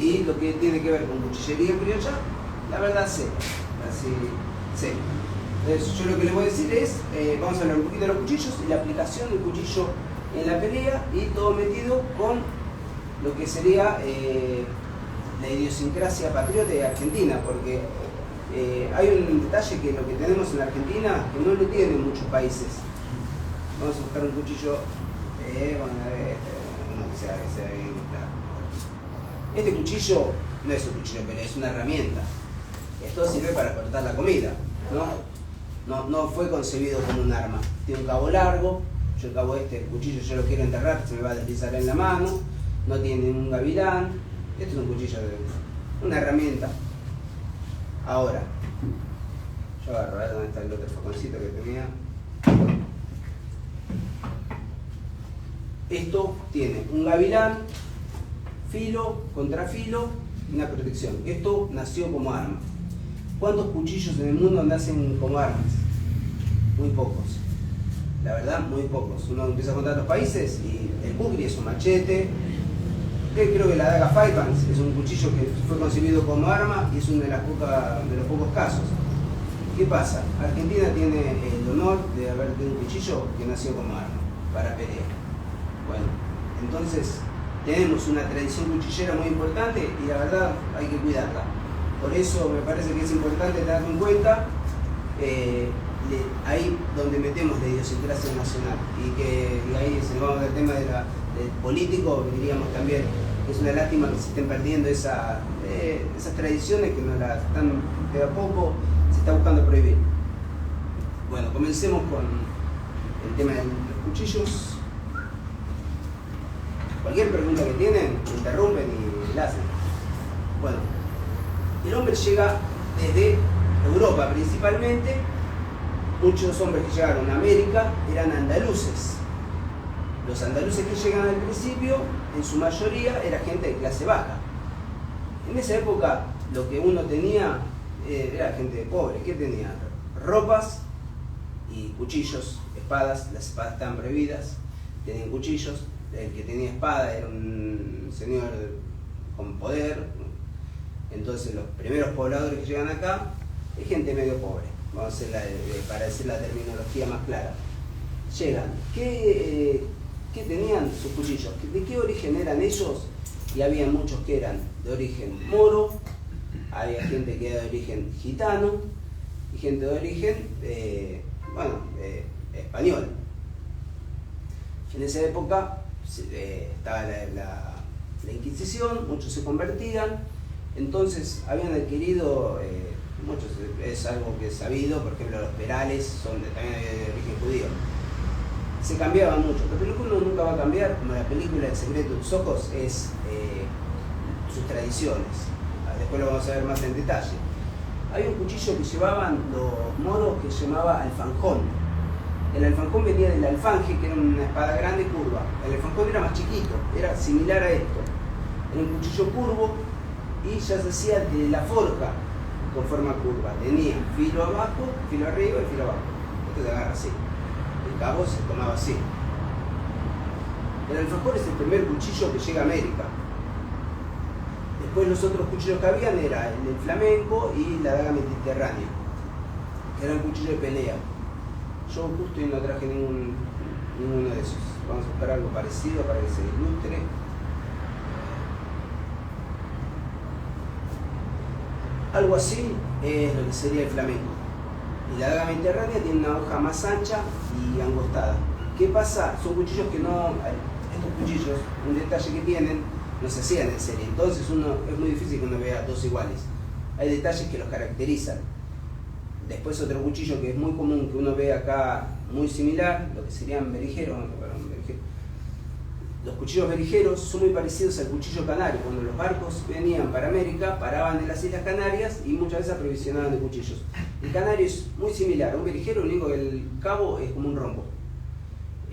Y lo que tiene que ver con cuchillería criolla, la verdad sé, así sé. Entonces yo lo que les voy a decir es, vamos a hablar un poquito de los cuchillos y la aplicación del cuchillo en la pelea y todo metido con lo que sería la idiosincrasia patriota de Argentina, porque hay un detalle que lo que tenemos en la Argentina que no lo tienen muchos países. Vamos a buscar un cuchillo, uno que sea bien claro. Este cuchillo no es un cuchillo de pelea, es una herramienta. Esto sirve para cortar la comida, no fue concebido como un arma. Tiene un cabo largo, yo el cabo el cuchillo yo lo quiero enterrar, se me va a deslizar en la mano, no tiene ningún gavilán. Esto es un cuchillo una herramienta. Ahora, yo agarro, a ver dónde está el otro foconcito que tenía. Esto tiene un gavilán, filo, contrafilo y una protección. Esto nació como arma. ¿Cuántos cuchillos en el mundo nacen como armas? Muy pocos. La verdad, muy pocos. Uno empieza a contar los países y el kukri es un machete. Creo que la daga Fairbanks es un cuchillo que fue concebido como arma y es uno de los pocos casos. ¿Qué pasa? Argentina tiene el honor de haber tenido un cuchillo que nació como arma para pelea. Bueno, entonces tenemos una tradición cuchillera muy importante y la verdad hay que cuidarla. Por eso me parece que es importante tenerlo en cuenta ahí donde metemos la idiosincrasia nacional y ahí si nos vamos al tema del político, diríamos también es una lástima que se estén perdiendo esas tradiciones que nos las están de a poco se está buscando prohibir. Bueno, comencemos con el tema de los cuchillos. Cualquier pregunta que tienen, interrumpen y la hacen. Bueno, el hombre llega desde Europa principalmente. Muchos hombres que llegaron a América eran andaluces. Los andaluces que llegan al principio, en su mayoría, era gente de clase baja. En esa época, lo que uno tenía era gente pobre. ¿Qué tenía? Ropas y cuchillos, espadas. Las espadas estaban prohibidas, tenían cuchillos. El que tenía espada era un señor con poder. Entonces los primeros pobladores que llegan acá es gente medio pobre, vamos a hacer para decir la terminología más clara. Llegan, ¿qué tenían sus cuchillos? ¿De qué origen eran ellos? Y había muchos que eran de origen moro, había gente que era de origen gitano y gente de origen español. En esa época estaba la Inquisición, muchos se convertían, entonces habían adquirido, muchos, es algo que es sabido, por ejemplo los perales son también de origen judío. Se cambiaban mucho, pero lo que uno nunca va a cambiar, como la película El secreto de tus ojos, es sus tradiciones. Después lo vamos a ver más en detalle. Hay un cuchillo que llevaban los moros que se llamaba alfanjón. El alfanjón venía del alfanje, que era una espada grande curva. El alfanjón era más chiquito, era similar a esto. Era un cuchillo curvo y ya se hacía de la forja con forma curva. Tenía filo abajo, filo arriba y filo abajo. Esto se agarra así. El cabo se tomaba así. El alfajor es el primer cuchillo que llega a América. Después los otros cuchillos que habían era el del flamenco y la daga mediterránea, que eran cuchillos de pelea. Yo justo no traje ninguno de esos. Vamos a buscar algo parecido para que se ilustre. Algo así es lo que sería el flamenco. Y la daga mediterránea tiene una hoja más ancha y angostada. ¿Qué pasa? Son cuchillos que no... Estos cuchillos, un detalle que tienen, no se hacían en serie. Entonces es muy difícil que uno vea dos iguales. Hay detalles que los caracterizan. Después otro cuchillo que es muy común que uno ve acá, muy similar, lo que serían berijeros. Los cuchillos berijeros son muy parecidos al cuchillo canario. Cuando los barcos venían para América, paraban en las Islas Canarias y muchas veces aprovisionaban de cuchillos. El canario es muy similar a un berijero, lo único que el cabo es como un rombo.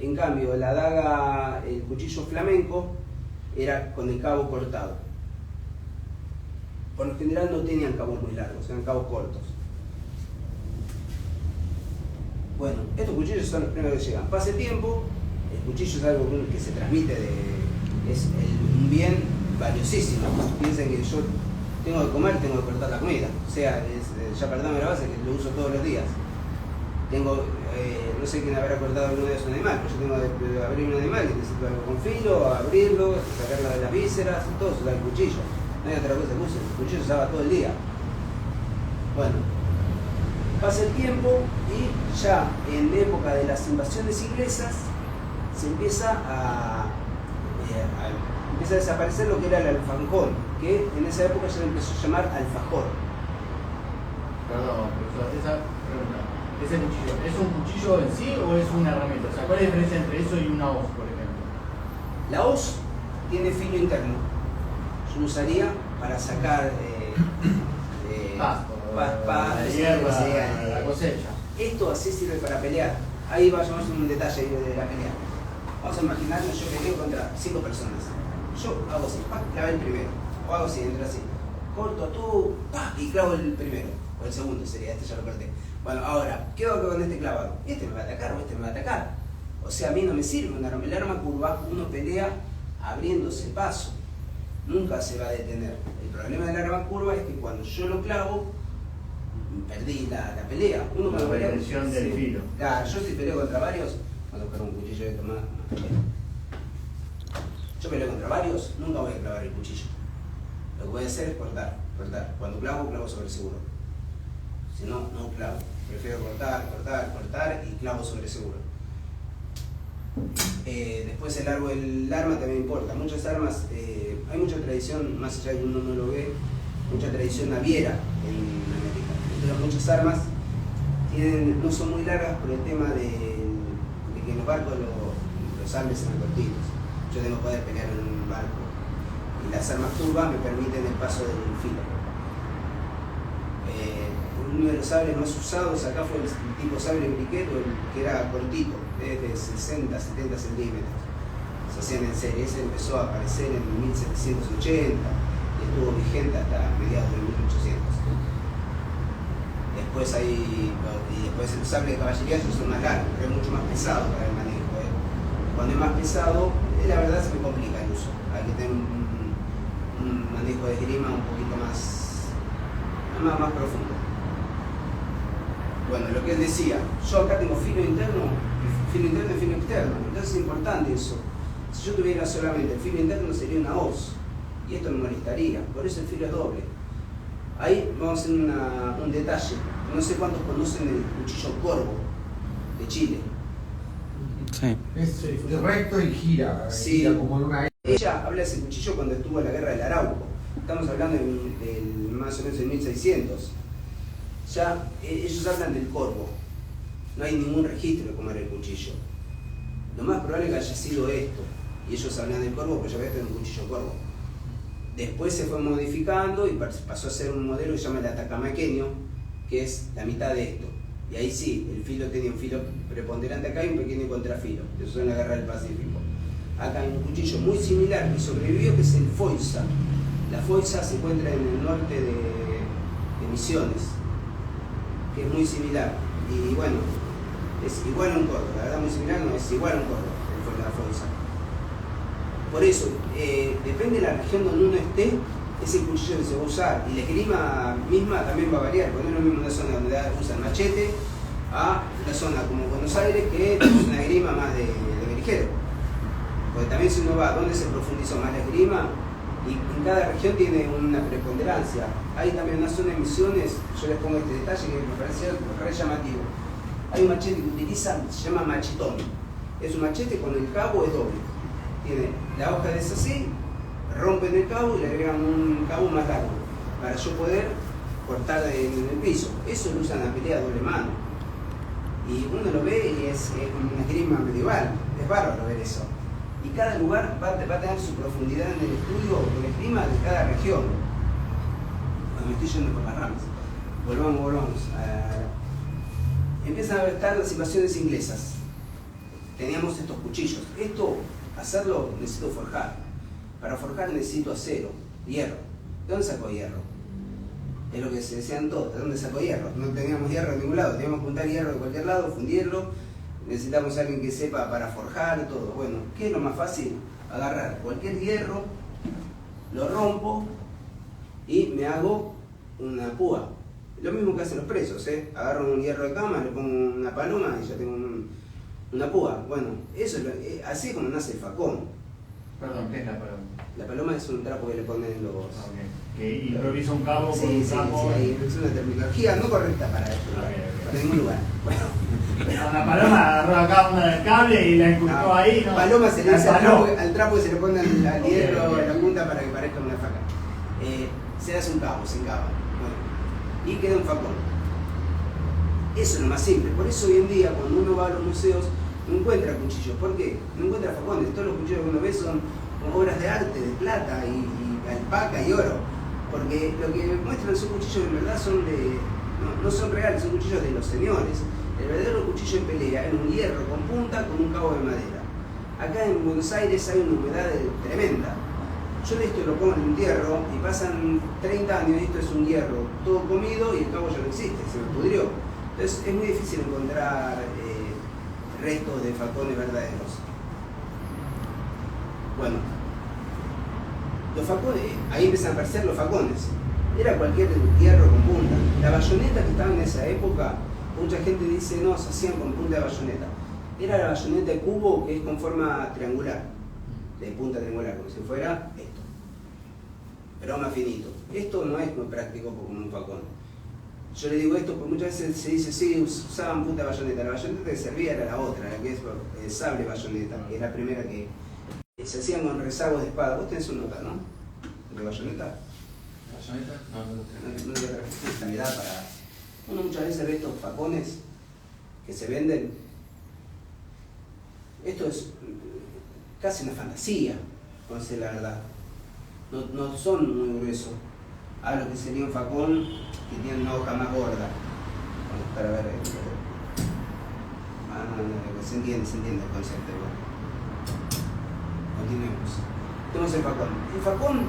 En cambio, la daga, el cuchillo flamenco, era con el cabo cortado. Por lo general no tenían cabos muy largos, eran cabos cortos. Bueno, estos cuchillos son los primeros que llegan. Pasa el tiempo, el cuchillo es algo que se transmite, es un bien valiosísimo. Piensen que yo tengo que comer, tengo que cortar la comida. O sea, ya perdóname la base que lo uso todos los días. Tengo, no sé quién habrá cortado alguna vez un animal, pero yo tengo que abrir un animal y necesito algo con filo, abrirlo, sacarlo de las vísceras, todo eso da el cuchillo. No hay otra cosa que use, el cuchillo se usaba todo el día. Bueno, pasa el tiempo y ya en la época de las invasiones inglesas se empieza a desaparecer lo que era el alfajor, que en esa época se empezó a llamar alfajor. Perdón, profesor, esa pregunta. ¿Ese cuchillo es un cuchillo en sí o es una herramienta? O sea, ¿cuál es la diferencia entre eso y una hoz, por ejemplo? La hoz tiene filo interno. Yo lo usaría para sacar la hierba, la cosecha. Esto así sirve para pelear. Ahí vayamos a un detalle de la pelea. Vamos a imaginarnos, yo peleo contra 5 personas. Yo hago así, clavo el primero. O hago así, entro así. Corto tú, y clavo el primero. O el segundo sería, este ya lo corté. Bueno, ahora, ¿qué hago con este clavado? Este me va a atacar o este me va a atacar. O sea, a mí no me sirve un arma. El arma curva, uno pelea abriéndose paso. Nunca se va a detener. El problema del arma curva es que cuando yo lo clavo, perdí la pelea. Uno la retención del filo. Claro, yo si peleo contra varios, cuando con un cuchillo de tomar, yo peleo contra varios, nunca voy a clavar el cuchillo. Lo que voy a hacer es cortar. Cuando clavo sobre seguro. Si no, no clavo. Prefiero cortar y clavo sobre seguro. Después el arma también importa. Muchas armas, hay mucha tradición, más allá de que uno no lo ve, mucha tradición naviera en América. Entonces muchas armas no son muy largas por el tema de que en los barcos los sables sean cortitos. Yo tengo que poder pelear en un barco. Y las armas curvas me permiten el paso del filo. Uno de los sables más usados acá fue el tipo sable briqueto, el que era cortito, de 60, 70 centímetros. Se hacían en serie. Ese empezó a aparecer en 1780 y estuvo vigente hasta mediados de 1800. Después el sable de caballería son más largos, pero es mucho más pesado para el manejo. Cuando es más pesado, la verdad se me complica el uso. Hay que tener un manejo de esgrima un poquito más profundo. Bueno, lo que él decía, yo acá tengo filo interno y filo externo, entonces es importante eso. Si yo tuviera solamente el filo interno sería una hoz, y esto me molestaría, por eso el filo es doble. Ahí vamos a hacer un detalle, no sé cuántos conocen el cuchillo corvo de Chile. Sí. Es recto y gira, sí. Gira como en una... Ella habla de ese cuchillo cuando estuvo en la guerra del Arauco, estamos hablando del más o menos en 1600. Ya ellos hablan del corvo, no hay ningún registro de cómo era el cuchillo. Lo más probable es que haya sido esto, y ellos hablan del corvo porque ya ves que es un cuchillo corvo. Después se fue modificando y pasó a ser un modelo que se llama el atacamaqueño, que es la mitad de esto. Y ahí sí, el filo tenía un filo preponderante acá y un pequeño contrafilo, eso es en la guerra del Pacífico. Acá hay un cuchillo muy similar que sobrevivió, que es el foiza. La foiza se encuentra en el norte de Misiones, que es muy similar, y bueno, es igual a un corvo, la verdad muy similar, no es igual a un corvo, la foiza. Por eso, depende de la región donde uno esté, es el cuchillo que se va a usar, y la esgrima misma también va a variar, porque no es lo mismo una zona donde usan machete a una zona como Buenos Aires, que es una esgrima más de berijero. Porque también si uno va donde se profundiza más la esgrima, y en cada región tiene una preponderancia. Hay también una zona de Misiones, yo les pongo este detalle que me parece llamativo. Hay un machete que utilizan, se llama machetón. Es un machete con el cabo es doble. Tiene la hoja de así, rompen el cabo y le agregan un cabo más largo para yo poder cortar en el piso. Eso lo usan en la pelea a doble mano. Y uno lo ve y es una esgrima medieval. Es bárbaro ver eso. Y cada lugar va a tener su profundidad en el estudio del esgrima de cada región. Bueno, me estoy yendo por las ramas. Volvamos. Empiezan a estar las invasiones inglesas. Teníamos estos cuchillos. Esto, hacerlo, necesito forjar. Para forjar necesito acero, hierro. ¿De dónde saco hierro? Es lo que se decían todos. ¿De dónde saco hierro? No teníamos hierro de ningún lado. Teníamos que juntar hierro de cualquier lado, fundirlo. Necesitamos a alguien que sepa para forjar todo. Bueno, ¿qué es lo más fácil? Agarrar cualquier hierro, lo rompo y me hago una púa. Lo mismo que hacen los presos, ¿eh? Agarro un hierro de cama, le pongo una paloma y ya tengo una púa. Bueno, eso es así es como nace el facón. Perdón, ¿qué es la paloma? La paloma es un trapo que le ponen los... Okay. Que improvisa un cabo con Sí, un sí, capo. sí, es una terminología no correcta para esto, para ningún lugar. Bueno. Una paloma agarró acá una del cable y la incrustó ahí, ¿no? Paloma se le dice al trapo que se le pone al hierro Okay. en la punta para que parezca una faca. Se hace un cabo, se encaba. Bueno, y queda un facón. Eso es lo más simple. Por eso hoy en día, cuando uno va a los museos, no encuentra cuchillos. ¿Por qué? No encuentra facones. Todos los cuchillos que uno ve son obras de arte, de plata y alpaca y oro. Porque lo que muestran son cuchillos que en verdad son no son reales, son cuchillos de los señores. El verdadero cuchillo de pelea es un hierro con punta con un cabo de madera. Acá en Buenos Aires hay una humedad tremenda. Yo de esto lo pongo en un hierro y pasan 30 años y esto es un hierro todo comido y el cabo ya no existe, se me pudrió. Entonces es muy difícil encontrar restos de facones verdaderos. Bueno, los facones, ahí empiezan a aparecer los facones. Era cualquier hierro con punta. La bayoneta que estaba en esa época, mucha gente dice no, se hacían con punta de bayoneta. Era la bayoneta de cubo que es con forma triangular, de punta triangular, como si fuera esto, pero más finito. Esto no es muy práctico como un facón. Yo le digo esto porque muchas veces se dice sí, usaban punta de bayoneta. La bayoneta que servía era la otra, la que es sable bayoneta, que es la primera que se hacían con rezagos de espada. Vos tenés un nota, ¿no? De bayoneta. ¿Bayoneta? No. No le traje esta mirada para... Uno muchas veces ve estos facones que se venden. Esto es casi una fantasía, con decir la verdad. No son muy gruesos. Hablo que sería un facón que tiene una hoja más gorda. Para ver. Se entiende el concepto. Bueno. Continuemos. Tenemos el facón. El facón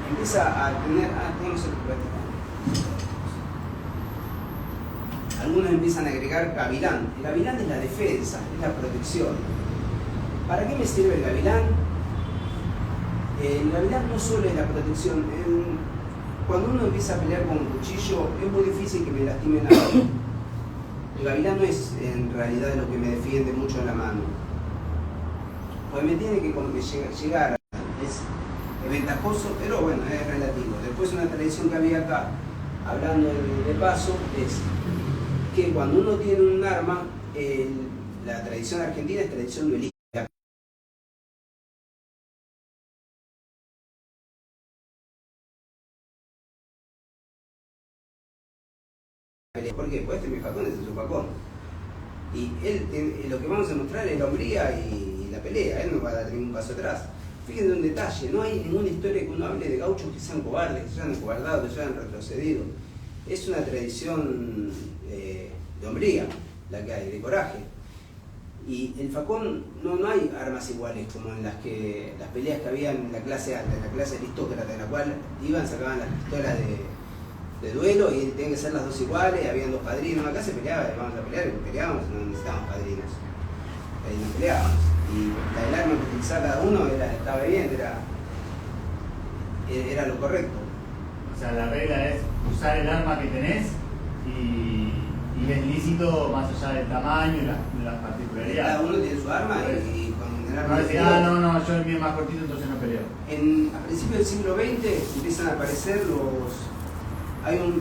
empieza a tener. Tenemos el plástico. Algunos empiezan a agregar gavilán. El gavilán es la defensa, es la protección. ¿Para qué me sirve el gavilán? El gavilán no solo es la protección. Cuando uno empieza a pelear con un cuchillo, es muy difícil que me lastimen la mano. El gavilán no es en realidad lo que me defiende mucho en la mano. Pues me tiene que llegar. Es ventajoso, pero bueno, es relativo. Después una tradición que había acá, hablando de paso, es que cuando uno tiene un arma, la tradición argentina es tradición duelista. ¿Por qué? Pues este es mi facón, este es su facón. Y lo que vamos a mostrar es la hombría y la pelea, él no va a dar ningún paso atrás. Fíjense un detalle, no hay ninguna historia que uno hable de gauchos que sean cobardes, que se hayan cobardado, que se hayan retrocedido. Es una tradición de hombría la que hay, de coraje. Y el facón, no hay armas iguales como en las peleas que había en la clase alta, en la clase aristócrata, en la cual iban, sacaban las pistolas de duelo y tenían que ser las dos iguales, habían dos padrinos. Acá se peleaba, vamos a pelear, peleábamos, no necesitábamos padrinos. Ahí nos peleábamos. Y el arma que utilizaba cada uno estaba bien, era lo correcto. O sea, la regla es usar el arma que tenés y es lícito más allá del tamaño y las particularidades. Cada uno tiene su arma y con el arma. No decir, yo el mío es más cortito, entonces no peleo. A principios del siglo XX empiezan a aparecer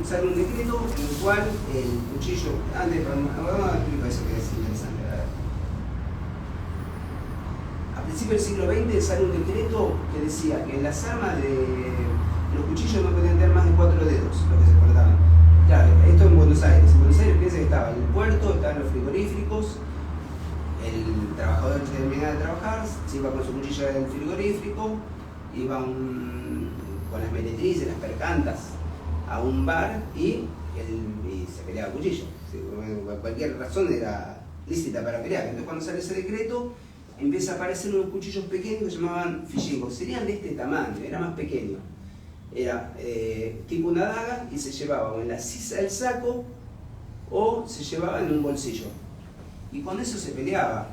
sale un decreto en el cual el cuchillo, vamos a explicar eso que es interesante. A principios del siglo XX sale un decreto que decía que las armas los cuchillos no podían tener más de 4 dedos, lo que se cortaban. Claro, esto en Buenos Aires. En Buenos Aires piensa que estaba en el puerto, estaban los frigoríficos, el trabajador que terminaba de trabajar, se iba con su cuchillo del frigorífico, iba con las meretrices, las percantas, a un bar y se peleaba a cuchillo. Cualquier razón era lícita para pelear. Entonces cuando sale ese decreto empieza a aparecer unos cuchillos pequeños que se llamaban fijingos. Serían de este tamaño, era más pequeño. Era tipo una daga y se llevaba o en la sisa del saco o se llevaba en un bolsillo. Y con eso se peleaba.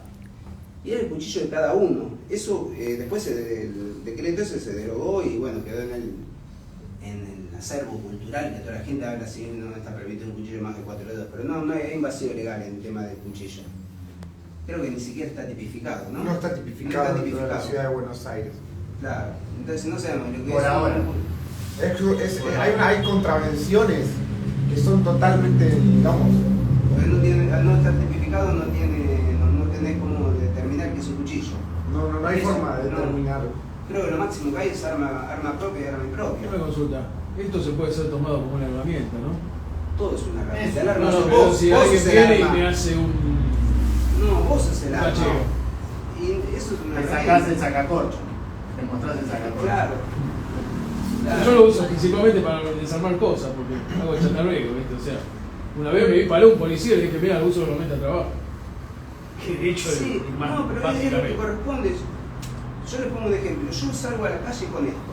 Y era el cuchillo de cada uno. Eso, después el decreto ese se derogó y bueno, quedó en el acervo cultural, que toda la gente habla así, no está permitido un cuchillo más de 4 dedos, pero no hay vacío legal en el tema del cuchillo. Creo que ni siquiera está tipificado, ¿no? No está tipificado No está dentro de la tipificado. ciudad de Buenos Aires. Claro, entonces no sabemos lo que Por es. ahora. Hay contravenciones que son totalmente, digamos, Porque al no estar tipificado no tenés cómo determinar que es un cuchillo. no hay Eso, forma de no. determinarlo. Creo que lo máximo que hay es arma propia y arma impropia. Una consulta. Esto se puede ser tomado como una herramienta, ¿no? Todo es una herramienta. Eso. El arma No, sos pero vos, si vos alguien sos el viene y arma. me hace un No, vos sos el arma. cacheo. Y eso es una Le sacás herramienta. el sacacorcho. Le mostrás el sacacorcho. Claro. Yo lo uso principalmente para desarmar cosas, porque hago chatarrero, ¿viste? O sea, una vez me disparó un policía y le dije, mira, lo uso normalmente a trabajo. Que de hecho Sí, es más no, pero es lo que básicamente. corresponde. Yo les pongo un ejemplo. Yo salgo a la calle con esto.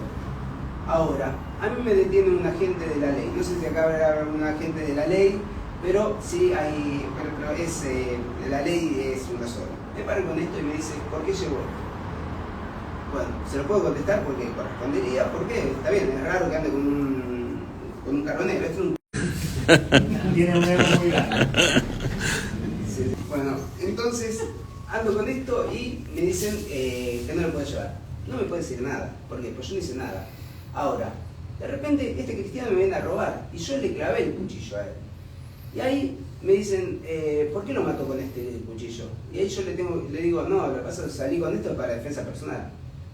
Ahora, a mí me detiene un agente de la ley. No sé si acá habrá un agente de la ley, pero sí hay. Pero es, la ley es una sola. Me paran con esto y me dice, ¿por qué llegó esto? Bueno, se lo puedo contestar porque correspondería. ¿Por qué? Está bien, es raro que ande con un carro negro. Esto es un Tiene un ego muy grande. Sí. Bueno, entonces ando con esto y me dicen que no lo puedo llevar. No me puede decir nada. ¿Por qué? Pues yo no hice nada. Ahora, de repente este cristiano me viene a robar y yo le clavé el cuchillo a él. Y ahí me dicen, ¿por qué lo mató con este cuchillo? Y ahí yo le digo, no, lo que pasa es que salí con esto para defensa personal.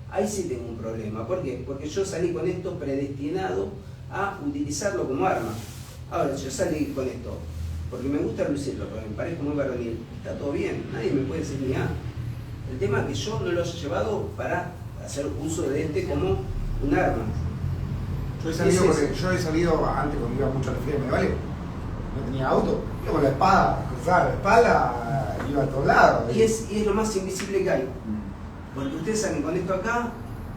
Ahí sí tengo un problema. ¿Por qué? Porque yo salí con esto predestinado a utilizarlo como arma. Ahora, si yo salí con esto porque me gusta lucirlo, porque me parezco muy varonil, está todo bien, nadie me puede decir ni nada. El tema es que yo no lo haya llevado para hacer uso de este como un arma. Yo he salido antes cuando iba mucho a la feria medievales, no tenía auto, iba con la espada, cruzaba la espalda, iba a todos lados. Y es lo más invisible que hay. Porque ustedes salen con esto acá,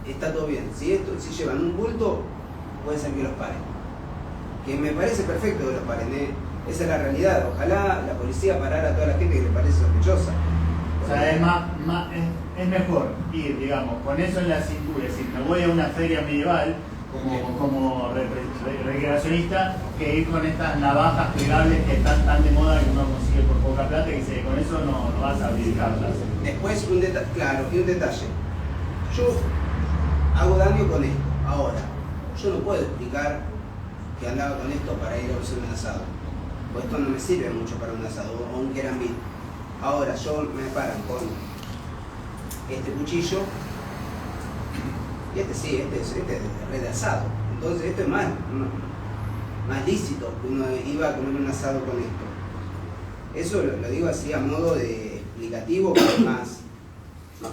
está todo bien. Si llevan un bulto, puede ser que los paren. Que me parece perfecto que los paren, esa es la realidad. Ojalá la policía parara a toda la gente que le parece sospechosa. O sea, es mejor ir, digamos, con eso en la cintura, es decir, me voy a una feria medieval como recreacionista, que ir con estas navajas plegables que están tan de moda que uno consigue por poca plata, que dice, con eso no vas a habilitarlas. Después, un detalle. Yo hago daño con esto. Ahora, yo no puedo explicar que andaba con esto para ir a hacer un asado. Pues esto no me sirve mucho para un asado o un querambit. Ahora, me paran con este cuchillo. Y este es red de asado. Entonces esto es más lícito que uno iba a comer un asado con esto. Eso lo digo así a modo de explicativo, pero es más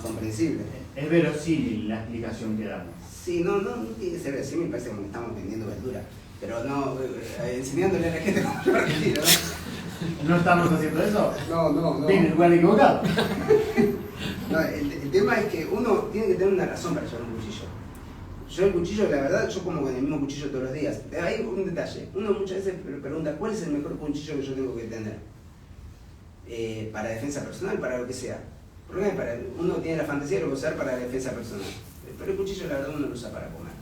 comprensible. Es verosímil la explicación que damos. Sí, no tiene que ser así, me parece como que estamos vendiendo verdura. Pero no, enseñándole a la gente cómo yo retiro, ¿no? ¿No estamos haciendo eso? No. Viene el lugar equivocado. No, el tema es que uno tiene que tener una razón para llevar un cuchillo. Yo el cuchillo, la verdad, yo como con el mismo cuchillo todos los días. Hay un detalle. Uno muchas veces pregunta, ¿cuál es el mejor cuchillo que yo tengo que tener? Para defensa personal, para lo que sea. Porque uno tiene la fantasía de lo usar para la defensa personal. Pero el cuchillo, la verdad, uno lo usa para comer.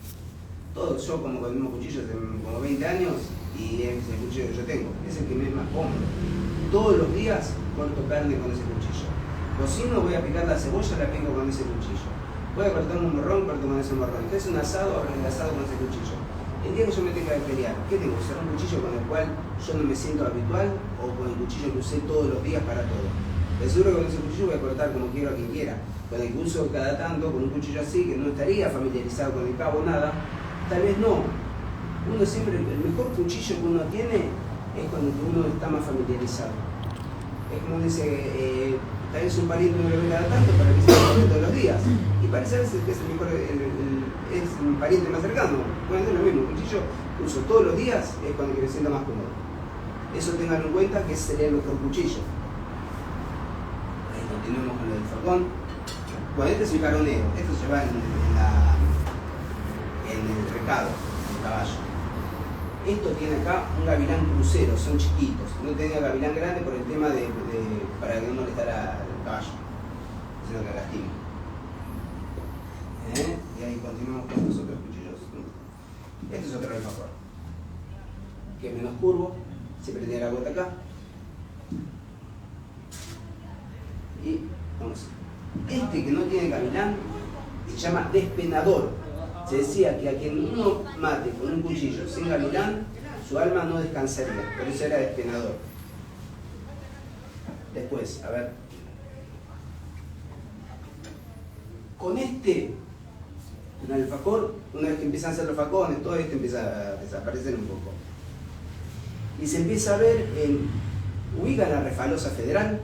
Todo, yo como con el mismo cuchillo hace como 20 años y es el cuchillo que yo tengo. Es el que me es más cómodo. Todos los días corto carne con ese cuchillo. Cocino, voy a picar la cebolla, la pico con ese cuchillo. Voy a cortar un morrón, corto con ese morrón. Entonces un asado, abro el asado con ese cuchillo. El día que yo me tenga que pelear, ¿qué tengo? ¿Usar un cuchillo con el cual yo no me siento habitual o con el cuchillo que usé todos los días para todo? De seguro que con ese cuchillo voy a cortar como quiero a quien quiera. Con el que uso cada tanto, con un cuchillo así, que no estaría familiarizado con el cabo, nada, tal vez no. Uno siempre, el mejor cuchillo que uno tiene es con el que uno está más familiarizado. Es como dice, tal vez un pariente no lo ve cada tanto, para que se lo todos los días. Y parece que es el mejor, es un pariente más cercano. Bueno, es lo mismo, el cuchillo que uso todos los días es con el que me siento más cómodo. Eso tenganlo en cuenta que ese sería el mejor cuchillo. Continuemos con lo del facón. Bueno, este es un caronero, esto se va en el recado del caballo. Esto tiene acá un gavilán crucero, son chiquitos. No tenía gavilán grande por el tema para que no molestara al caballo. sino que lastima. Y ahí continuamos con los otros cuchillos. Este es otro alfajor, que es menos curvo, se prende la gota acá. Y vamos. Este que no tiene gavilán se llama despenador. Se decía que a quien uno mate con un cuchillo sin gavilán, su alma no descansaría, por eso era despenador. Después, a ver. Con este, el alfajor, una vez que empiezan a hacer los facones, todo esto empieza a desaparecer un poco. Y se empieza a ver ubican la refalosa federal.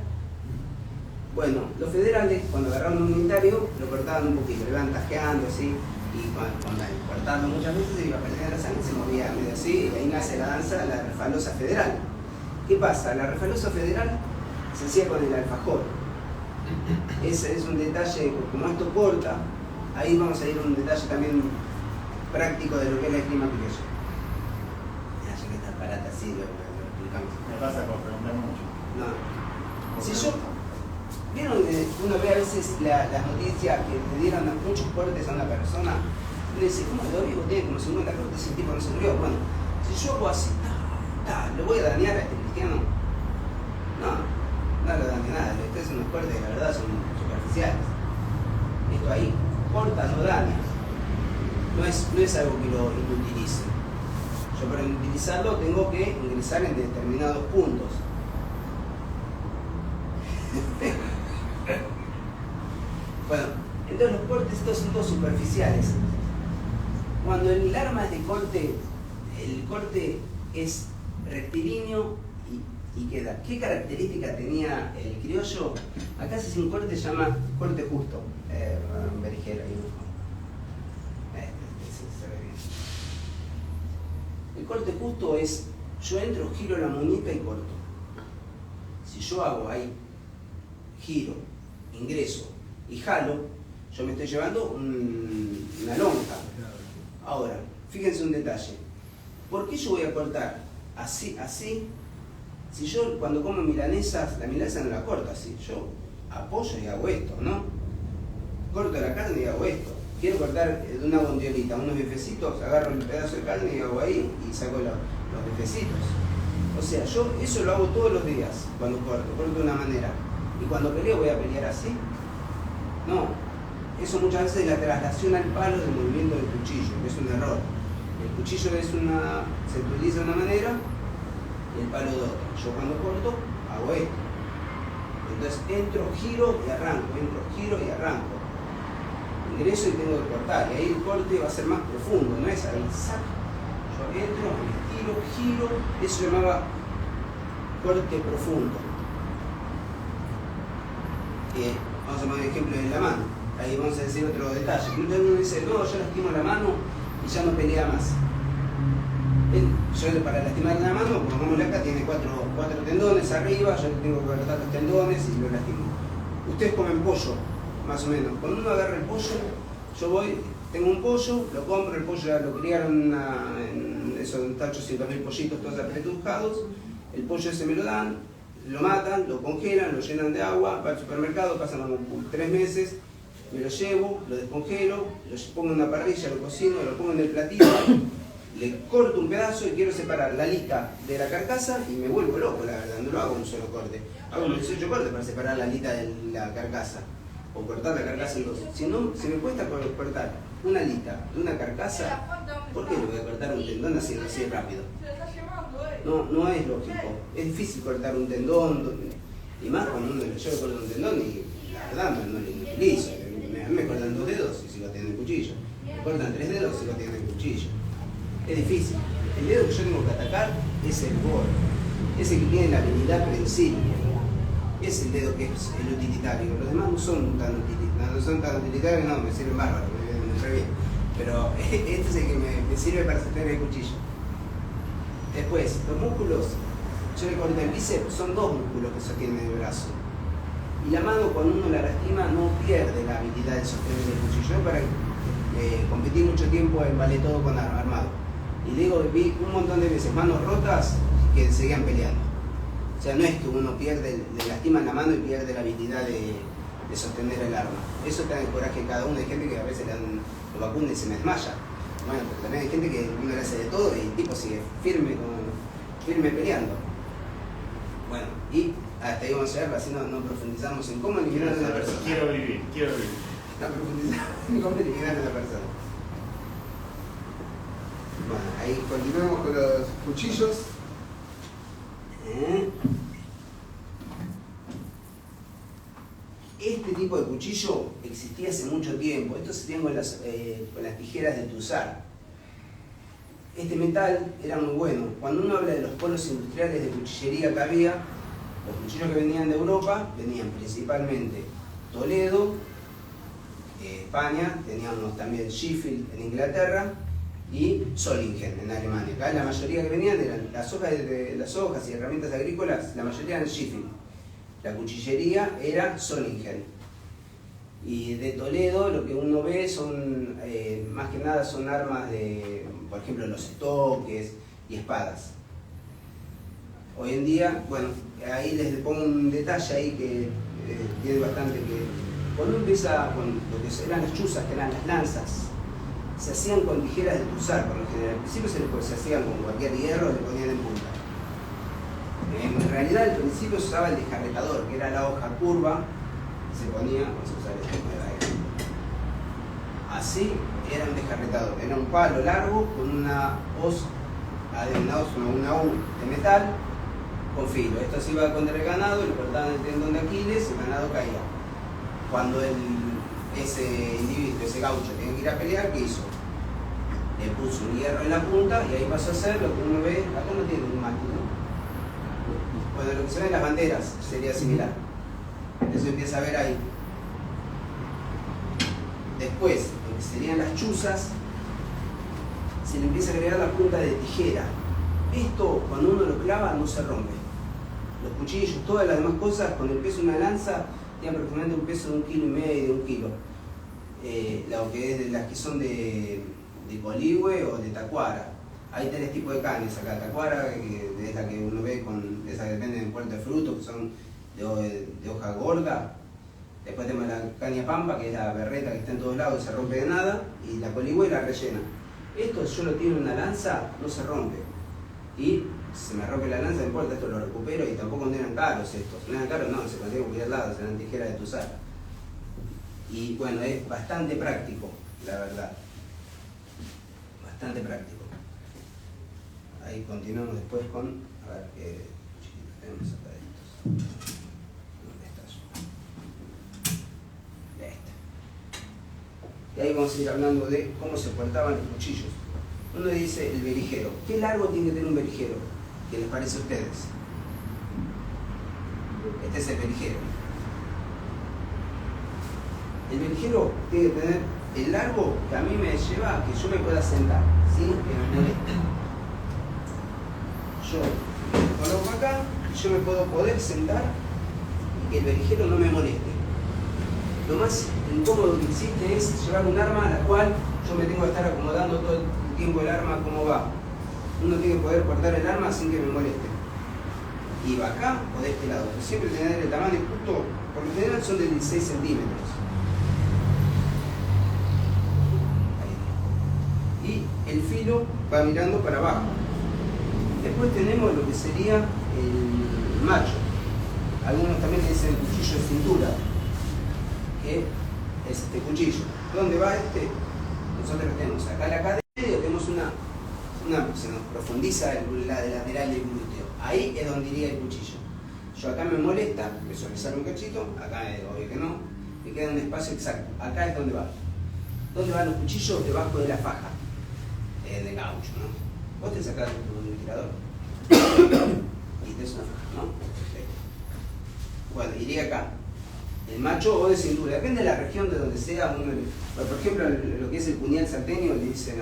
Bueno, los federales, cuando agarraron un unitario, lo cortaban un poquito, lo iban tajeando así, y cuando cortando muchas veces se iba perdiendo la sangre, se movía medio así, y ahí nace la danza, la refalosa federal. ¿Qué pasa? La refalosa federal se hacía con el alfajor. Ese es un detalle, como esto corta, ahí vamos a ir a un detalle también práctico de lo que es la esgrima criolla. Ya que esta parata así lo explicamos. Me pasa por preguntar mucho. No. Si yo, vieron, uno ve a veces las noticias que le dieron muchos cortes a una persona, y uno dice, ¿cómo quedó vivo? Tiene como 50 cortes, ese tipo no se murió. Bueno, si yo hago así, ¿lo voy a dañar a este cristiano? No lo daña nada, estos son unos cortes que la verdad son superficiales. Esto ahí, corta, no daña. No es algo que lo inutilice. Yo para utilizarlo tengo que ingresar en determinados puntos. Bueno, entonces los cortes estos son todos superficiales. Cuando el arma es de corte, el corte es rectilíneo y queda. ¿Qué característica tenía el criollo? Acá se hace un corte que se llama corte justo. Berijera ahí. Se ve bien. El corte justo es, yo entro, giro la muñeca y corto. Si yo hago ahí, giro, ingreso y jalo, yo me estoy llevando una lonja. Ahora, fíjense un detalle. ¿Por qué yo voy a cortar así? Si yo cuando como milanesas, la milanesa no la corto así, yo apoyo y hago esto, ¿no? Corto la carne y hago esto. Quiero cortar de una bondiolita unos bifecitos, agarro el pedazo de carne y hago ahí y saco los bifecitos. O sea, yo eso lo hago todos los días cuando corto de una manera. Y cuando peleo voy a pelear así. No, eso muchas veces es la traslación al palo del movimiento del cuchillo, que es un error. El cuchillo se utiliza de una manera y el palo de otra. Yo cuando corto hago esto. Entonces entro, giro y arranco, ingreso y tengo que cortar, y ahí el corte va a ser más profundo, no es ahí, sac. Yo entro, me giro, eso se llamaba corte profundo. Vamos a poner el ejemplo de la mano, ahí vamos a decir otro detalle. Muchas veces uno dice, no, yo lastimo la mano y ya no pelea más. Yo para lastimar la mano, pongámosle acá, tiene cuatro tendones arriba, yo tengo que cortar los tendones y lo lastimo. Ustedes comen pollo, más o menos. Cuando uno agarra el pollo, yo tengo un pollo, lo compro, el pollo ya lo criaron en esos 800.000 pollitos todos apretujados, el pollo ese me lo dan, lo matan, lo congelan, lo llenan de agua, va al supermercado, pasan como 3 meses, me lo llevo, lo descongelo, lo pongo en una parrilla, lo cocino, lo pongo en el platito, le corto un pedazo y quiero separar la alita de la carcasa y me vuelvo loco, la verdad, no lo hago en un solo corte. Hago 18 cortes para separar la alita de la carcasa, o cortar la carcasa en dos. Si no, si me cuesta cortar una alita de una carcasa, ¿por qué le voy a cortar un tendón así rápido? No es lógico, es difícil cortar un tendón, y más cuando uno yo corto un tendón y la verdad no lo utilizo. Me cortan 2 dedos y sigo teniendo el cuchillo, me cortan 3 dedos y sigo teniendo el cuchillo. Es difícil. El dedo que yo tengo que atacar es el borde, ese que tiene la habilidad prensible, es el dedo que es el utilitario. Los demás no son tan utilitarios, no, me sirven bárbaro, me vienen re bien. Pero este es el que me sirve para sostener el cuchillo. Después, los músculos, yo le corto el bíceps, son 2 músculos que sostienen el brazo. Y la mano, cuando uno la lastima, no pierde la habilidad de sostener el cuchillo. Yo para competir mucho tiempo en ballet todo con armado. Y luego vi un montón de veces manos rotas que seguían peleando. O sea, no es que uno le lastima la mano y pierde la habilidad de de sostener el arma. Eso está en el coraje de cada uno. Hay gente que a veces le dan lo vacuna y se me desmaya. Bueno, pero también hay gente que uno le hace de todo y el tipo sigue firme peleando. Bueno, y hasta ahí vamos a llegar, así no profundizamos en cómo eliminar a una persona. Quiero vivir. No profundizamos en cómo eliminar a una persona. Bueno, ahí Continuamos con los cuchillos. Este tipo de cuchillo existía hace mucho tiempo. Esto se tiene con las tijeras de tuzar. Este metal era muy bueno. Cuando uno habla de los polos industriales de cuchillería que había, los cuchillos que venían de Europa venían principalmente Toledo, España, teníamos también Sheffield en Inglaterra y Solingen en Alemania. Acá la mayoría que venían eran las hojas y herramientas agrícolas, la mayoría eran Sheffield. La cuchillería era Solingen. Y de Toledo lo que uno ve son, más que nada son armas de, por ejemplo, los estoques y espadas. Hoy en día, bueno, ahí les pongo un detalle ahí que tiene bastante que... Cuando uno empieza con lo que eran las chuzas, que eran las lanzas, se hacían con tijeras de tuzar, por lo general. Al principio se hacían con cualquier hierro, le ponían en punta. En realidad al principio se usaba el descarretador, que era la hoja curva, y se ponía, vamos a usar este ejemplo. Así era un descarretador, era un palo largo con una hoz, una U de metal con filo. Esto se iba contra el ganado, le cortaban el tendón de Aquiles y el ganado caía. Cuando ese individuo, ese gaucho, tenía que ir a pelear, ¿qué hizo? Le puso un hierro en la punta y ahí pasó a hacer lo que uno ve, acá no tiene un mástil, ¿no? Bueno, lo que se ve en las banderas sería similar. Eso empieza a ver ahí. Después, lo que serían las chuzas, se le empieza a agregar la punta de tijera. Esto, cuando uno lo clava, no se rompe. Los cuchillos, todas las demás cosas, con el peso de una lanza, tienen aproximadamente un peso de 1,5 kg, 1 kilo. Lo que es de las que son de coligüe o de tacuara. Hay 3 tipos de cañas acá. Tacuara, que es la que uno ve, esa que venden en Puerto de Frutos, que son de hoja gorda. Después tenemos la caña pampa, que es la berreta que está en todos lados y se rompe de nada. Y la coligüe la rellena. Esto, yo lo tiro en una lanza, no se rompe. Y se me rompe la lanza, no importa, esto lo recupero y tampoco no eran caros estos. No eran caros, no, se consiguen por cualquier lado, eran tijeras de tuzar. Y bueno, es bastante práctico, la verdad. Bastante práctico. Ahí continuamos después con, a ver qué chiquitos tenemos acá de estos. ¿Dónde está yo? Este. Y ahí vamos a ir hablando de cómo se cortaban los cuchillos. Uno dice el berijero. ¿Qué largo tiene que tener un berijero? ¿Qué les parece a ustedes? Este es el berijero. El berijero tiene que tener el largo que a mí me lleva a que yo me pueda sentar, ¿sí? Que me moleste. Yo me coloco acá y yo me puedo poder sentar y que el berijero no me moleste. Lo más incómodo que existe es llevar un arma a la cual yo me tengo que estar acomodando todo el tiempo el arma como va. Uno tiene que poder cortar el arma sin que me moleste. Y va acá o de este lado. Pero siempre tener el tamaño justo, por lo general son de 16 centímetros. Ahí. Y el filo va mirando para abajo. Después tenemos lo que sería el macho. Algunos también le dicen cuchillo de cintura, que es este cuchillo. ¿Dónde va este? Nosotros tenemos acá la cadera y tenemos se nos profundiza la de lateral del glúteo. Ahí es donde iría el cuchillo. Yo acá me molesta, me suavizar un cachito, acá obvio que no, me queda un espacio exacto. Acá es donde va. ¿Dónde van los cuchillos? Debajo de la faja de caucho, ¿no? Vos te sacás un tirador y tenés una faja, ¿no? Perfecto. Bueno, iría acá. El macho o de cintura, depende de la región de donde sea. Por ejemplo, lo que es el puñal salteño le dicen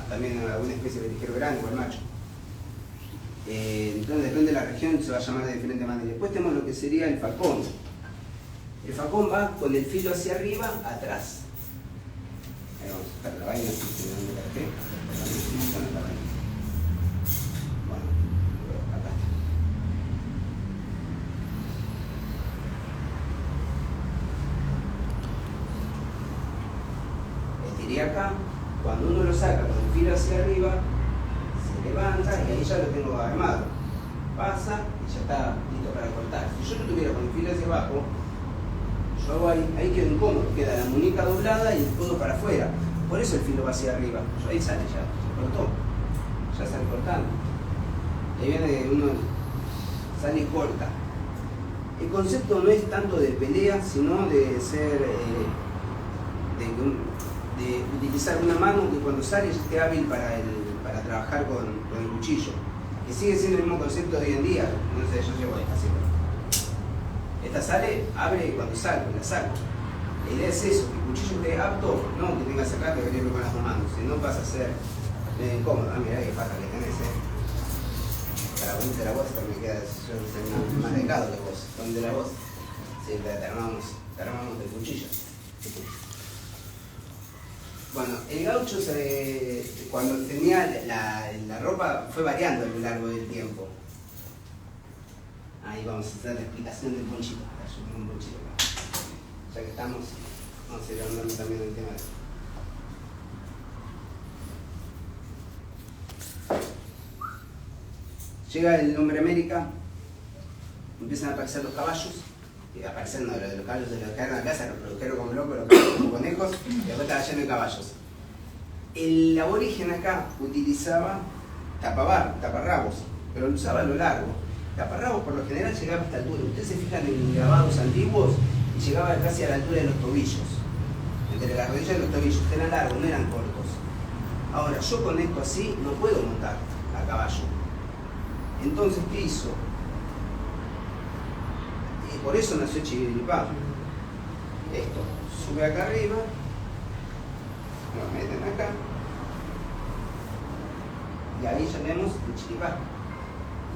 también a alguna especie de berijero grande o al macho. Entonces depende de la región, se va a llamar de diferente manera. Después tenemos lo que sería el facón. El facón va con el filo hacia arriba, atrás. Ahí vamos a sacar la vaina, si se me cargué. Bueno, acá está. hacia arriba, se levanta y ahí ya lo tengo armado. Pasa y ya está listo para cortar. Si yo lo tuviera con el filo hacia abajo, yo hago ahí quedo incómodo, queda la muñeca doblada y el codo para afuera. Por eso el filo va hacia arriba. Yo ahí sale ya, se cortó. Ya sale cortando. Ahí viene uno, sale y corta. El concepto no es tanto de pelea, sino de ser, de utilizar una mano que cuando sale ya esté hábil para trabajar con el cuchillo. Que sigue siendo el mismo concepto de hoy en día. No sé, yo llevo esta siempre. Esta sale, abre cuando salgo, la saco. La idea es eso, que el cuchillo esté apto, no que tenga que sacarlo y abrirlo con las dos manos, si no pasa a ser incómodo. Ah, mirá qué faja que tenés, Para ponerte la voz me queda, yo soy más delgado que vos, ponte la voz. Sí, te armamos del cuchillo. Bueno, el gaucho cuando tenía la ropa fue variando a lo largo del tiempo. Ahí vamos a hacer la explicación del ponchito. Yo tengo un ponchito acá. Ya que estamos, vamos a ir hablando también del tema de esto. Llega el hombre América, empiezan a aparecer los caballos, aparecen los caballos de los que eran la casa, los produjeron como locos, los caballos como conejos, y después estaba lleno de caballos. El aborigen acá utilizaba taparrabos, pero lo usaba a lo largo. Taparrabos por lo general llegaba a esta altura. Ustedes se fijan en grabados antiguos y llegaba casi a la altura de los tobillos. Entre las rodillas y los tobillos, eran largos, no eran cortos. Ahora, yo con esto así no puedo montar a caballo. Entonces, ¿qué hizo? Y por eso nació Chiripá. Esto, sube acá arriba, lo meten acá, y ahí ya tenemos el chiripá.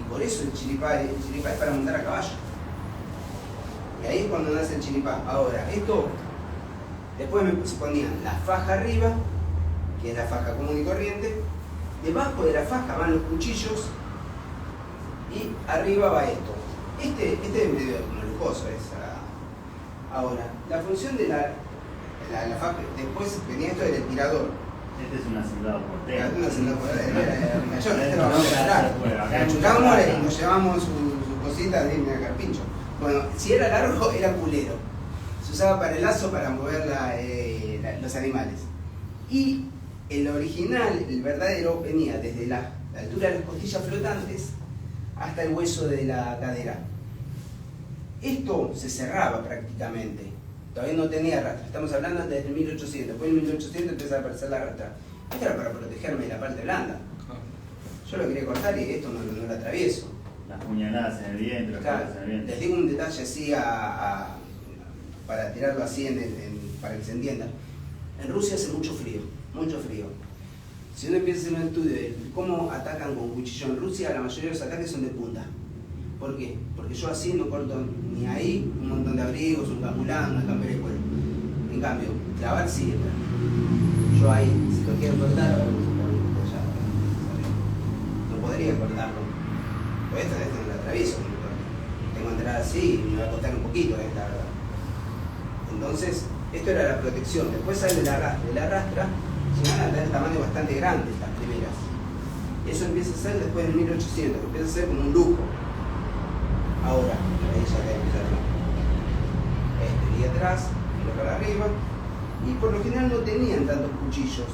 Y por eso el chiripá es para montar a caballo. Y ahí es cuando nace el chiripá. Ahora, esto, después se ponían la faja arriba, que es la faja común y corriente, debajo de la faja van los cuchillos, y arriba va esto. Este es medio como lujoso. Ahora, la función de la faja, después venía esto del tirador. Este es un hacendado portero. Un hacendado portero. Este lo vamos a agarrar. Chutamos y nos llevamos su cosita de irme a carpincho. Bueno, si era largo, era culero. Se usaba para el lazo para mover los animales. Y el original, el verdadero, venía desde la altura de las costillas flotantes hasta el hueso de la cadera. Esto se cerraba prácticamente, todavía no tenía rastra, estamos hablando desde 1800, después en 1800 empezó a aparecer la rastra. Esto era para protegerme de la parte blanda. Yo lo quería cortar y esto no lo atravieso. Las puñaladas en el vientre, claro, en el vientre. Les digo un detalle así para tirarlo así para que se entienda. En Rusia hace mucho frío, mucho frío. Si uno empieza a hacer un estudio de cómo atacan con cuchillo en Rusia, la mayoría de los ataques son de punta. ¿Por qué? Porque yo así no corto ni ahí un montón de abrigos, un camulán, una campera de cuero. En cambio, clavar sí. Yo ahí, si lo quiero cortar, no podría cortarlo. Pues esto no lo atravieso. Tengo que entrar así y me va a costar un poquito, la verdad. Entonces, esto era la protección. Después sale el arrastre. El arrastra llegan a tener tamaño bastante grande, estas primeras. Eso empieza a ser después de 1800, empieza a ser como un lujo. Ahora, ahí ya empieza y atrás, y para arriba, y por lo general no tenían tantos cuchillos.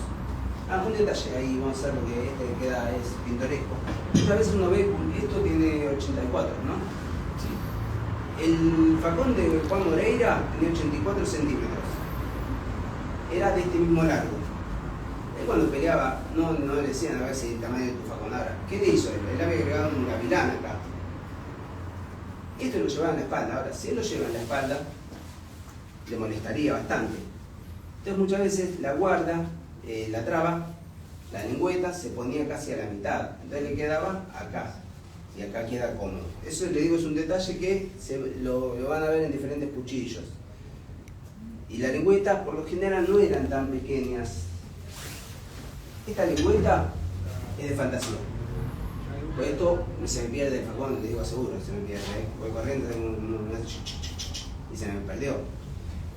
Un detalle ahí, vamos a ver porque este que queda es pintoresco. Muchas veces uno ve, esto tiene 84, ¿no? Sí. El facón de Juan Moreira tenía 84 centímetros. Era de este mismo largo. Él cuando peleaba, no le decían a ver si el tamaño de tu facón. Ahora, ¿qué le hizo él? Él había agregado un gavilán acá. Esto lo llevaba en la espalda. Ahora, si él lo lleva en la espalda, le molestaría bastante. Entonces muchas veces la guarda, la traba, la lengüeta se ponía casi a la mitad. Entonces le quedaba acá. Y acá queda cómodo. Eso le digo es un detalle que lo van a ver en diferentes cuchillos. Y las lengüetas por lo general no eran tan pequeñas. Esta lengüeta es de fantasía. Por esto se me pierde el facón, le digo seguro, se me pierde. Voy corriendo y se me perdió.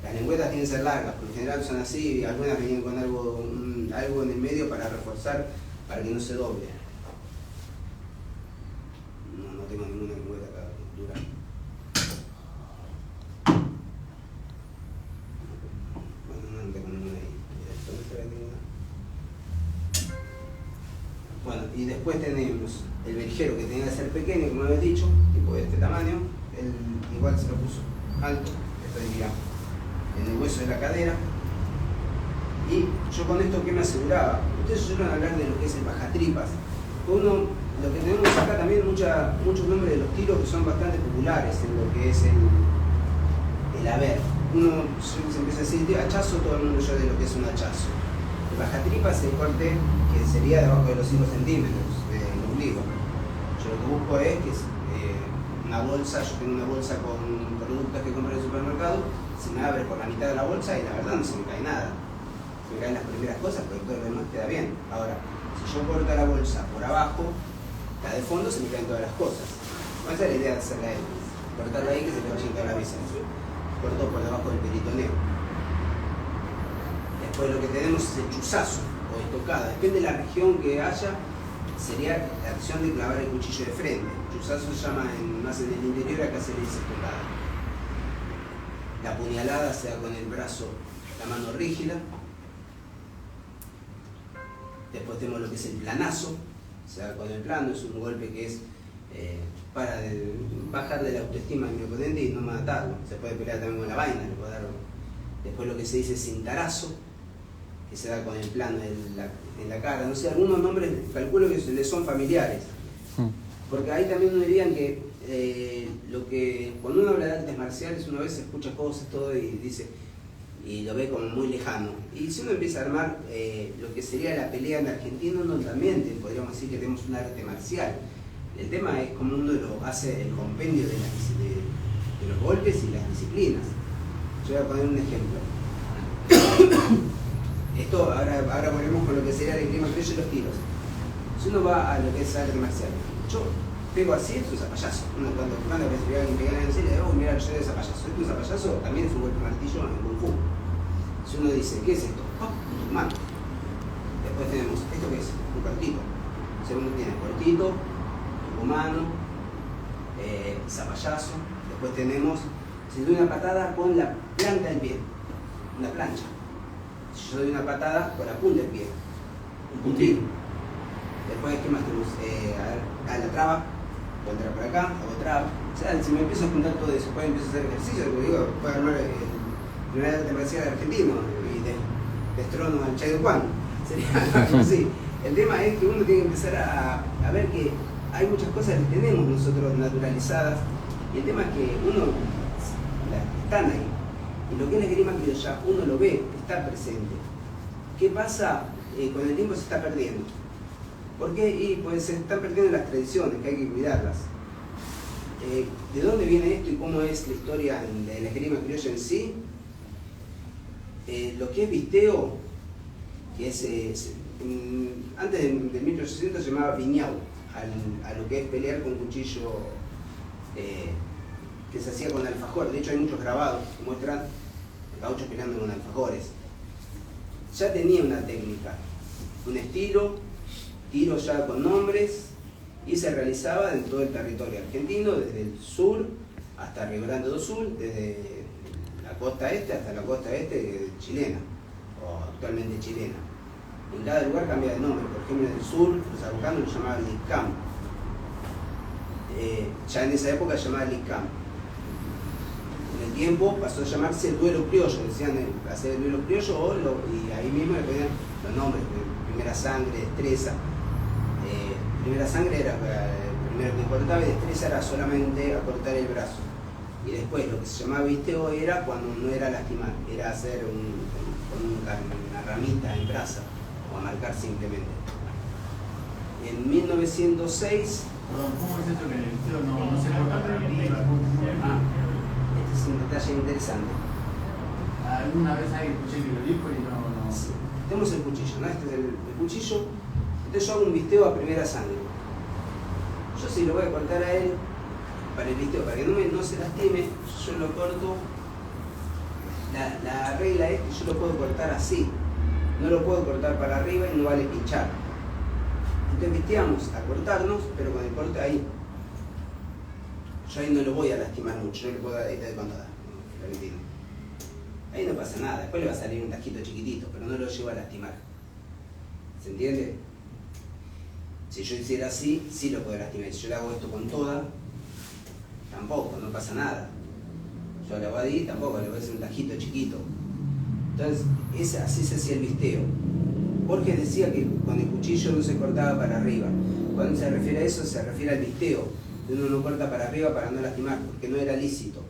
Las lengüetas tienen que ser largas, por lo general son así, y algunas venían con algo en el medio para reforzar para que no se doble. No tengo ninguna lengüeta acá dura. Bueno, no tengo ninguna ahí. Bueno, y después tenemos el verijero, que tenía que ser pequeño, como había dicho, tipo de este tamaño. Igual se lo puso alto, esto diría en el hueso de la cadera. Y yo con esto, ¿qué me aseguraba? Ustedes oyeron hablar de lo que es el bajatripas. Lo que tenemos acá también, muchos nombres de los tiros que son bastante populares en lo que es el haber. Uno se empieza a decir hachazo, todo el mundo ya de lo que es un hachazo. El bajatripas es el corte que sería debajo de los 5 centímetros del ombligo. Yo lo que busco es que una bolsa, yo tengo una bolsa con productos que compro en el supermercado, se me abre por la mitad de la bolsa y la verdad no se me cae nada. Se me caen las primeras cosas, pero todo lo demás queda bien. Ahora, si yo corto la bolsa por abajo, la de fondo, se me caen todas las cosas. No, esa es la idea de hacerla ahí. Cortarla ahí que se te vaya a toda la visa. Corto por debajo del peritoneo. Después lo que tenemos es el chuzazo o estocada. Depende de la región que haya, sería la acción de clavar el cuchillo de frente. Chuzazo se llama más en el interior, acá se le dice estocada. La puñalada se da con el brazo, la mano rígida. Después tenemos lo que es el planazo, se da con el plano, es un golpe que es para bajar de la autoestima de mi oponente y no matarlo. Se puede pelear también con la vaina, le puedo dar. Después lo que se dice cintarazo, que se da con el plano en la cara. No sé, algunos nombres calculo que les son familiares. Porque ahí también uno dirían que cuando uno habla de artes marciales, uno a veces escucha cosas, todo y dice, y lo ve como muy lejano. Y si uno empieza a armar lo que sería la pelea en Argentina, uno también podríamos decir que tenemos un arte marcial. El tema es cómo uno lo hace el compendio de los golpes y las disciplinas. Yo voy a poner un ejemplo. Esto, ahora volvemos con lo que sería el esgrima criolla y los tiros. Si uno va a lo que es arte marcial, yo pego así, esto es zapallazo. Uno cuando veces ve a alguien pegar en el cielo, le digo, mira, yo de zapallazo. Esto es zapallazo, también es un golpe martillo en Kung Fu. Si uno dice, ¿qué es esto? ¡Pum! Un mano. Después tenemos, ¿esto qué es? Un cortito. O sea, uno tiene cortito, humano, zapallazo. Después tenemos, si doy una patada con la planta del pie, una plancha. Si yo doy una patada con la punta del pie, un tiro. Después, ¿qué más tenemos? A la traba, puedo entrar por acá, hago traba. O sea, si me empiezo a juntar todo eso, después empiezo a hacer ejercicio, como digo, puedo armar el primer arte marcial argentino y destrono al Chai Juan. Sería algo así. El tema es que uno tiene que empezar a ver que hay muchas cosas que tenemos nosotros naturalizadas y el tema es que uno están ahí. Y lo que es la esgrima criolla, uno lo ve, está presente. ¿Qué pasa? Con el tiempo se está perdiendo. ¿Por qué? Y pues se están perdiendo las tradiciones, que hay que cuidarlas. ¿De dónde viene esto y cómo es la historia de la esgrima criolla en sí? Lo que es visteo, que es antes de 1800 se llamaba viñao, a lo que es pelear con cuchillo que se hacía con alfajor. De hecho hay muchos grabados que muestran gauchos peleando con alfajores. Ya tenía una técnica, un estilo, tiro ya con nombres, y se realizaba en todo el territorio argentino, desde el sur hasta Río Grande do Sul, desde la costa este hasta la costa este chilena, o actualmente chilena. En cada lugar cambia de nombre. Por ejemplo, en el sur los araucanos lo llamaban Licam. Ya en esa época se llamaba Licam. En el tiempo pasó a llamarse el duelo criollo, decían hacer el duelo criollo, y ahí mismo le ponían los nombres, primera sangre, destreza. Primera sangre era el primero que cortaba y destreza era solamente acortar el brazo. Y después lo que se llamaba visteo era cuando no era lastimar, era hacer una ramita en brasa o a marcar simplemente. En 1906... Perdón, ¿cómo es esto que el visteo no se corta para arriba? Este es un detalle interesante. Alguna vez alguien escuché que lo dijo y no... Sí. Tenemos el cuchillo, ¿no? Este es el cuchillo. Entonces yo hago un visteo a primera sangre. Yo sí lo voy a cortar a él para el visteo, para que no se lastime, yo lo corto. La regla es que yo lo puedo cortar así. No lo puedo cortar para arriba y no vale pinchar. Entonces vestíamos a cortarnos, pero con el corte ahí. Yo ahí no lo voy a lastimar mucho, yo le puedo dar ahí de contada, ahí no pasa nada, después le va a salir un tajito chiquitito, pero no lo llevo a lastimar. ¿Se entiende? Si yo hiciera así, sí lo puedo lastimar. Si yo le hago esto con toda, tampoco, no pasa nada. Yo le hago ahí, tampoco, le voy a hacer un tajito chiquito. Entonces, así se hacía el visteo. Borges decía que con el cuchillo no se cortaba para arriba. Cuando se refiere a eso, se refiere al visteo. Uno no corta para arriba para no lastimar, porque no era lícito.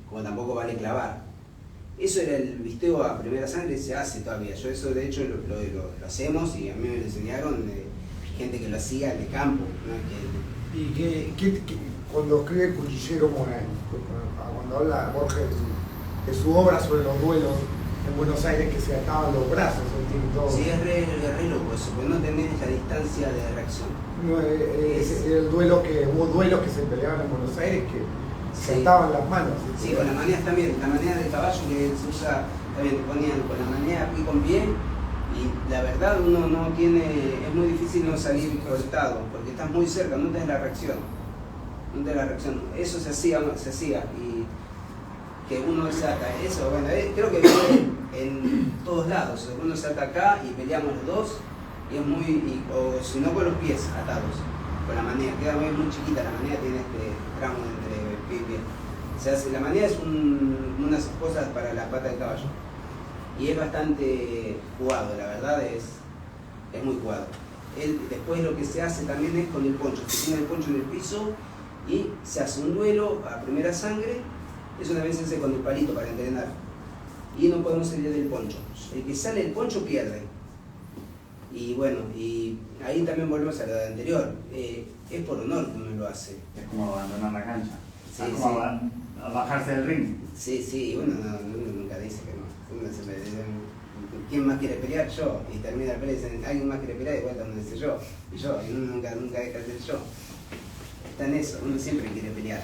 Como tampoco vale clavar. Eso era el visteo a primera sangre, se hace todavía. Yo eso de hecho lo hacemos y a mí me lo enseñaron gente que lo hacía en el campo. ¿No? ¿Y cuando escribe el cuchillero Mora, cuando habla Borges de su obra sobre los duelos en Buenos Aires que se ataban los brazos, todo? Sí, es re loco eso, porque no tenés la distancia de reacción. No, el duelo hubo duelos que se peleaban en Buenos Aires que se ataban las manos. Sí, con las maneras también, la manera del caballo que se usa, también te ponían con la manera y con pie, y la verdad uno no tiene, es muy difícil no salir cortado, porque estás muy cerca, no tenés la reacción. No tenés la reacción. Eso se hacía, y que uno se ata, eso, bueno, creo que en todos lados, uno se ata acá y peleamos los dos, y es muy, o si no con los pies atados, con la manera, queda muy chiquita, la manera tiene este tramo entre pie y pie. O sea, la manera es unas cosas para la pata del caballo, y es bastante jugado, la verdad es muy jugado. Después lo que se hace también es con el poncho, se tiene el poncho en el piso y se hace un duelo a primera sangre. Eso también se hace con el palito para entrenar. Y no podemos salir del poncho. El que sale del poncho pierde. Y bueno, y ahí también volvemos a lo de anterior. Es por honor que uno lo hace. Es como abandonar la cancha. Sí, es como bajarse del ring. Sí, uno nunca dice que no. Uno siempre dice, ¿quién más quiere pelear? Yo. Y termina el pelea y dicen, ¿alguien más quiere pelear? Y vuelta uno dice yo. Y yo. Y uno nunca deja de ser yo. Está en eso, uno siempre quiere pelear.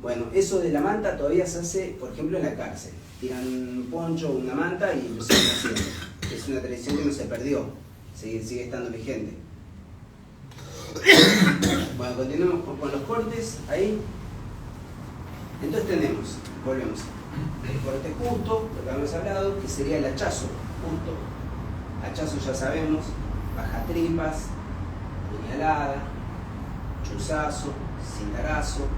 Bueno, eso de la manta todavía se hace, por ejemplo, en la cárcel. Tiran un poncho o una manta y lo siguen haciendo. Es una tradición que no se perdió, sigue estando vigente. Bueno, continuamos con los cortes, ahí. Entonces volvemos. El corte justo, lo que habíamos hablado, que sería el hachazo justo. Hachazo ya sabemos, baja tripas, puñalada, chuzazo, cintarazo.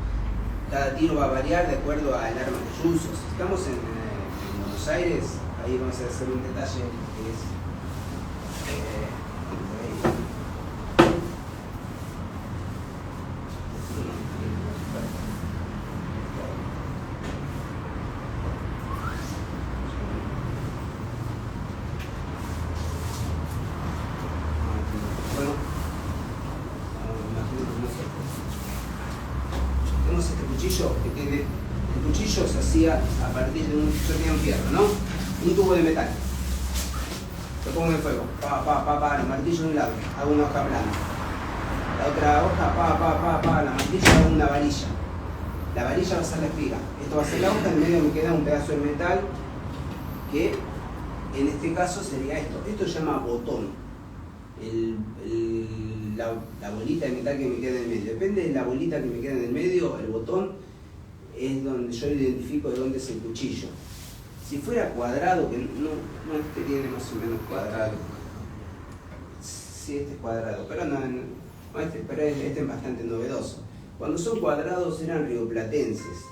Cada tiro va a variar de acuerdo al arma que yo uso. Si estamos en Buenos Aires, ahí vamos a hacer un detalle que es el cuchillo se hacía a partir de yo tenía un fierro, ¿no? Un tubo de metal. Lo pongo en el fuego, el martillo de un lado, hago una hoja plana. La otra hoja, la martillo, hago una varilla. La varilla va a ser la espiga. Esto va a ser la hoja, en medio me queda un pedazo de metal que en este caso sería esto. Esto se llama botón. La bolita de metal que me queda en el medio. Depende de la bolita que me queda en el medio, el botón es donde yo identifico de dónde es el cuchillo. Si fuera cuadrado, que no este tiene más o menos cuadrado. Sí, este es cuadrado, pero este es bastante novedoso. Cuando son cuadrados eran rioplatenses.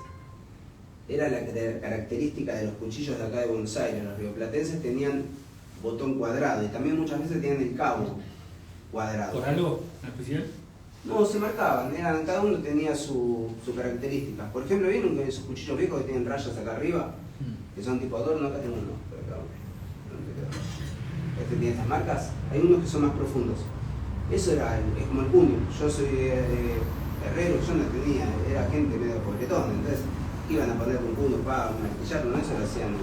Era la característica de los cuchillos de acá de Buenos Aires. Los rioplatenses tenían botón cuadrado y también muchas veces tenían el cabo cuadrado. ¿Por algo especial? No, se marcaban, cada uno tenía su característica. Por ejemplo, ¿vieron que esos cuchillos viejos que tienen rayas acá arriba? Que son tipo adorno, acá tengo uno, pero acá este tiene estas marcas. Hay unos que son más profundos. Eso es como el puño. Yo soy herrero, yo no tenía, era gente medio pobretón, entonces iban a poner un puño para martillar, no, eso lo hacían.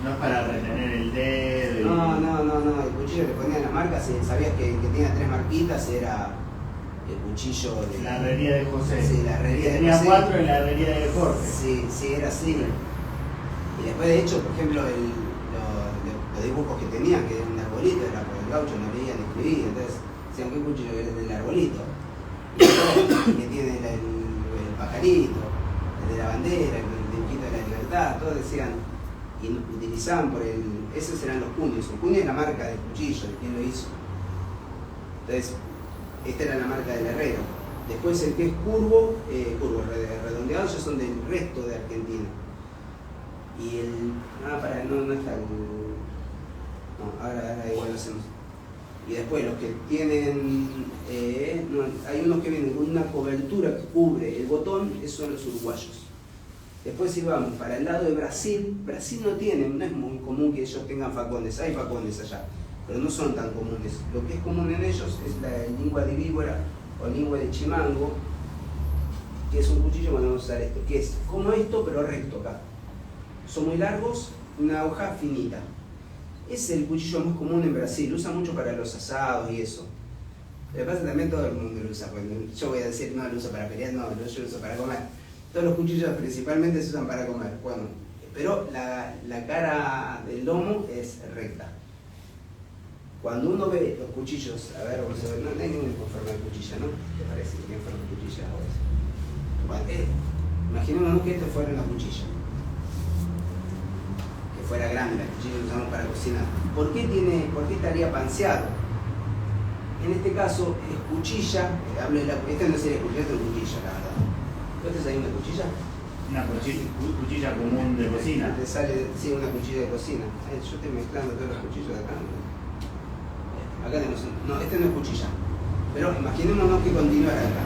No es para retener el dedo. No, el cuchillo le ponían las marcas y sabías que tenía 3 marquitas, era el cuchillo de la herrería de José. Sí, la herrería de tenía José. 4 en la herrería de Jorge. Sí, era así. Y después, de hecho, por ejemplo, los dibujos que tenía, que eran un arbolito, era por el gaucho, no veía ni escribí, entonces decían, ¿qué cuchillo es del arbolito? Que tiene el pajarito, el de la bandera, el dibujito de la libertad, todos decían, y utilizaban esos eran los cuños. El cuño es la marca del cuchillo, de quién lo hizo. Entonces, esta era la marca del herrero. Después el que es curvo, redondeados, ya son del resto de Argentina. Y no está el... No, ahora igual lo hacemos. Y después los que tienen, hay unos que vienen con una cobertura que cubre el botón, esos son los uruguayos. Después si vamos para el lado de Brasil, Brasil no es muy común que ellos tengan facones, hay facones allá, pero no son tan comunes. Lo que es común en ellos es la lengua de víbora o lengua de chimango, que es un cuchillo, bueno, vamos a usar esto, que es como esto pero recto acá. Son muy largos, una hoja finita. Es el cuchillo más común en Brasil, lo usan mucho para los asados y eso. Lo que pasa es que también todo el mundo lo usa, pues yo voy a decir, no lo uso para pelear, no, yo lo uso para comer. Todos los cuchillos principalmente se usan para comer, bueno, pero la cara del lomo es recta. Cuando uno ve los cuchillos, a ver, vamos a ver, no hay ninguna forma de cuchilla, ¿no? ¿Te parece que tiene forma de cuchilla o eso? Bueno, imaginémonos que esto fuera una cuchilla. Fuera grande, la cuchilla que usamos para cocinar. ¿Por qué estaría panseado? En este caso es cuchilla, esta no sería cuchilla, esta es cuchilla, la verdad. ¿Entonces hay una cuchilla? Una cuchilla común de cocina. Te sale, sí, una cuchilla de cocina. Yo estoy mezclando todos los cuchillos de acá. Acá tenemos, no, este no es cuchilla. Pero imaginémonos que continuara acá.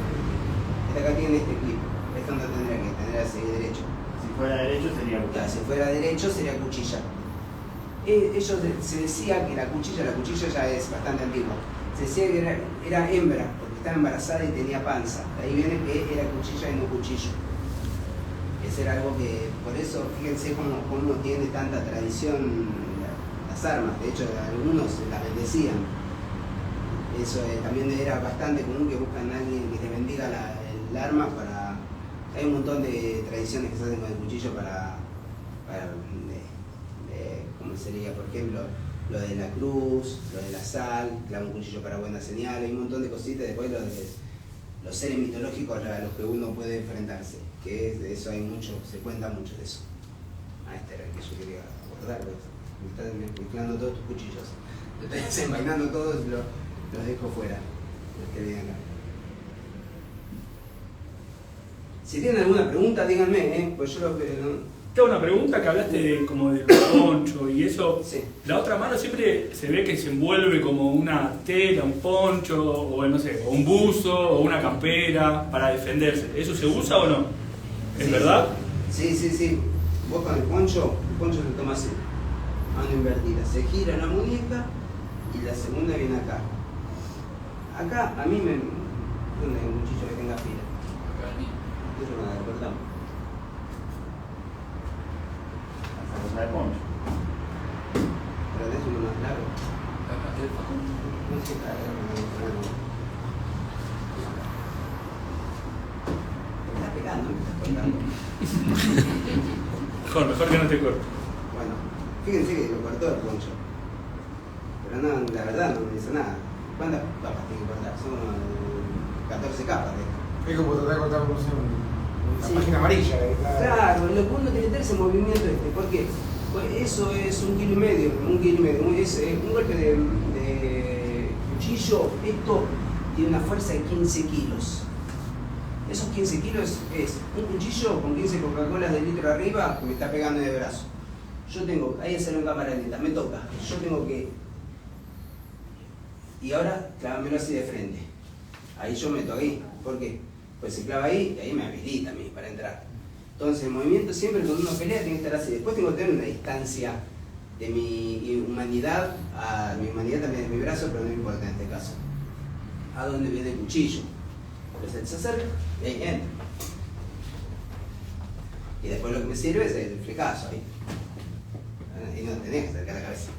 Esta acá tiene este clip. Esto no tendría que tener así derecho. Si fuera derecho sería cuchilla. Claro, si fuera derecho sería cuchilla. Ellos se decía que la cuchilla ya es bastante antigua. Se decía que era hembra, porque estaba embarazada y tenía panza. De ahí viene que era cuchilla y no cuchillo. Ese era algo que, por eso, fíjense cómo tiene tanta tradición las armas. De hecho, algunos las bendecían. Eso también era bastante común que buscan a alguien que te bendiga el arma para... Hay un montón de tradiciones que se hacen con el cuchillo ¿cómo sería? Por ejemplo, lo de la cruz, lo de la sal, clava un cuchillo para buena señal, hay un montón de cositas. Después los seres mitológicos a los que uno puede enfrentarse, que de eso hay mucho, se cuenta mucho de eso. Este era el que yo quería abordar, pues. Me están mezclando todos tus cuchillos, lo estoy desenvainando todos y los dejo fuera, los que vienen acá. Si tienen alguna pregunta, díganme, pues yo Tengo una pregunta que hablaste como del poncho y eso. Sí. La otra mano siempre se ve que se envuelve como una tela, un poncho, o no sé, o un buzo, o una campera para defenderse. ¿Eso se usa o no? ¿Es Sí, verdad? Sí. Vos con el poncho se toma así, mano invertida. Se gira la muñeca y la segunda viene acá. Acá a mí ¿dónde hay un cuchillo que tenga fila? Eso me la cortamos. Esa cosa de poncho. Pero de eso uno más largo. No sé, me está pegando, me está cortando. Mejor que no te corte. Bueno, fíjense que lo cortó el poncho. Pero no, la verdad no me dice nada. ¿Cuántas capas tiene que cortar? Son 14 capas de esto. Es como tratar de cortar una Sí. página amarilla. Claro, lo que uno tiene que tener ese movimiento ¿por qué? Pues eso es 1,5 kg, es un golpe de cuchillo, esto tiene una fuerza de 15 kilos. Esos 15 kilos es un cuchillo con 15 Coca-Colas de litro arriba que me está pegando de brazo. Yo tengo, ahí hacerlo en cámara lenta, me toca, yo tengo que... Y ahora clávamelo así de frente. Ahí yo meto ahí, ¿por qué? Pues se clava ahí y ahí me habilita a mí para entrar. Entonces el movimiento siempre cuando uno pelea tiene que estar así. Después tengo que tener una distancia de mi humanidad, mi humanidad también es mi brazo, pero no me importa en este caso. A dónde viene el cuchillo. Entonces se acerca y ahí entra. Y después lo que me sirve es el flecazo ahí. Y no tenés que acercar la cabeza.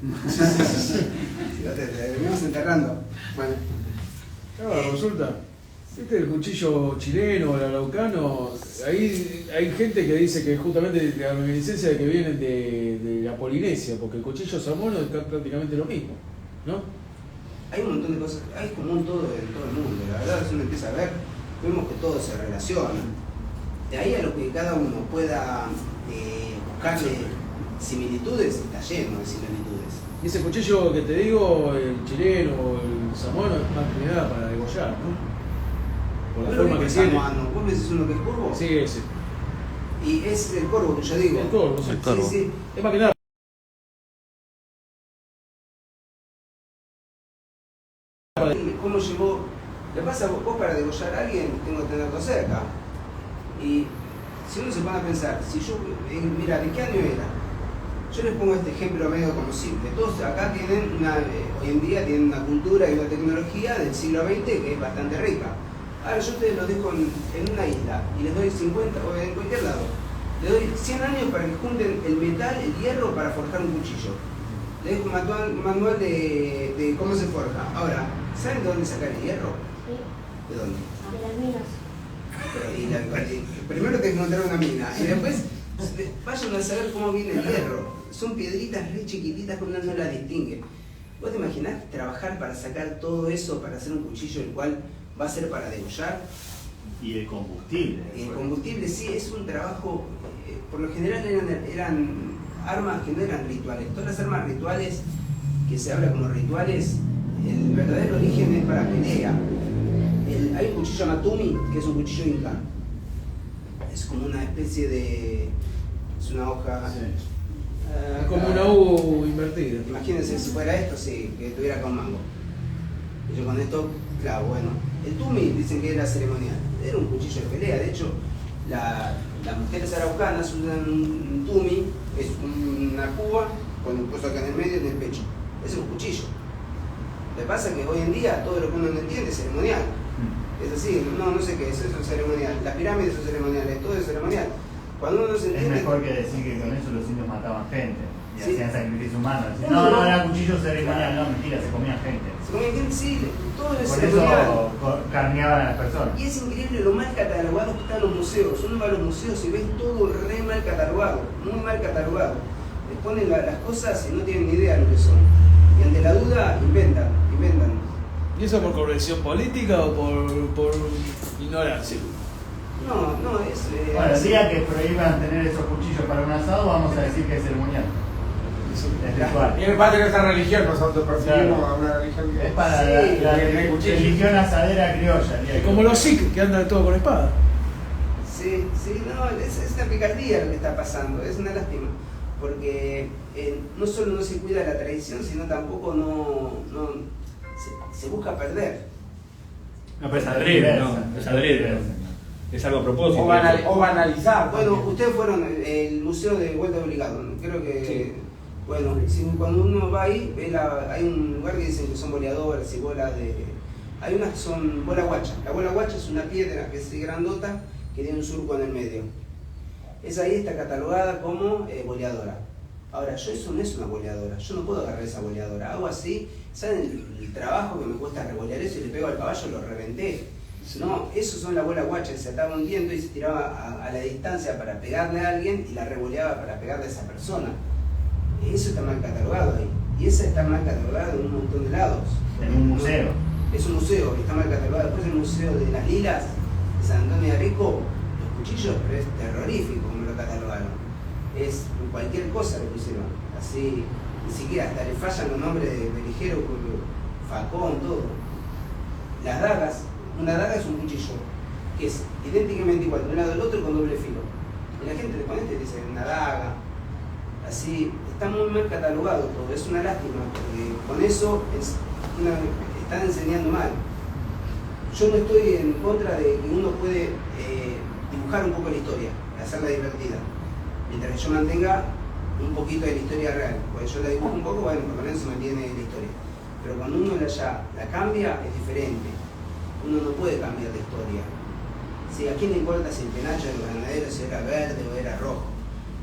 Si no te venimos enterrando. Bueno. Consulta. Este es el cuchillo chileno, el araucano. Ahí hay gente que dice que justamente la reminiscencia de que vienen de la Polinesia, porque el cuchillo samoano es prácticamente lo mismo, ¿no? hay un montón de cosas, hay común todo en todo el mundo. La verdad, si uno empieza a ver, vemos que todo se relaciona. De ahí a lo que cada uno pueda buscarle similitudes, está lleno de similitudes. Y ese cuchillo que te digo, el chileno o el samoano, es más que nada para degollar, ¿no? Por la forma que tiene. Samoano, ¿vos me decís uno que es curvo? Sí, ese. Y es el corvo que yo digo. El corvo, sí. El corvo. Sí, sí. Es más que nada. ¿Cómo llegó? Le pasa vos para degollar a alguien, tengo que tenerlo cerca. Y si uno se pone a pensar, si yo, mira, ¿de qué año era? Yo les pongo este ejemplo medio como simple. Todos acá tienen hoy en día tienen una cultura y una tecnología del siglo XX que es bastante rica. Ahora yo ustedes los dejo en una isla y les doy 50, o en cualquier lado, les doy 100 años para que junten el metal, el hierro para forjar un cuchillo. Les dejo un manual de cómo se forja. Ahora, ¿saben de dónde sacar el hierro? ¿De dónde? De las minas. Primero te encontrar una mina y después vayan a saber cómo viene el hierro. Son piedritas re chiquititas que uno no las distingue. ¿Vos te imaginás trabajar para sacar todo eso para hacer un cuchillo el cual va a ser para degollar? Y el combustible. El combustible sí, es un trabajo, por lo general eran armas que no eran rituales. Todas las armas rituales que se habla como rituales, el verdadero origen es para pelea. Hay un cuchillo Matumi, que es un cuchillo inca. Es como una especie de... es una hoja... Sí. Es como una U invertida. Imagínense si fuera esto, sí, que tuviera acá un mango. Y yo con esto, claro, bueno. El tumi dicen que era ceremonial. Era un cuchillo de pelea. De hecho, las mujeres araucanas usan un tumi, es una cuba con un puesto acá en el medio y en el pecho. Es un cuchillo. Lo que pasa es que hoy en día todo lo que uno no entiende es ceremonial. Es así, no sé qué es, eso es ceremonial. Las pirámides son ceremoniales, todo es ceremonial. Cuando uno se Es entiende... mejor que decir que con eso los indios mataban gente y Sí. hacían sacrificio humano. Decían, No, no, era cuchillo ceremonial, no, mentira, se comían gente. Se come gente, sí, todo es Por ceremonial. eso carneaban a las personas. Y es increíble lo mal catalogados que están los museos. Uno va a los museos y ves todo re mal catalogado, muy mal catalogado. Les ponen las cosas y no tienen ni idea de lo que son. Y ante la duda inventan. ¿Y eso por corrección política o por ignorancia? No, es... Bueno, el día que prohíban tener esos cuchillos para un asado, vamos a decir que es ceremonial. Es ritual. Y es parte de esa religión, nos autopercibimos Claro. a una religión que Es para Sí, la tiene cuchillo. religión asadera criolla. el día Es que- como los Sikh que andan todo con espada. Sí, no, es una picardía lo que está pasando, es una lástima. Porque no solo no se cuida la tradición, sino tampoco se busca perder. No, pero es adrede, no, es adrede. Es algo a propósito. o banalizar. Bueno, también. ustedes fueron al museo de Vuelta Obligado, ¿no? Creo que... Sí. Bueno, cuando uno va ahí, hay un lugar que dicen que son boleadoras y bolas de... Hay unas que son bola guacha. La bola guacha es una piedra que es grandota que tiene un surco en el medio. Esa ahí está catalogada como boleadora. Ahora, eso no es una boleadora, yo no puedo agarrar esa boleadora. Hago así, ¿saben el trabajo que me cuesta revolear eso? Y le pego al caballo, lo reventé. No, eso son la bola guacha, que se ataba un viento y se tiraba a la distancia para pegarle a alguien y la revoleaba para pegarle a esa persona. Eso está mal catalogado ahí. Y esa está mal catalogada en un montón de lados. En un museo. Es un museo que está mal catalogado. Después el Museo de las Lilas de San Antonio de Rico, los cuchillos, pero es terrorífico como lo catalogaron. Es cualquier cosa le pusieron. Así, ni siquiera hasta le fallan los nombres de ligero, facón, todo. Las dagas, una daga es un cuchillo que es idénticamente igual de un lado al otro con doble filo. Y la gente le pone y dice una daga. Así, está muy mal catalogado todo, es una lástima, porque con eso están enseñando mal. Yo no estoy en contra de que uno puede dibujar un poco la historia, hacerla divertida, mientras que yo mantenga un poquito de la historia real. Porque yo la dibujo un poco, bueno, por lo menos se mantiene la historia. Pero cuando uno la cambia, es diferente. Uno no puede cambiar la historia. Si a quién le importa si el penacho de los granaderos era verde o era rojo,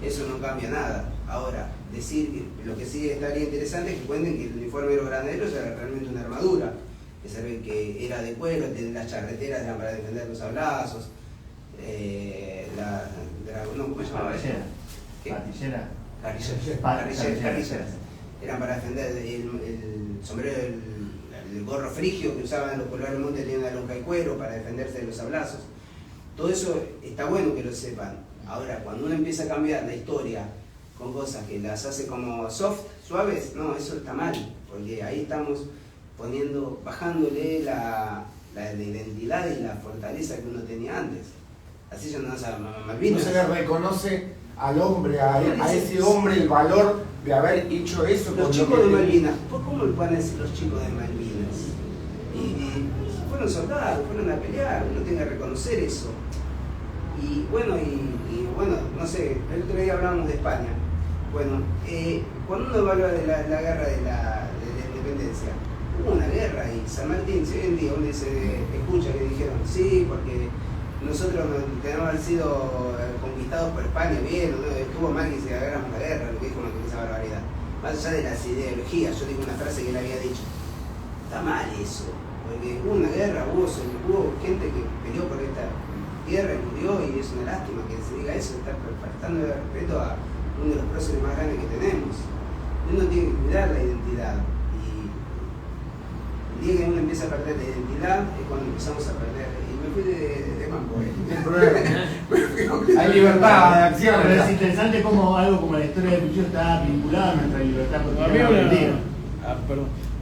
eso no cambia nada. Ahora, decir que lo que sí estaría interesante es que cuenten que el uniforme de los granaderos era realmente una armadura, que era de cuero, las charreteras eran para defender los sablazos, ¿cómo se llamaba? Carrillera. ¿Qué? Patillera. Carrilleras. Eran para defender el sombrero, el gorro frigio que usaban los colores montes, tenían la lonja de cuero para defenderse de los sablazos. Todo eso está bueno que lo sepan. Ahora, cuando uno empieza a cambiar la historia con cosas que las hace como soft, suaves, no, eso está mal, porque ahí estamos bajándole la identidad y la fortaleza que uno tenía antes. Así ya no se Malvinas. No se le reconoce al hombre, a ese hombre el valor de haber hecho eso. Los chicos de Malvinas, ¿cómo le pueden decir los chicos de Malvinas? Y fueron soldados, fueron a pelear, uno tiene que reconocer eso. Y bueno, no sé, el otro día hablábamos de España. Bueno, cuando uno evalúa de la guerra de la independencia, hubo una guerra y San Martín, si hoy en día uno se escucha que dijeron, sí, porque nosotros tenemos haber sido conquistados por España, bien, ¿no? Estuvo mal que se agarramos la guerra, lo que dijo esa barbaridad. Más allá de las ideologías, yo digo una frase que él había dicho, está mal eso, porque hubo una guerra, hubo gente que peleó por esta tierra y murió, y es una lástima que se diga eso, está faltando de respeto a uno de los próceres más grandes que tenemos. Uno tiene que cuidar la identidad, y el día que uno empieza a perder la identidad es cuando empezamos a perder. Y me fui de mambo. Hay libertad de acción. Pero es interesante cómo algo como la historia del cuchillo está vinculada a nuestra libertad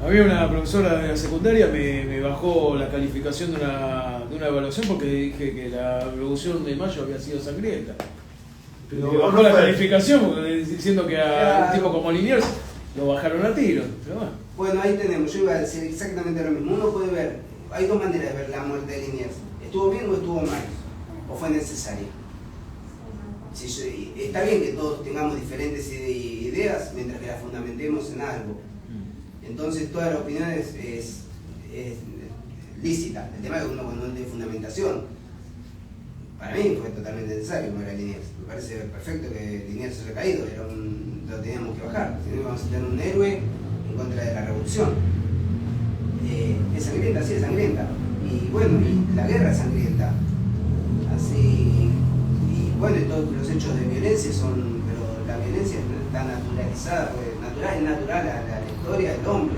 Había una profesora de la secundaria me bajó la calificación de una evaluación porque dije que la Revolución de Mayo había sido sangrienta. Pero me bajó la calificación diciendo que a un tipo como Liniers lo bajaron a tiro. Pero bueno, ahí tenemos, yo iba a decir exactamente lo mismo. Uno puede ver, hay dos maneras de ver la muerte de Liniers. ¿Estuvo bien o estuvo mal? ¿O fue necesaria? Está bien que todos tengamos diferentes ideas mientras que las fundamentemos en algo. Entonces toda la opinión es lícita. El tema es que uno cuando no tiene fundamentación, para mí fue totalmente necesario mover a Liniers. Me parece perfecto que Liniers se haya caído, lo teníamos que bajar. Si no íbamos a tener un héroe en contra de la revolución. Es sangrienta, sí es sangrienta. Y bueno, y la guerra es sangrienta. Así, y bueno, y todos los hechos de violencia son, pero la violencia está naturalizada, pues, es natural a la historia del hombre.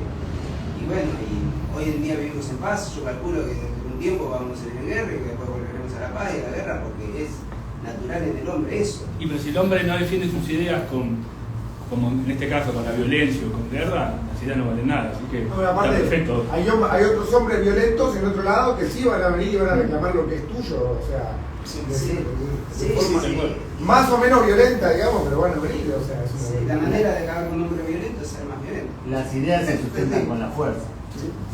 Y bueno, y hoy en día vivimos en paz. Yo calculo que dentro de un tiempo vamos a ir en guerra y que después volveremos a la paz y a la guerra, porque es natural en el hombre eso. Y pero si el hombre no defiende sus ideas como en este caso con la violencia o con guerra, las ideas no valen nada, así que no, aparte, está perfecto. Hay otros hombres violentos en otro lado que sí van a venir y van a reclamar lo que es tuyo, o sea, de forma más o menos violenta, digamos, pero van a venir, o sea, es una la manera de acabar con un hombre violento es ser más violento. Las ideas se sustentan con la fuerza.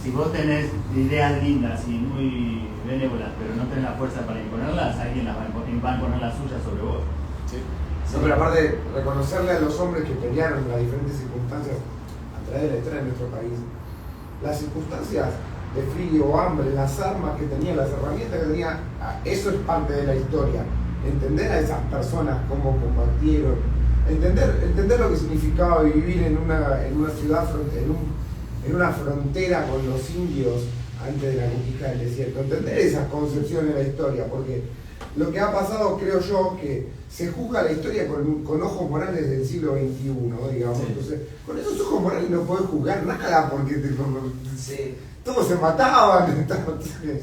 Si vos tenés ideas lindas y muy benévolas, pero no tenés la fuerza para imponerlas, alguien va a imponer las suyas sobre vos. No, pero aparte, reconocerle a los hombres que pelearon en las diferentes circunstancias a través de la historia de nuestro país, las circunstancias de frío o hambre, las armas que tenían, las herramientas que tenían, eso es parte de la historia. Entender a esas personas, cómo combatieron, entender lo que significaba vivir en una ciudad, en una frontera con los indios antes de la conquista del desierto, entender esas concepciones de la historia, porque lo que ha pasado, creo yo, que se juzga la historia con ojos morales del siglo XXI, digamos. Sí. Entonces, con esos ojos morales no podés juzgar nada, porque todos se mataban.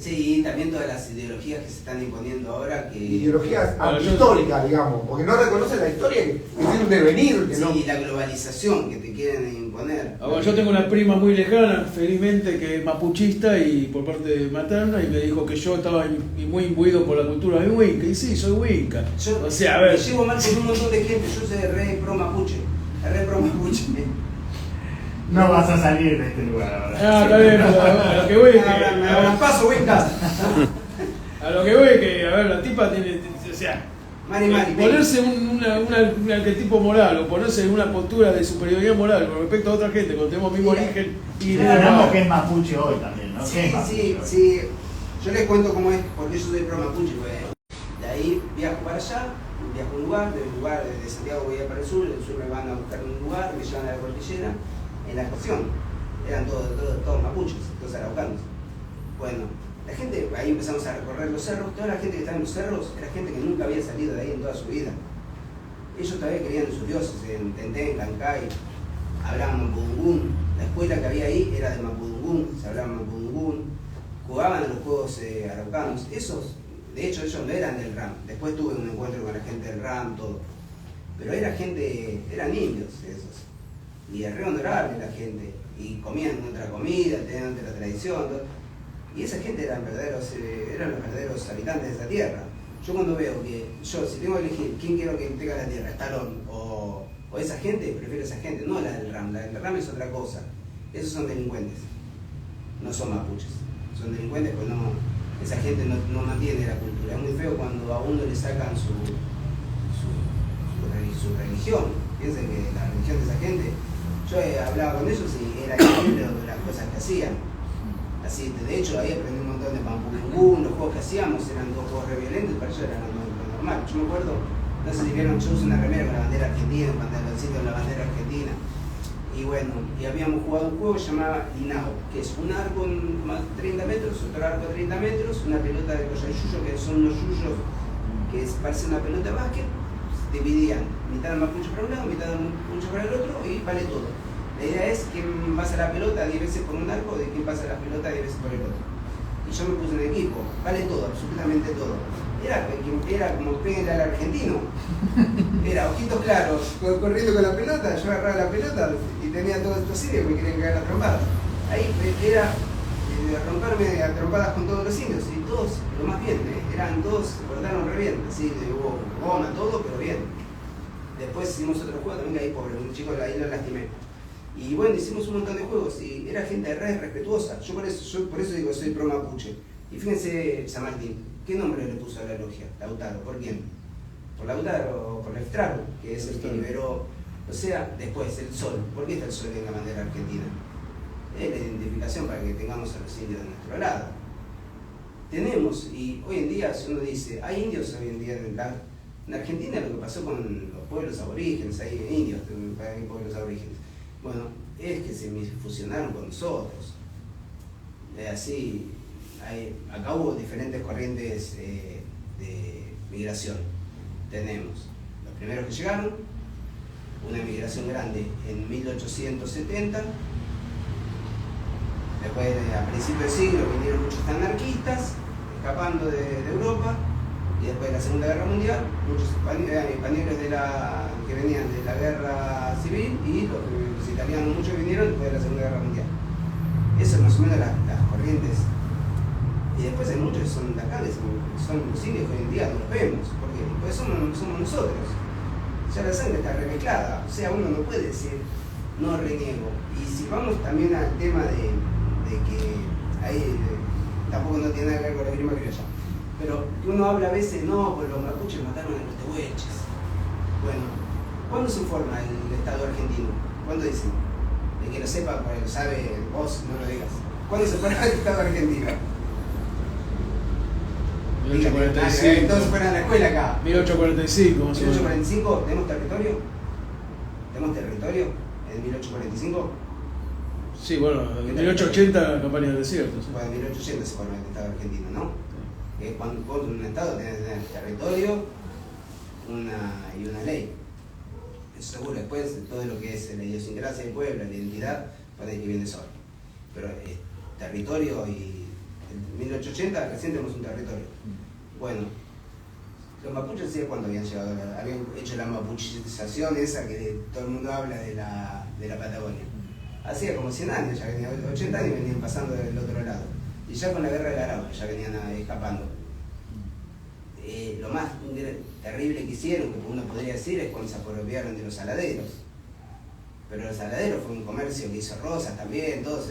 Sí, y también todas las ideologías que se están imponiendo ahora. Ideologías antihistóricas, digamos, porque no reconocen la historia que tiene un devenir. Que sí, no... y la globalización que te quieren imponer. Ahora, yo tengo una prima muy lejana, felizmente, que es mapuchista y por parte materna, y me dijo que yo estaba muy imbuido por la cultura de Winca, y sí, soy Winca. Yo, o sea, a ver. Me llevo mal con un montón de gente, yo soy re pro mapuche. No vas a salir de este lugar ahora. Está bien, a lo que voy es que. Paso, Winca. A lo que voy es que, a ver, la tipa tiene. O sea. Ponerse un arquetipo moral o ponerse en una postura de superioridad moral con respecto a otra gente cuando tenemos el mismo origen. Y tenemos que es mapuche hoy también, ¿no? Sí. Yo les cuento cómo es, porque yo soy pro mapuche. De ahí viajo para allá, viajo a un lugar, del lugar de Santiago voy a para el sur me van a buscar un lugar, me llevan a la cordillera. En la estación eran todos mapuches, todos araucanos. Bueno, la gente, ahí empezamos a recorrer los cerros, toda la gente que estaba en los cerros era gente que nunca había salido de ahí en toda su vida. Ellos todavía creían en sus dioses, en Tentén, Cancay, hablaban mapudungún. La escuela que había ahí era de mapudungún. mapudungún, se hablaba mapudungún, jugaban a los juegos araucanos. Esos, de hecho, ellos no eran del RAM. Después tuve un encuentro con la gente del RAM, todo. Pero era gente, eran indios esos. Y es re honorable la gente. Y comían otra comida, tenían otra tradición. Todo. Y esa gente eran los verdaderos habitantes de esa tierra. Yo cuando veo que, si tengo que elegir quién quiero que tenga la tierra, Stallone o esa gente, prefiero esa gente, no la del RAM. La del RAM es otra cosa. Esos son delincuentes. No son mapuches. Son delincuentes pues no, esa gente no mantiene la cultura. Es muy feo cuando a uno le sacan su religión. Piensen que la religión de esa gente, yo hablaba con ellos y era increíble las cosas que hacían. Así, de hecho ahí aprendí un montón de pampulungún, los juegos que hacíamos eran dos juegos re violentos y para ellos era lo normal. Yo me acuerdo, no sé si vieron, yo usé una remera con la bandera argentina, un pantaloncito con la bandera argentina. Y bueno, y habíamos jugado un juego que se llamaba Linao, que es un arco más de 30 metros, otro arco de 30 metros, una pelota de colla de yuyo, que son unos yuyos que parece una pelota de básquet, dividían mitad de mapuche para un lado, mitad de mapuche para el otro y vale todo. La idea es quién pasa la pelota 10 veces por un arco, de quién pasa la pelota 10 veces por el otro. Y yo me puse en equipo, vale todo, absolutamente todo. Era como pégale al argentino. Era ojitos claros, corriendo con la pelota, yo agarraba la pelota y tenía todos estos indios que me querían cagar las trompadas. Ahí era romperme a trompadas con todos los indios y todos, lo más bien, eran todos, se portaron re bien, así, hubo goma, todo, pero bien. Después hicimos otro juego también que ahí, pobre, un chico ahí lo lastimé. Y bueno, hicimos un montón de juegos y era gente re respetuosa. Yo por eso digo que soy pro mapuche. Y fíjense, San Martín, ¿qué nombre le puso a la logia? Lautaro, ¿por quién? Por Lautaro, por Leftraro, que es el que liberó. O sea, después, el sol. ¿Por qué está el sol en la bandera argentina? Es la identificación para que tengamos a los indios de nuestro lado. Tenemos, y hoy en día, si uno dice, hay indios hoy en día en Argentina, lo que pasó con los pueblos aborígenes, hay indios, hay pueblos aborígenes. Bueno, es que se fusionaron con nosotros. Así, acá hubo diferentes corrientes de migración. Tenemos los primeros que llegaron, una migración grande en 1870, después a principios del siglo vinieron muchos anarquistas escapando de Europa, y después de la Segunda Guerra Mundial, muchos españoles que venían de la Guerra Civil y los italianos muchos vinieron después de la Segunda Guerra Mundial. Eso es más o menos las corrientes. Y después hay muchos que son de acá, son los indios que hoy en día no los vemos, porque pues somos nosotros. Ya la sangre está remezclada, o sea, uno no puede decir no reniego. Y si vamos también al tema de que ahí tampoco no tiene nada que ver con la grima criolla, pero que uno habla a veces, no, pues los mapuches mataron a los tehuelches. Bueno, ¿cuándo se forma el Estado argentino? ¿Cuándo dicen? El que lo sepa, pues lo sabe, vos no lo digas. ¿Cuándo se forma el Estado argentino? 1845. Entonces fueron a la escuela acá. 1845, más o menos. 1845, ¿tenemos territorio? ¿Tenemos territorio en 1845? Sí, bueno, en 1880 la campaña del desierto. Sí. Bueno, en 1880 se forma el Estado argentino, ¿no? Que cuando un Estado tiene que tener territorio y una ley. Eso seguro, después todo lo que es la idiosincrasia del pueblo, la identidad, para que viene solo. Pero territorio y en 1880 recién tenemos un territorio. Bueno, los mapuches ¿sí? Cuando habían llegado, habían hecho la mapuchización esa que todo el mundo habla de la Patagonia. Hacía como 100 años, ya venían 80 años venían pasando del otro lado. Y ya con la guerra del Arauca ya venían escapando. Lo más terrible que hicieron, que uno podría decir, es cuando se apropiaron de los saladeros. Pero los saladeros fue un comercio que hizo Rosas también, todos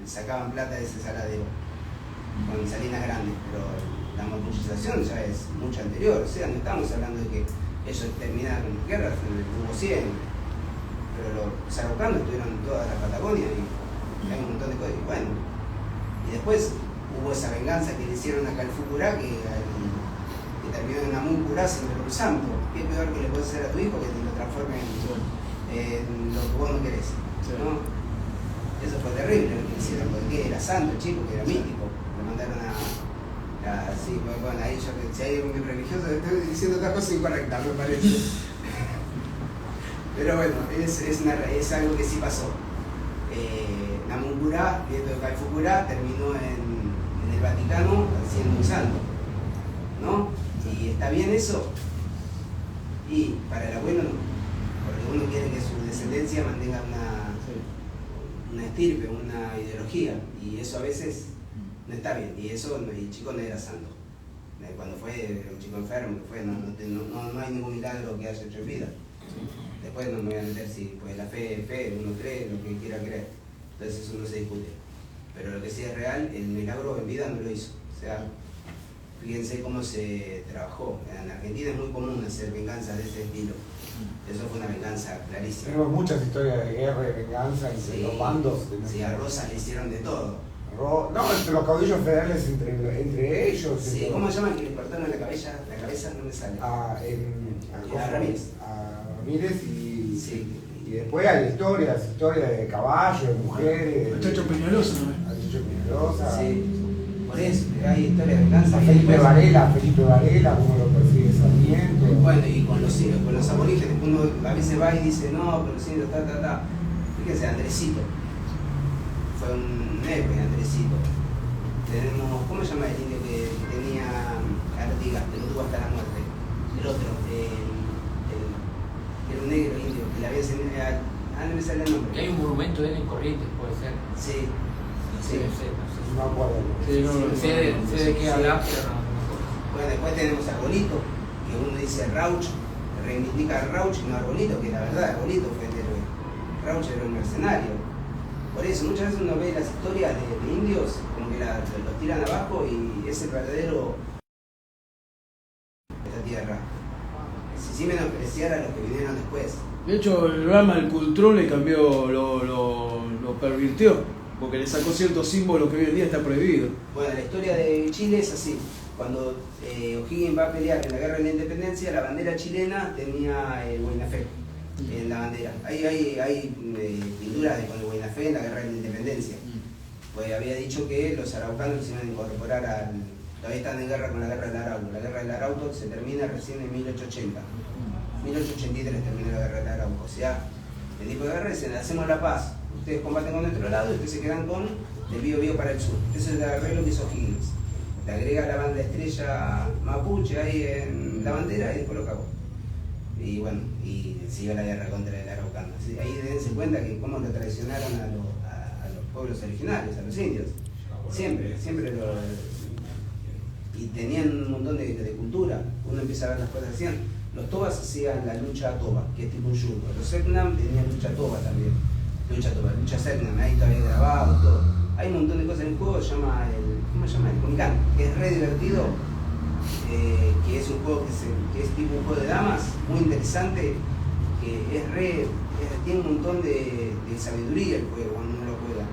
sacaban plata de ese saladero, con salinas grandes, pero la mapuchización ya es mucho anterior, o sea, no estamos hablando de que ellos terminaron guerras, hubo 100, pero los araucanos estuvieron en toda la Patagonia y hay un montón de cosas, y bueno, y después hubo esa venganza que le hicieron a Calfucurá, que terminó en Amuncurá sin el santo. ¿Qué peor que le puedes hacer a tu hijo que te lo transforme en lo que vos no querés? ¿No? Eso fue terrible lo que hicieron, porque era santo el chico, que era mítico. Lo mandaron sí, bueno, ahí yo, si hay algún religioso, estoy diciendo otras cosas incorrectas, me parece. Pero bueno, es algo que sí pasó. Namuncurá, nieto de Calfucurá, terminó en el Vaticano siendo un santo, ¿no? ¿Y está bien eso? Y para el abuelo no, porque uno quiere que su descendencia mantenga una estirpe, una ideología, y eso a veces no está bien, y eso el chico no era santo. Cuando fue un chico enfermo, no hay ningún milagro que haya hecho en vida. Después no me voy a meter si pues la fe es fe, uno cree lo que quiera creer, entonces eso no se discute. Pero lo que sí es real, el milagro en vida no lo hizo. O sea, fíjense cómo se trabajó. En Argentina es muy común hacer venganzas de ese estilo. Eso fue una venganza clarísima. Tenemos muchas historias de guerra y venganza entre los bandos. Sí, a Rosas le hicieron de todo. No, entre los caudillos federales, entre ellos. Sí, entre... ¿cómo llaman que le cortaron la cabeza? La cabeza no me sale. A Ramírez. A Ramírez y, sí. Y después hay historias de caballos, de mujeres. El Chacho Peñalosa, ¿no? El Chacho Peñalosa. Sí. Por eso, hay historias de venganza. Felipe Varela, cómo lo persigue Sarmiento. Bueno, y con los aborígenes, uno a veces va y dice, no, pero los indios, Fíjense, Andresito. Fue un héroe, Andresito. Tenemos, ¿cómo se llama el indio que tenía Artigas, que lo tuvo hasta la muerte? El otro, era un negro indio, que le había enseñado, no me sale el nombre. Que hay un monumento de él en Corrientes, puede ser. Sí. Sí, no sé. No me acuerdo. Sé de qué hablar, pero no. Bueno, después tenemos a Arbolito, que uno dice Rauch, reivindica a Rauch y no a Arbolito, que la verdad, Arbolito fue el héroe. Rauch era un mercenario. Por eso, muchas veces uno ve las historias de indios, como que los tiran abajo y es el verdadero de esta tierra. Si menospreciar a los que vinieron después. De hecho, el rama del Cultrón le cambió, lo pervirtió, porque le sacó ciertos símbolos que hoy en día está prohibido. Bueno, la historia de Chile es así. Cuando O'Higgins va a pelear en la Guerra de la Independencia, la bandera chilena tenía el Buena Fe en la bandera. Hay pinturas con el Buena Fe en la Guerra de la Independencia. Pues había dicho que los araucanos se iban a incorporar al... Todavía están en guerra con la Guerra del Arauco. La Guerra del Arauco se termina recién en 1880. 1883 terminó la Guerra del Arauco. O sea, el tipo de guerra dicen, hacemos la paz. Ustedes combaten con nuestro lado y ustedes se quedan con el Bío para el sur. Ese es el arreglo que hizo O'Higgins. Le agrega la banda estrella mapuche ahí en la bandera y después lo cagó. Y bueno, y siguió la guerra contra el araucano. Ahí dense cuenta que cómo lo traicionaron a los pueblos originarios, a los indios. Siempre lo... Y tenían un montón de cultura. Uno empieza a ver las cosas que hacían. Los tobas hacían la lucha toba, que es tipo un yugo. Los Selknam tenían lucha toba también. Lucha Selknam, ahí todavía grabado, todo. Hay un montón de cosas en el juego, se llama ¿cómo se llama? El Comicán, que es re divertido, que es un juego que es tipo un juego de damas, muy interesante, que tiene un montón de sabiduría el juego cuando uno lo juega.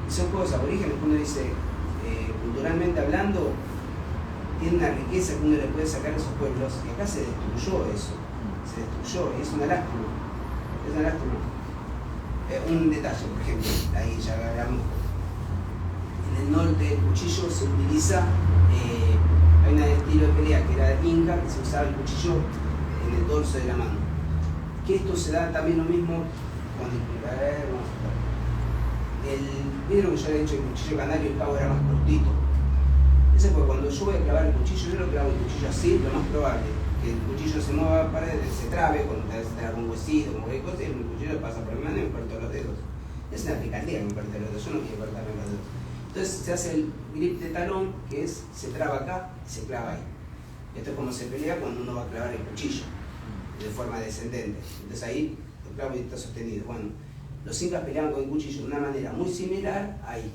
Y son juegos aborígenes que uno dice, culturalmente hablando, tiene una riqueza que uno le puede sacar a esos pueblos, y acá se destruyó eso, y es una lástima, un detalle, por ejemplo, ahí ya hablamos. En el norte el cuchillo se utiliza, hay un estilo de pelea que era inca, que se usaba el cuchillo en el dorso de la mano. Que esto se da también lo mismo cuando vieron que yo había dicho que el cuchillo canario el cabo era más cortito. Ese fue cuando yo voy a clavar el cuchillo, yo lo clavo el cuchillo así, lo más probable, que el cuchillo se mueva para se trabe, cuando se trabe un huesito, como cualquier cosa, y el cuchillo pasa por mi mano y me corto los dedos. Es una picardía que me corta los dedos, yo no quiero cortarme los dedos. Entonces se hace el grip de talón, que se traba acá y se clava ahí. Esto es como se pelea cuando uno va a clavar el cuchillo, de forma descendente. Entonces ahí el clavo está sostenido. Bueno, los incas peleaban con el cuchillo de una manera muy similar ahí.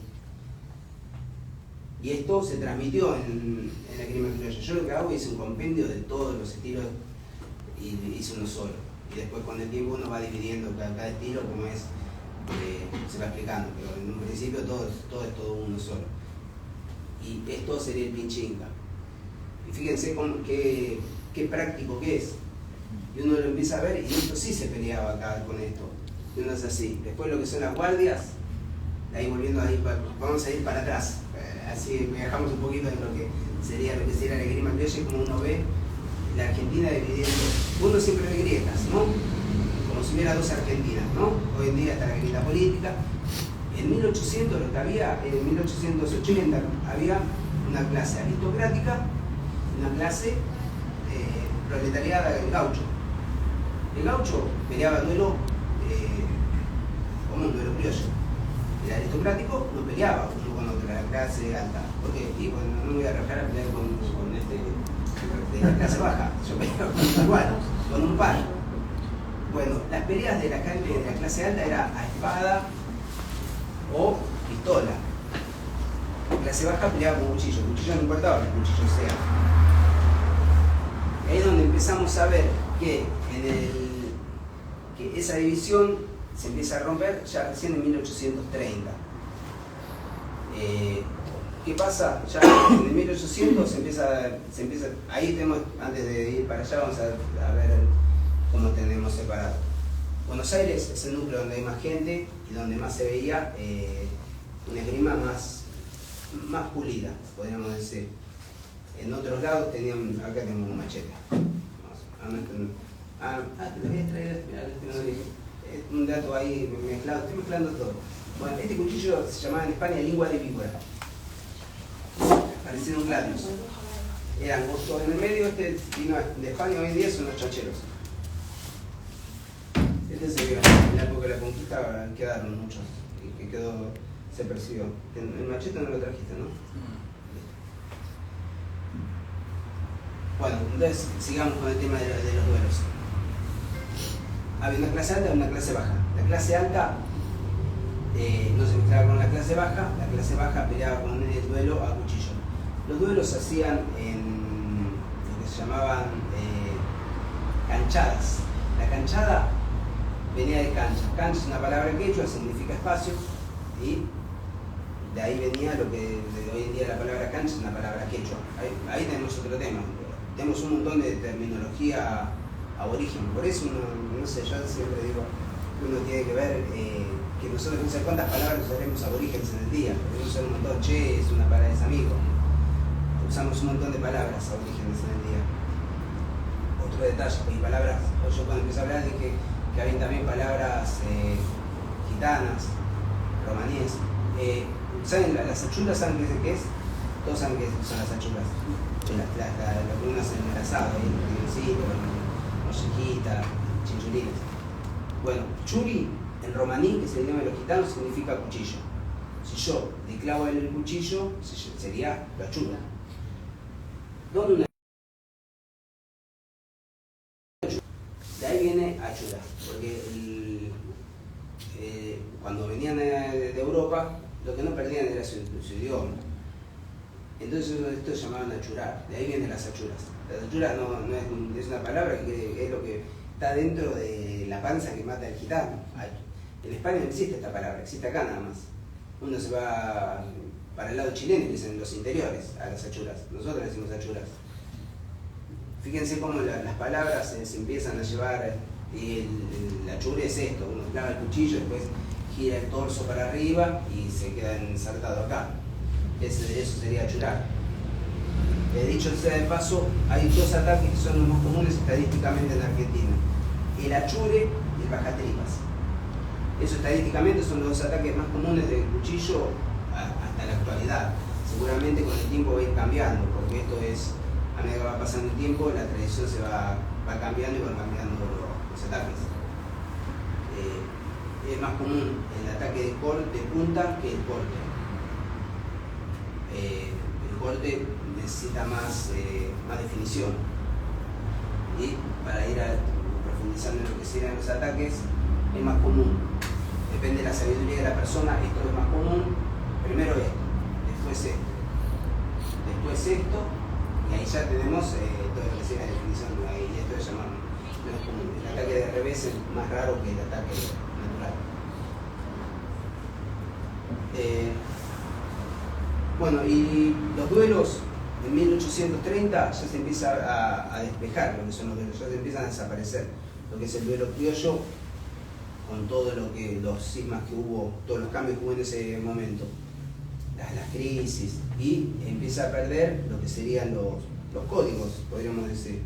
Y esto se transmitió en la Grima Criolla. Yo lo que hago es un compendio de todos los estilos y hice uno solo. Y después con el tiempo uno va dividiendo cada estilo como es, se va explicando, pero en un principio todo es todo uno solo. Y esto sería el pinche inca. Y fíjense qué práctico que es. Y uno lo empieza a ver y esto sí se peleaba acá con esto. Y uno es así. Después lo que son las guardias, ahí volviendo ahí, vamos a ir para atrás. Así viajamos un poquito de lo que sería la Grima Criolla, como uno ve la Argentina dividiendo. Uno siempre ve grietas, ¿no? Como si hubiera dos Argentinas, ¿no? Hoy en día está la grieta política, En 1800 lo que había, en 1880 había una clase aristocrática, una clase proletariada, el gaucho. El gaucho peleaba duelo como un duelo criollo. El aristocrático no peleaba uno con otro, la clase alta. ¿Por qué? Y bueno, no me voy a arrancar a pelear con de la clase baja, yo peleaba con igual, con un par. Bueno, las peleas de la clase alta era a espada o pistola. La clase baja peleaba con cuchillo. El cuchillo no importaba que el cuchillo sea. Ahí es donde empezamos a ver que, que esa división se empieza a romper ya recién en 1830. ¿Qué pasa? Ya en 1800 se empieza, ahí tenemos, antes de ir para allá, vamos a ver cómo tenemos separado. Buenos Aires es el núcleo donde hay más gente y donde más se veía una esgrima más pulida, podríamos decir. En otros lados tenían, acá tenemos un machete. Te lo voy a traer, es un dato ahí mezclado, estoy mezclando todo. Bueno, este cuchillo se llamaba en España lengua de víbora. Parecían un gladius. Era angosto en el medio, este vino de España, hoy en día son los chancheros. Este se vio en la época de la conquista, quedaron muchos, que se percibió. El machete no lo trajiste, ¿no? Bueno, entonces sigamos con el tema de los duelos. Había una clase alta y una clase baja. La clase alta no se mezclaba con la clase baja peleaba con el duelo a cuchillo. Los duelos se hacían en lo que se llamaban canchadas. La canchada venía de cancha. Cancha es una palabra quechua, significa espacio, y de ahí venía lo que de hoy en día la palabra cancha es una palabra quechua. Ahí tenemos otro tema. Tenemos un montón de terminología aborigen. Por eso no sé, yo siempre digo que uno tiene que ver que nosotros no sé cuántas palabras usaremos aborígenes en el día. Podemos usar un montón, che, es una palabra, es amigo. Usamos un montón de palabras aborígenes en el día. Otro detalle, hay palabras, yo cuando empecé a hablar dije que había también palabras gitanas, romaníes. ¿Saben las achuras? ¿Saben qué es? Todos saben qué son las achuras. Lo que uno hace en el asado, el piloncito, mollejita, chinchulines. Bueno, churi en romaní, que es el idioma de los gitanos, significa cuchillo. Si yo le clavo el cuchillo, sería la chura. ¿Dónde una? De ahí viene achura, porque cuando venían de Europa, lo que no perdían era su idioma. Entonces esto se llamaban achurar, de ahí vienen las achuras. Las achuras no es una palabra que es lo que está dentro de la panza que mata el gitano. En España no existe esta palabra, existe acá nada más. Uno se va para el lado chileno y dicen los interiores a las achuras. Nosotros decimos achuras. Fíjense cómo las palabras se empiezan a llevar, y el achure es esto, uno clava el cuchillo, después gira el torso para arriba y se queda ensartado acá. Eso sería achurar. Dicho sea de paso, hay dos ataques que son los más comunes estadísticamente en Argentina: el achure y el bajatripas. Eso estadísticamente son los dos ataques más comunes del cuchillo hasta la actualidad. Seguramente con el tiempo va a ir cambiando, porque esto es, a medida que va pasando el tiempo, la tradición se va cambiando y van cambiando los ataques. Es más común el ataque de punta que el corte. El corte necesita más definición, y para ir profundizando en lo que serían los ataques es más común, depende de la sabiduría de la persona. Esto es más común, primero esto, después esto, y ahí ya tenemos todo lo que sería la definición. Ahí esto es llamado menos común. El ataque de revés es más raro que el ataque natural. Bueno, y los duelos en 1830 ya se empieza a despejar lo que son los duelos, ya se empiezan a desaparecer lo que es el duelo criollo, con todo lo que los cismas que hubo, todos los cambios que hubo en ese momento, las crisis, y empieza a perder lo que serían los códigos, podríamos decir,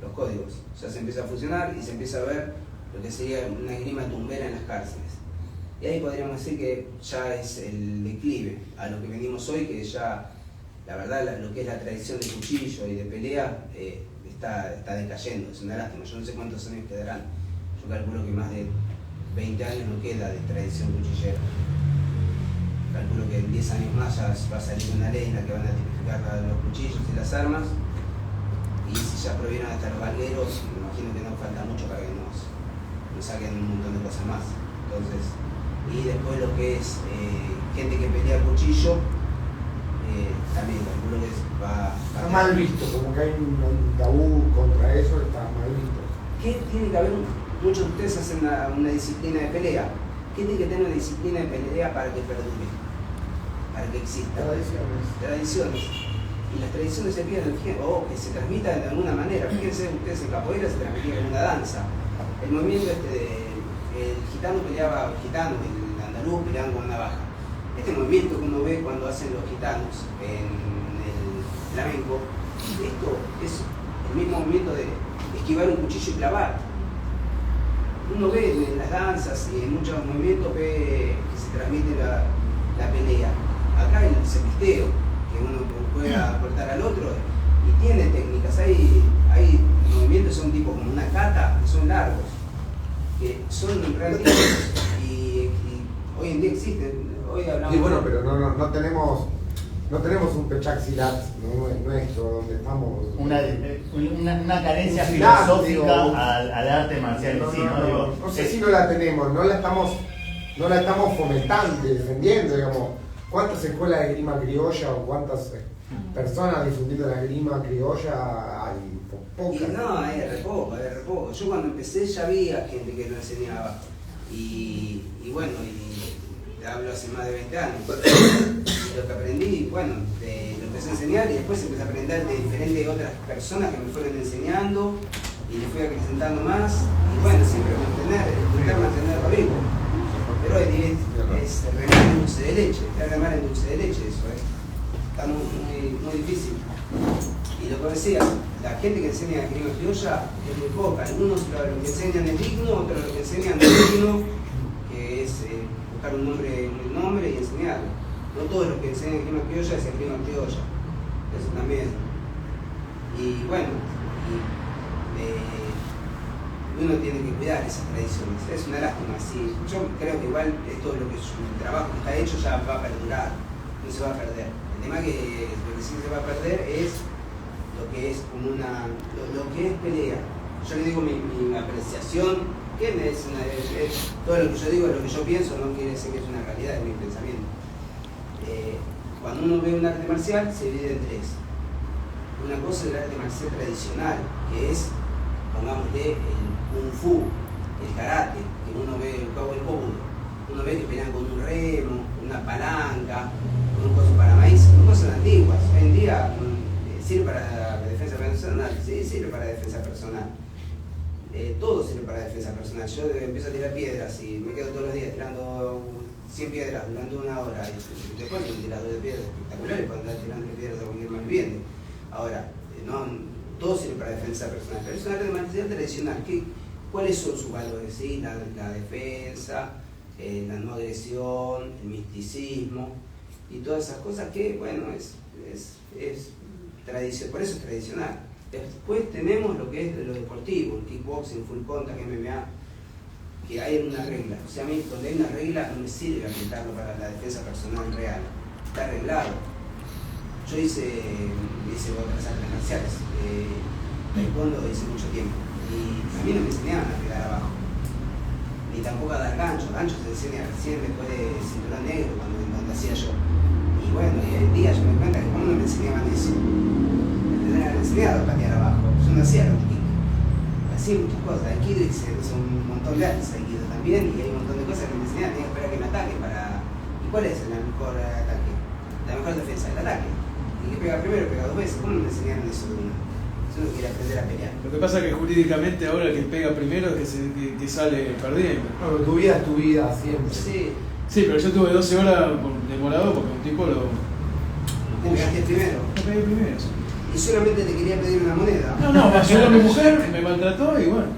los códigos. Ya se empieza a fusionar y se empieza a ver lo que sería una esgrima tumbera en las cárceles. Y ahí podríamos decir que ya es el declive a lo que venimos hoy, que ya, la verdad, lo que es la tradición de cuchillo y de pelea está decayendo, es una lástima. Yo no sé cuántos años quedarán, yo calculo que más de 20 años no queda de tradición cuchillera. Calculo que en 10 años más ya va a salir una ley en la que van a tipificar los cuchillos y las armas, y si ya prohibieron hasta los galgueros, me imagino que no falta mucho para que nos saquen un montón de cosas más. Entonces, y después lo que es gente que pelea cuchillo, también calculo que va está mal visto, como que hay un tabú contra eso, está mal visto. ¿Qué tiene que haber? Muchos de ustedes hacen una disciplina de pelea. ¿Qué tiene que tener una disciplina de pelea para que perdure? Para que exista. Tradiciones. Y las tradiciones se pierden, o que se transmitan de alguna manera. Fíjense ustedes, en capoeira se transmitía como una danza. El movimiento el gitano peleaba, el andaluz peleaban con una navaja. Este movimiento que uno ve cuando hacen los gitanos en el flamenco, esto es el mismo movimiento de esquivar un cuchillo y clavar. Uno ve en las danzas y en muchos movimientos ve que se transmite la pelea. Acá el cepisteo, que uno pueda cortar al otro, y tiene técnicas. Hay movimientos que son tipo como una cata, que son largos, que son realmente y hoy en día existen. Hoy hablamos. Sí, bueno, pero no tenemos un Pechaxilat nuestro donde estamos. Una carencia Silat, filosófica al arte marcial en sí, ¿no? No sé si no la tenemos, no la estamos fomentando y defendiendo, digamos. ¿Cuántas escuelas de esgrima criolla o cuántas personas difundiendo la esgrima criolla hay? Pocas. Y no, es re poco. Yo cuando empecé ya había gente que lo enseñaba. Y bueno, y te hablo hace más de 20 años. Lo que aprendí, bueno, lo empecé a enseñar y después empecé a aprender de diferentes otras personas que me fueron enseñando y le fui acrecentando más. Y bueno, siempre intentar mantenerlo vivo. Pero hoy es remar en dulce de leche, es remar en dulce de leche eso, está muy difícil. Y lo que decía, la gente que enseña esgrima criolla es muy poca. Algunos lo que enseñan es digno, otros lo que enseñan no es digno, que es buscar un nombre y enseñarlo. No todos los que enseñan esgrima criolla es esgrima criolla, eso también. Y bueno, uno tiene que cuidar esas tradiciones, es una lástima. Sí, yo creo que igual esto lo que es un trabajo que está hecho ya va a perdurar, no se va a perder. El tema que lo que sí se va a perder es lo que es como lo que es pelea. Yo le digo mi apreciación, que todo lo que yo digo es lo que yo pienso, no quiere decir que es una realidad, es mi pensamiento. Cuando uno ve un arte marcial se divide en tres. Una cosa es el arte marcial tradicional, que es, pongámosle, el kung fu, el karate, que uno ve el kobudo, uno ve que pelean con un remo, una palanca, con un coso para maíz, son cosas antiguas. Hoy en día sirve para defensa personal, sí, sirve para defensa personal. Todo sirve para defensa personal. Yo empiezo a tirar piedras y me quedo todos los días tirando 100 piedras durante una hora y después un tirador de piedras espectaculares para andar tirando piedras a cualquier malviviente. Ahora, todo sirve para defensa personal, pero es un arte marcial tradicional. ¿Cuáles son sus valores? ¿Sí? La defensa, la no agresión, el misticismo y todas esas cosas que, bueno, es tradición, por eso es tradicional. Después tenemos lo que es lo deportivo, el kickboxing, full contact, MMA, que hay una regla. O sea, a mí donde hay una regla no me sirve aplicarlo para la defensa personal real, está arreglado. Yo hice otras artes marciales, taekwondo hice mucho tiempo, y a mí no me enseñaban a pegar abajo, ni tampoco a dar gancho. Gancho se enseña recién después de cinturón negro, cuando hacía yo. Y bueno, y hoy en día yo me cuenta que como no me enseñaban eso, me tendrían enseñado a patear abajo. Yo no hacía los kick, hacía muchas cosas. Aikido hice un montón de artes, Aikido también, y hay un montón de cosas que me enseñaban, tenía que esperar que me ataquen para... ¿Y cuál es el mejor ataque? La mejor defensa, el ataque. Y que pega primero, pega dos veces. ¿Cómo no me enseñaron eso de una? Yo no quería aprender a pelear. Lo que pasa es que jurídicamente ahora el que pega primero es que sale perdiendo. Bueno, tu vida es tu vida siempre. Sí, pero yo tuve 12 horas demorado porque un tipo lo... te pegaste primero. Lo pegué primero, sí. Y solamente te quería pedir una moneda. No, llegó mi mujer, me maltrató y bueno.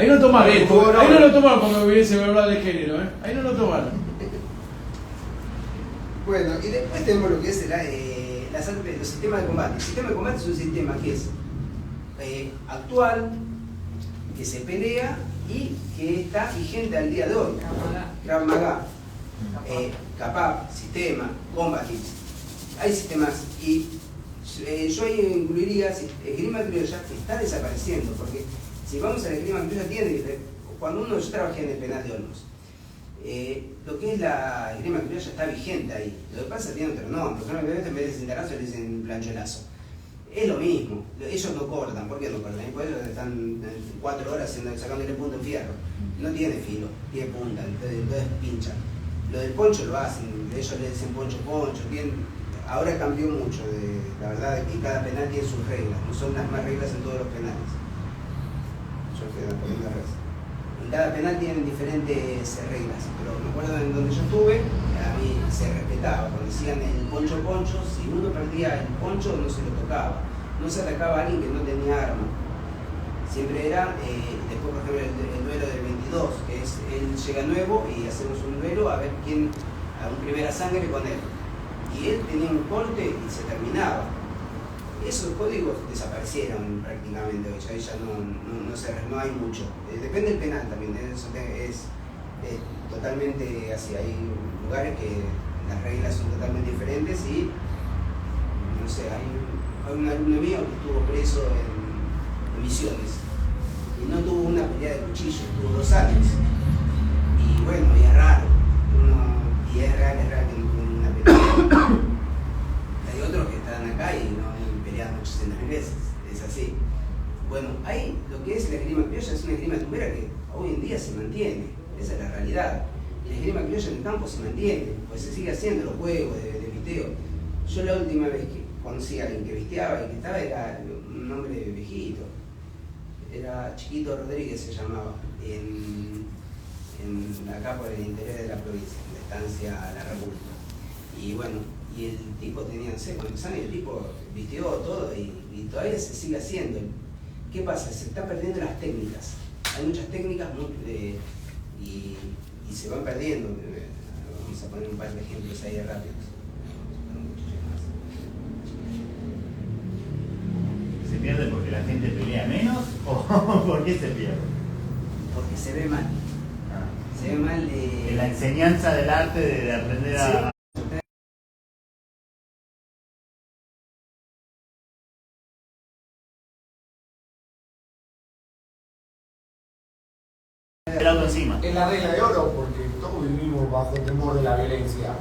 Ahí no tomaron, Bien, como, no, ahí no lo tomaron como violencia verbal de género, ahí no lo tomaron. Bueno, y después tenemos lo que es los sistemas de combate. El sistema de combate es un sistema que es actual, que se pelea y que está vigente al día de hoy. Krav Maga, Kapap, sistema, Combat Kids. Hay sistemas y yo ahí incluiría esgrima criolla, que está desapareciendo, porque si vamos a la esgrima criolla, cuando yo trabajé en el penal de Olmos, lo que es la esgrima criolla está vigente ahí. Lo que pasa es que tiene otro nombre. Por ejemplo, en vez de cintarrazo le dicen plancholazo. Es lo mismo. Ellos no cortan. ¿Por qué no cortan? Porque ellos están 4 horas sacándole punto en fierro. No tiene filo, tiene punta, entonces pinchan. Lo del poncho lo hacen, ellos le dicen poncho. Ahora cambió mucho. La verdad es que cada penal tiene sus reglas. No son las mismas reglas en todos los penales. Yo fui a poner una vez. Cada penal tiene diferentes reglas, pero me acuerdo en donde yo estuve, a mí se respetaba. Cuando decían el poncho, si uno perdía el poncho no se lo tocaba, no se atacaba a alguien que no tenía arma. Siempre era, después por ejemplo el duelo del 22, que es él llega nuevo y hacemos un duelo a ver quién, a un primera sangre con él. Y él tenía un corte y se terminaba. Esos códigos desaparecieron prácticamente hoy, ya no hay mucho. Depende del penal también, eso es totalmente así. Hay lugares que las reglas son totalmente diferentes y, no sé, hay un alumno mío que estuvo preso en Misiones y no tuvo una pelea de cuchillo, tuvo 2 años. Y bueno, y es raro, y es raro que no tuvo una pelea. Hay otros que están acá y no pelean 800.000 veces, es así. Bueno, hay lo que es la esgrima criolla, es una esgrima tumbera que hoy en día se mantiene, esa es la realidad. La esgrima criolla en el campo se mantiene, pues se sigue haciendo los juegos de visteo. Yo la última vez que conocí a alguien que visteaba y que estaba era un hombre viejito, era Chiquito Rodríguez se llamaba, acá por el interior de la provincia, en la estancia La República. Y bueno, y el tipo tenía, no sé cuántos años, el tipo vistió todo y todavía se sigue haciendo. ¿Qué pasa? Se están perdiendo las técnicas. Hay muchas técnicas y se van perdiendo. Vamos a poner un par de ejemplos ahí rápidos. ¿Se pierde porque la gente pelea menos o por qué se pierde? Porque se ve mal. Se ve mal de la enseñanza del arte de aprender a... Sí. El auto encima. Es la regla de oro porque todos vivimos bajo el temor de la violencia,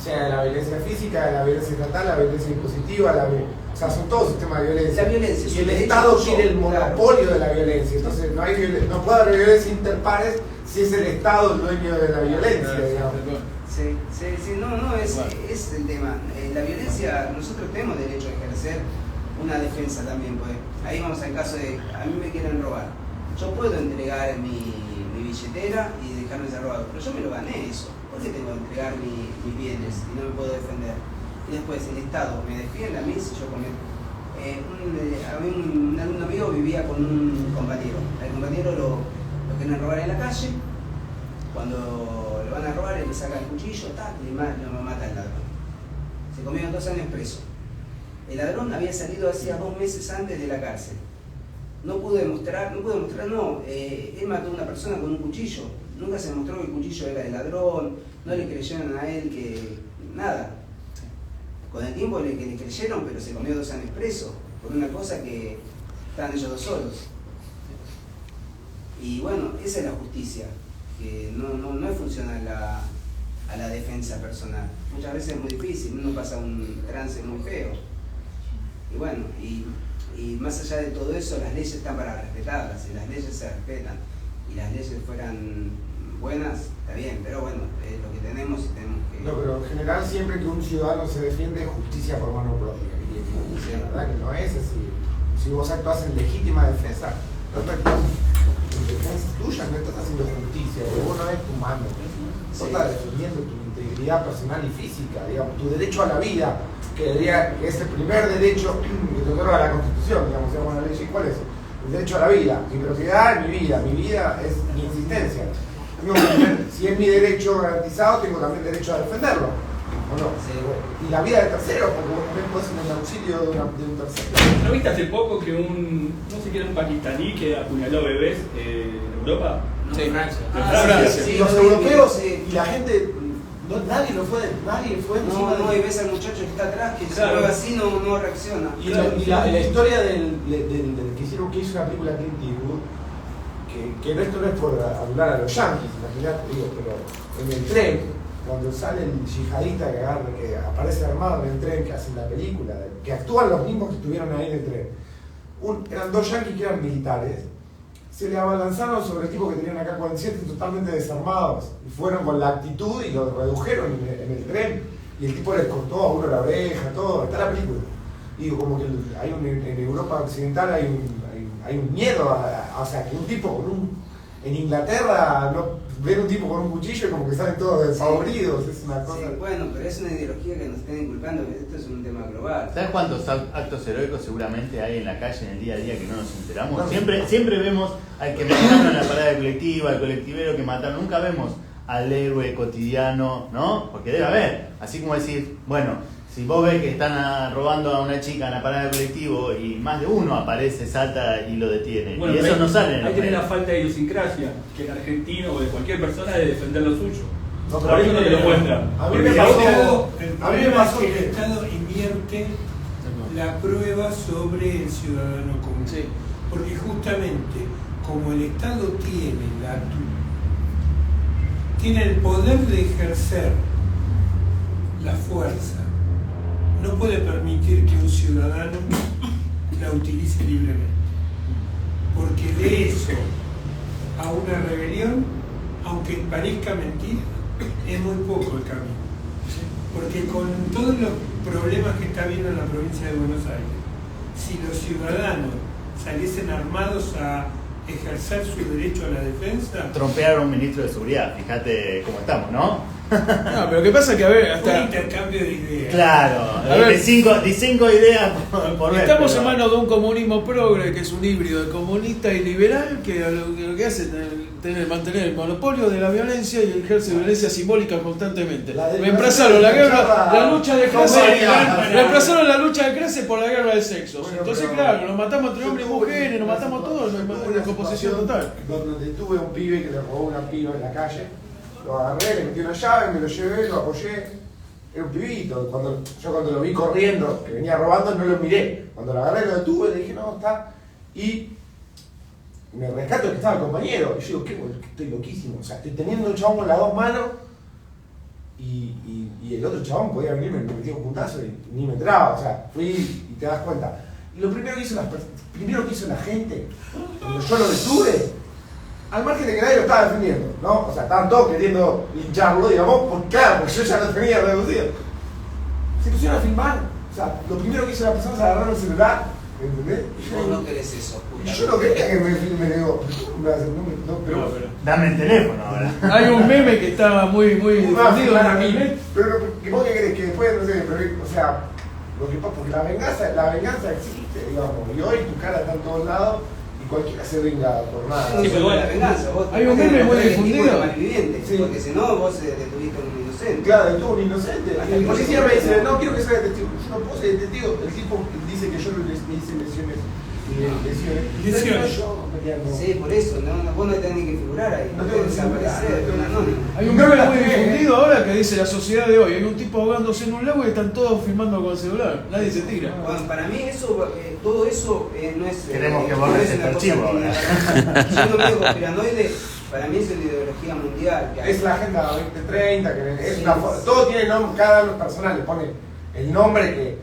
sea de la violencia física, de la violencia estatal, la violencia impositiva, o sea, son todos sistemas de violencia. La violencia y el Estado tiene el monopolio de la violencia, entonces no puede haber violencia interpares si es el Estado el dueño de la violencia, digamos. Sí, es el tema. La violencia, nosotros tenemos derecho a ejercer una defensa también, pues. Ahí vamos al caso de, a mí me quieren robar. Yo puedo entregar mi billetera y dejarme ser robado, pero yo me lo gané eso. ¿Por qué tengo que entregar mis bienes y no me puedo defender? Y después el Estado me defiende a mí si yo cometo. A mí un alumno mío vivía con un compañero. Al compañero lo quieren robar en la calle. Cuando lo van a robar, él le saca el cuchillo, y lo mata al ladrón. Se comió 2 años preso. El ladrón había salido hacía 2 meses antes de la cárcel. No pudo demostrar, él mató a una persona con un cuchillo. Nunca se demostró que el cuchillo era del ladrón, no le creyeron a él que... nada. Con el tiempo le creyeron, pero se comió 2 años preso por una cosa que estaban ellos 2 solos. Y bueno, esa es la justicia, que no es funcional a la defensa personal. Muchas veces es muy difícil, uno pasa un trance muy feo. Y bueno, y más allá de todo eso, las leyes están para respetarlas, y las leyes se respetan, y las leyes fueran buenas, está bien, pero bueno, es lo que tenemos y tenemos que... No, pero en general siempre que un ciudadano se defiende, justicia por mano propia. Y la verdad que no es así. Si vos actuás en legítima defensa, no actuás en defensa tuya, no estás haciendo justicia, porque vos no es tu mano. Vos estás defendiendo tu integridad personal y física, digamos, tu derecho a la vida, que es el primer derecho que te otorga la Constitución, digamos, la ley. ¿Cuál es? el derecho a la vida. Mi propiedad es mi vida es mi existencia. Si es mi derecho garantizado, tengo también derecho a defenderlo. ¿O no? Sí. Y la vida de tercero, porque vos también podés tener el auxilio de un tercero. ¿No viste hace poco que no sé qué era un pakistaní que apuñaló bebés en Europa? No, Sí. en Francia. En Francia. Sí, Los sí, europeos sí. y la gente, nadie fue encima No, de- y ves al muchacho que está atrás, que Claro. se mueve así, no reacciona. Y la historia del que hizo una película Clint Eastwood, que esto no es por hablar a los yankees, imaginate, digo, pero en el tren, cuando sale el yihadista que aparece armado en el tren, que hacen la película, que actúan los mismos que estuvieron ahí en el tren, eran 2 yanquis que eran militares, se le abalanzaron sobre el tipo que tenían acá 47 totalmente desarmados, y fueron con la actitud y lo redujeron en el tren, y el tipo les cortó a uno la oreja, todo, está la película. Y digo, como que en Europa Occidental hay un miedo o sea, que un tipo en Inglaterra ven un tipo con un cuchillo y como que salen todos desfavoridos, es una cosa. Sí, bueno, pero es una ideología que nos están inculcando, que esto es un tema global. ¿Sabes cuántos actos heroicos seguramente hay en la calle en el día a día que no nos enteramos? No. Siempre vemos al que mataron en la parada colectiva, al colectivero que mataron, nunca vemos al héroe cotidiano, ¿no? Porque debe haber, así como decir, bueno, si vos ves que están robando a una chica en la parada del colectivo y más de uno aparece, salta y lo detiene, Bueno, y eso ahí- no sale en Ahí el tenés la medio. falta de idiosincrasia, que el argentino o de cualquier persona debe defender lo suyo. No, pero Por eso no te lo muestra. a mí Porque me si pasó- vos- El a mí me problema es pasó que el que- Estado invierte la prueba sobre el ciudadano común. Sí. Porque justamente como el Estado tiene el poder de ejercer la fuerza, no puede permitir que un ciudadano la utilice libremente. Porque de eso a una rebelión, aunque parezca mentira, es muy poco el camino. Porque con todos los problemas que está habiendo en la provincia de Buenos Aires, si los ciudadanos saliesen armados a ejercer su derecho a la defensa, Trompearon a un ministro de seguridad, fíjate cómo estamos, ¿no? No, pero ¿qué pasa? Que a ver, un hasta intercambio de ideas. Claro, A ver. de cinco ideas por vez, estamos pero- en manos de un comunismo progre, que es un híbrido de comunista y liberal, que lo que hace es mantener el monopolio de la violencia y ejerce violencia simbólica constantemente. La de- Reemplazaron la guerra, la lucha de clase, Comunidad. reemplazaron la lucha de clase por la guerra de sexos. Bueno, Entonces, pero- claro, nos matamos entre Yo hombres y tuve mujeres, nos una matamos situa- todos, yo en tuve una composición total. Donde tuve un pibe que le robó una piba en la calle, lo agarré, le metí una llave, me lo llevé, lo apoyé. Era un pibito. Yo cuando lo vi corriendo, que venía robando, no lo miré. Cuando lo agarré, lo detuve, le dije, no, está. Y me rescato que estaba el compañero. Y yo digo, ¿qué? Estoy loquísimo. O sea, estoy teniendo un chabón con las 2 manos y el otro chabón podía venirme, me metía un putazo y ni me entraba. O sea, fui y te das cuenta. Y lo primero que hizo la gente, cuando yo lo detuve, al margen de que nadie lo estaba defendiendo, ¿no? O sea, estaban todos queriendo lincharlo, digamos, porque yo ya lo tenía reducido. Se pusieron a filmar. O sea, lo primero que hizo la persona es agarrar el celular, ¿entendés? Y Vos yo, no querés eso, y puta. yo no quería que me filme, digo, pero Dame el teléfono ahora. Hay un meme que estaba muy Una difundido en filmar a mí, internet. pero que vos qué querés, que después, no sé, pero, o sea, lo que pasa, porque la venganza existe, digamos, y hoy tu cara está en todos lados y cualquiera se venga por nada. No Sí, solo pero bueno, la venganza, vos hay un tenés meme muy que matar el tipo difundido. de malviviente, Sí. porque si no vos detuviste a un inocente. Claro, tú un inocente. Hasta Y el que policía no me se dice, pueda. no quiero que sea testigo. Yo no puedo ser testigo. El tipo dice que yo le hice lesiones. Lesiones. Yo peleando. Sí, por eso, vos no tenés que figurar ahí, No no tengo tenés que que figurar, desaparecer, no un tengo- anónimo. Hay un No me meme la muy cree. difundido ahora que dice la sociedad de hoy. Hay un tipo ahogándose en un lago y están todos filmando con el celular. Nadie se tira. Bueno, para mí eso, todo eso no es... Queremos que no borres es este una cosa archivo que- ahora. Yo no veo conspiranoide, para mí es una ideología mundial. Que Es la agenda 2030, que es Sí. todo tiene nombre, cada persona le pone el nombre que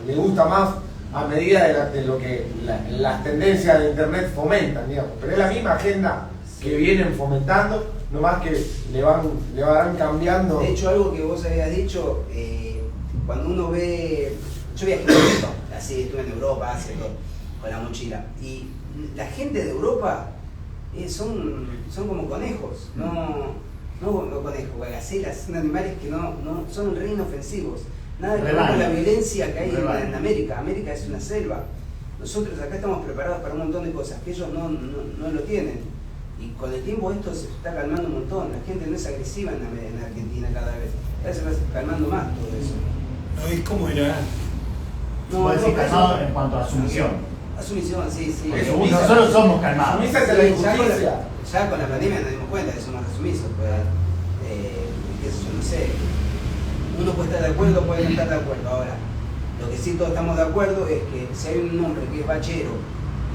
le gusta más a medida de lo que las tendencias de internet fomentan, digamos. Pero es la misma agenda que vienen fomentando, nomás que le van cambiando. De hecho, algo que vos habías dicho, cuando uno ve... Yo viajé mucho, así estuve en Europa, hace todo, con la mochila. Y la gente de Europa son como conejos, no conejos, gacelas, son animales que no son re inofensivos. Nada que ver con la violencia que hay en América. América es una selva. Nosotros acá estamos preparados para un montón de cosas que ellos no lo tienen. Y con el tiempo esto se está calmando un montón. La gente no es agresiva en Argentina cada vez. Cada vez se va calmando más todo eso. No es como era antes. Puede ser calmado en cuanto a sumisión. A sumisión, sí. Nosotros somos calmados. Sumisa es la injusticia. Ya con la pandemia nos dimos cuenta que somos sumisos. Qué sé yo, no sé. Uno puede estar de acuerdo, puede no estar de acuerdo. Ahora, lo que sí todos estamos de acuerdo es que si hay un hombre que es bachero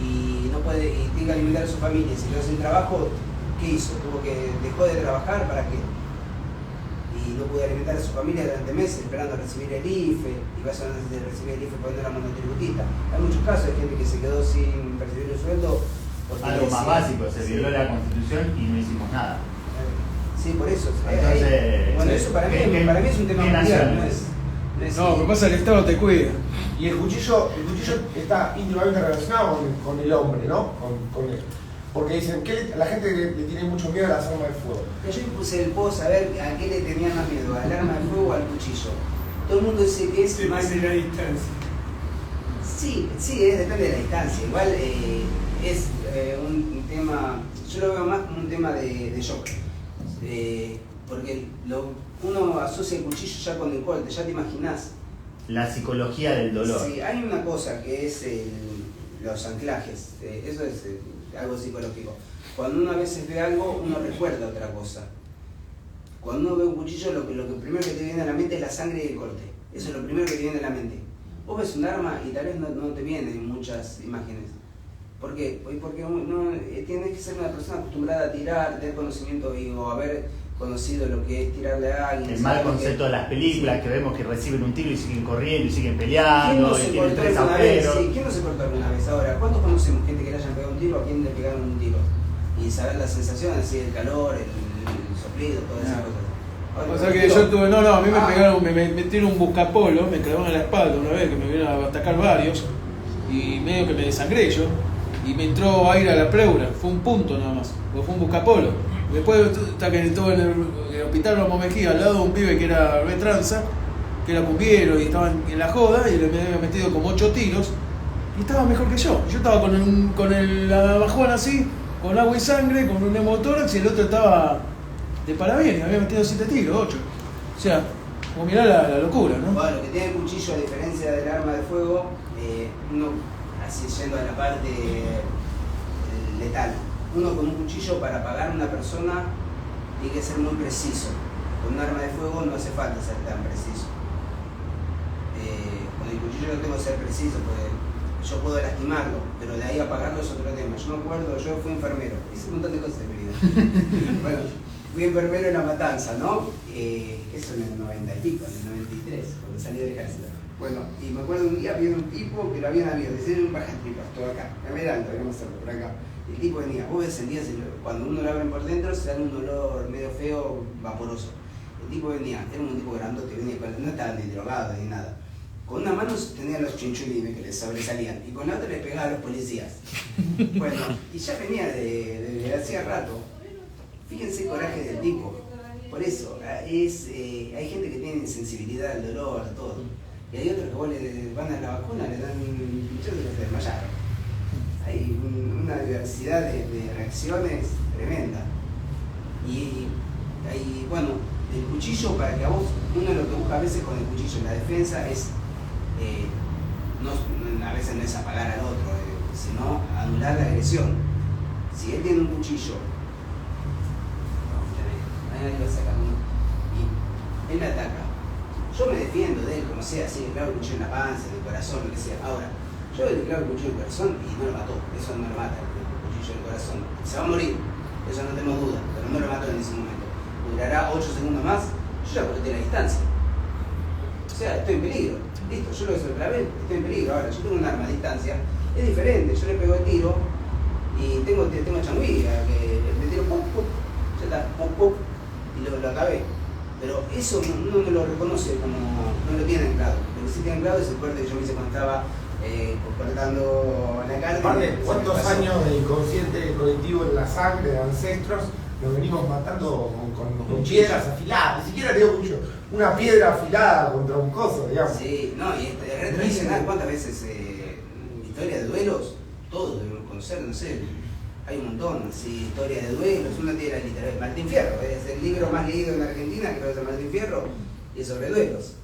y no puede, y tiene que alimentar a su familia, y se quedó sin trabajo, ¿qué hizo? Dejó de trabajar, ¿para qué? Y no pudo alimentar a su familia durante meses esperando a recibir el IFE, y va a recibir el IFE cuando era monotributista. Hay muchos casos de gente que se quedó sin percibir un sueldo. Algo más básico, se violó la Constitución y no hicimos nada. Sí, por eso. Entonces, bueno, eso para mí es un tema mundial, no es. No, lo que pasa es que el Estado te cuida. Y el cuchillo está íntimamente relacionado con el hombre, ¿no? Porque dicen que la gente le tiene mucho miedo a las armas de fuego. Yo puedo saber a qué le tenía más miedo, al arma de fuego o al cuchillo. Todo el mundo dice que es más. Depende de la distancia. Sí, depende de la distancia. Igual es un tema, yo lo veo más como un tema de shock. Porque uno asocia el cuchillo ya con el corte, ya te imaginás. La psicología del dolor. Sí, hay una cosa que es los anclajes, eso es algo psicológico. Cuando uno a veces ve algo, uno recuerda otra cosa. Cuando uno ve un cuchillo, lo primero que te viene a la mente es la sangre y el corte. Eso es lo primero que te viene a la mente. Vos ves un arma y tal vez no te vienen muchas imágenes. ¿Por qué? Porque tienes que ser una persona acostumbrada a tirar, tener conocimiento o haber conocido lo que es tirarle a alguien. El mal concepto de las películas, que vemos que reciben un tiro y siguen corriendo y siguen peleando y tienen 3 agujeros. ¿Quién no se cortó alguna vez? Ahora, ¿cuántos conocemos gente que le hayan pegado un tiro a quien le pegaron un tiro? Y saber la sensación, así, el calor, el soplido, todas esas cosas. O sea que yo tuve, a mí me pegaron, me metieron un buscapolo, me clavaron en la espalda una vez que me vinieron a atacar varios y medio que me desangré yo y me entró aire a la pleura, fue un punto nada más, porque fue un buscapolo. Después está que estuve en el hospital Ramos Mejía al lado de un pibe que era retranza, que era cumbiero y estaba en la joda y le había metido como 8 tiros y estaba mejor que yo. Yo estaba con la bajona así, con agua y sangre, con un hemotórax y el otro estaba de parabienes, me había metido 7 tiros, 8. O sea, como mirá la locura, ¿no? Bueno, lo que tiene el cuchillo, a diferencia del arma de fuego, uno, así yendo a la parte letal, uno con un cuchillo para apagar a una persona tiene que ser muy preciso. Con un arma de fuego no hace falta ser tan preciso. Con el cuchillo no tengo que ser preciso, porque yo puedo lastimarlo, pero de ahí apagarlo es otro tema. Yo me acuerdo, yo fui enfermero, hice un montón de cosas en mi vida. Bueno, fui enfermero en La Matanza, ¿no? Eso en el 90 y pico, en el 93, cuando salí del ejército. Bueno, y me acuerdo un día había un tipo que lo habían abierto, decía un bajatripas, todo acá, caminando, vamos a hacerlo por acá. El tipo venía, vos sentías, cuando uno lo abren por dentro se da un olor medio feo, vaporoso. El tipo venía, era un tipo grandote, venía, no estaba ni drogado ni nada. Con una mano tenía los chinchulines que le sobresalían y con la otra le pegaba a los policías. Bueno, y ya venía de hacía rato. Fíjense el coraje del tipo. Por eso, hay gente que tiene sensibilidad al dolor, a todo. Y hay otros que vos le van a la vacuna, le dan un pinchazo y se desmayaron. Hay una diversidad de reacciones tremenda. Y bueno, el cuchillo, para que a vos, uno lo que busca a veces con el cuchillo en la defensa es, a veces no es apagar al otro, sino anular la agresión. Si él tiene un cuchillo, y él me ataca, yo me defiendo de él, como sea, así le clavo el cuchillo en la panza, en el corazón, lo que sea. Ahora, yo le clavo el cuchillo en el corazón y no lo mató, eso no lo mata, el cuchillo en el corazón. Se va a morir, eso no tengo duda, pero no lo mató en ese momento. Durará 8 segundos más, yo ya corté la distancia. O sea, estoy en peligro, listo, yo lo clavé, estoy en peligro. Ahora, yo tengo un arma a distancia, es diferente, yo le pego el tiro y tengo changuilla, que le tiro pum, pum, ya está, pum, pum, y lo acabé. Pero eso uno no lo reconoce como, no lo tiene anclado. Lo que sí tiene anclado es el corte que yo me hice cuando estaba cortando la carne. Aparte, ¿cuántos años de inconsciente colectivo en la sangre de ancestros nos venimos matando con piedras afiladas? Ni siquiera digo mucho, una piedra afilada contra un coso, digamos. Sí, no, y es re tradicional. ¿Cuántas veces historia de duelos, todos debemos conocer, no sé, hay un montón, así, historia de duelos, uno tiene la literatura, Martín Fierro, es el libro más leído en Argentina, creo que es de Martín Fierro, y es sobre duelos.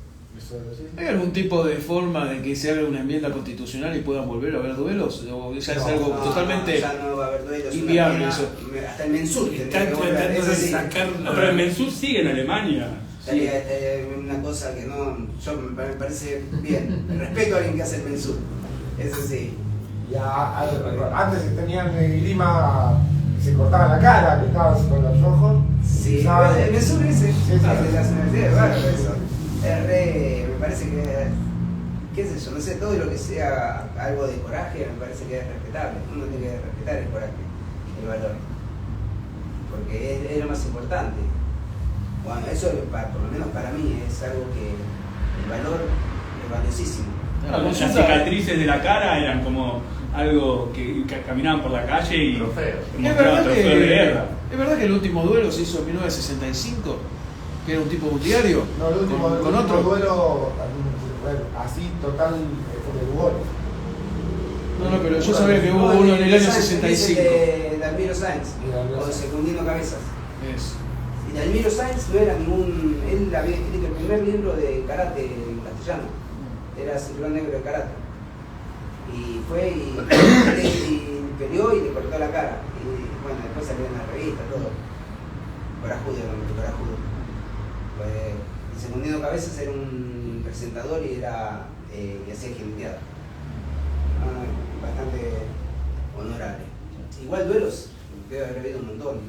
¿Hay algún tipo de forma de que se haga una enmienda constitucional y puedan volver a haber duelos? ¿O ya es algo totalmente ya no va a haber duelos, inviable eso? Hasta el Mensur Están tratando de sacar No, pero el Mensur sigue en Alemania. Sí. Una cosa que no, yo me parece bien, respeto a alguien que hace el Mensur, eso sí. Ya, antes tenían grima, se cortaban la cara, que estaban con los ojos. Sí, ¿sabes? el Mensur ese, Sí, de las universidades, bueno, eso. Me parece que, qué sé yo, no sé, todo lo que sea algo de coraje me parece que es respetable. Uno tiene que respetar el coraje, el valor, porque es lo más importante. Bueno, eso por lo menos para mí es algo que el valor es valiosísimo. Las cicatrices de la cara eran como algo que caminaban por la calle y mostraban trofeos de guerra. ¿Es verdad que el último duelo se hizo en 1965? ¿Que era un tipo de un diario? No, el último, ¿Con otro? duelo así total fue de Hugo. No, pero yo sabía que hubo uno en el año 65. De Dalmiro Sáenz, o de Secundino Cabezas. Es. Y Dalmiro Sáenz no era ningún. Él había escrito el primer libro de karate en castellano. Era cinturón negro de karate. Y fue y peleó y le cortó la cara. Y bueno, después salió en la revista, todo. Corajudo. Pues, y Secundino Cabezas era un presentador y era y hacía jineteada. Bastante honorable. Igual duelos, debe haber habido un montón.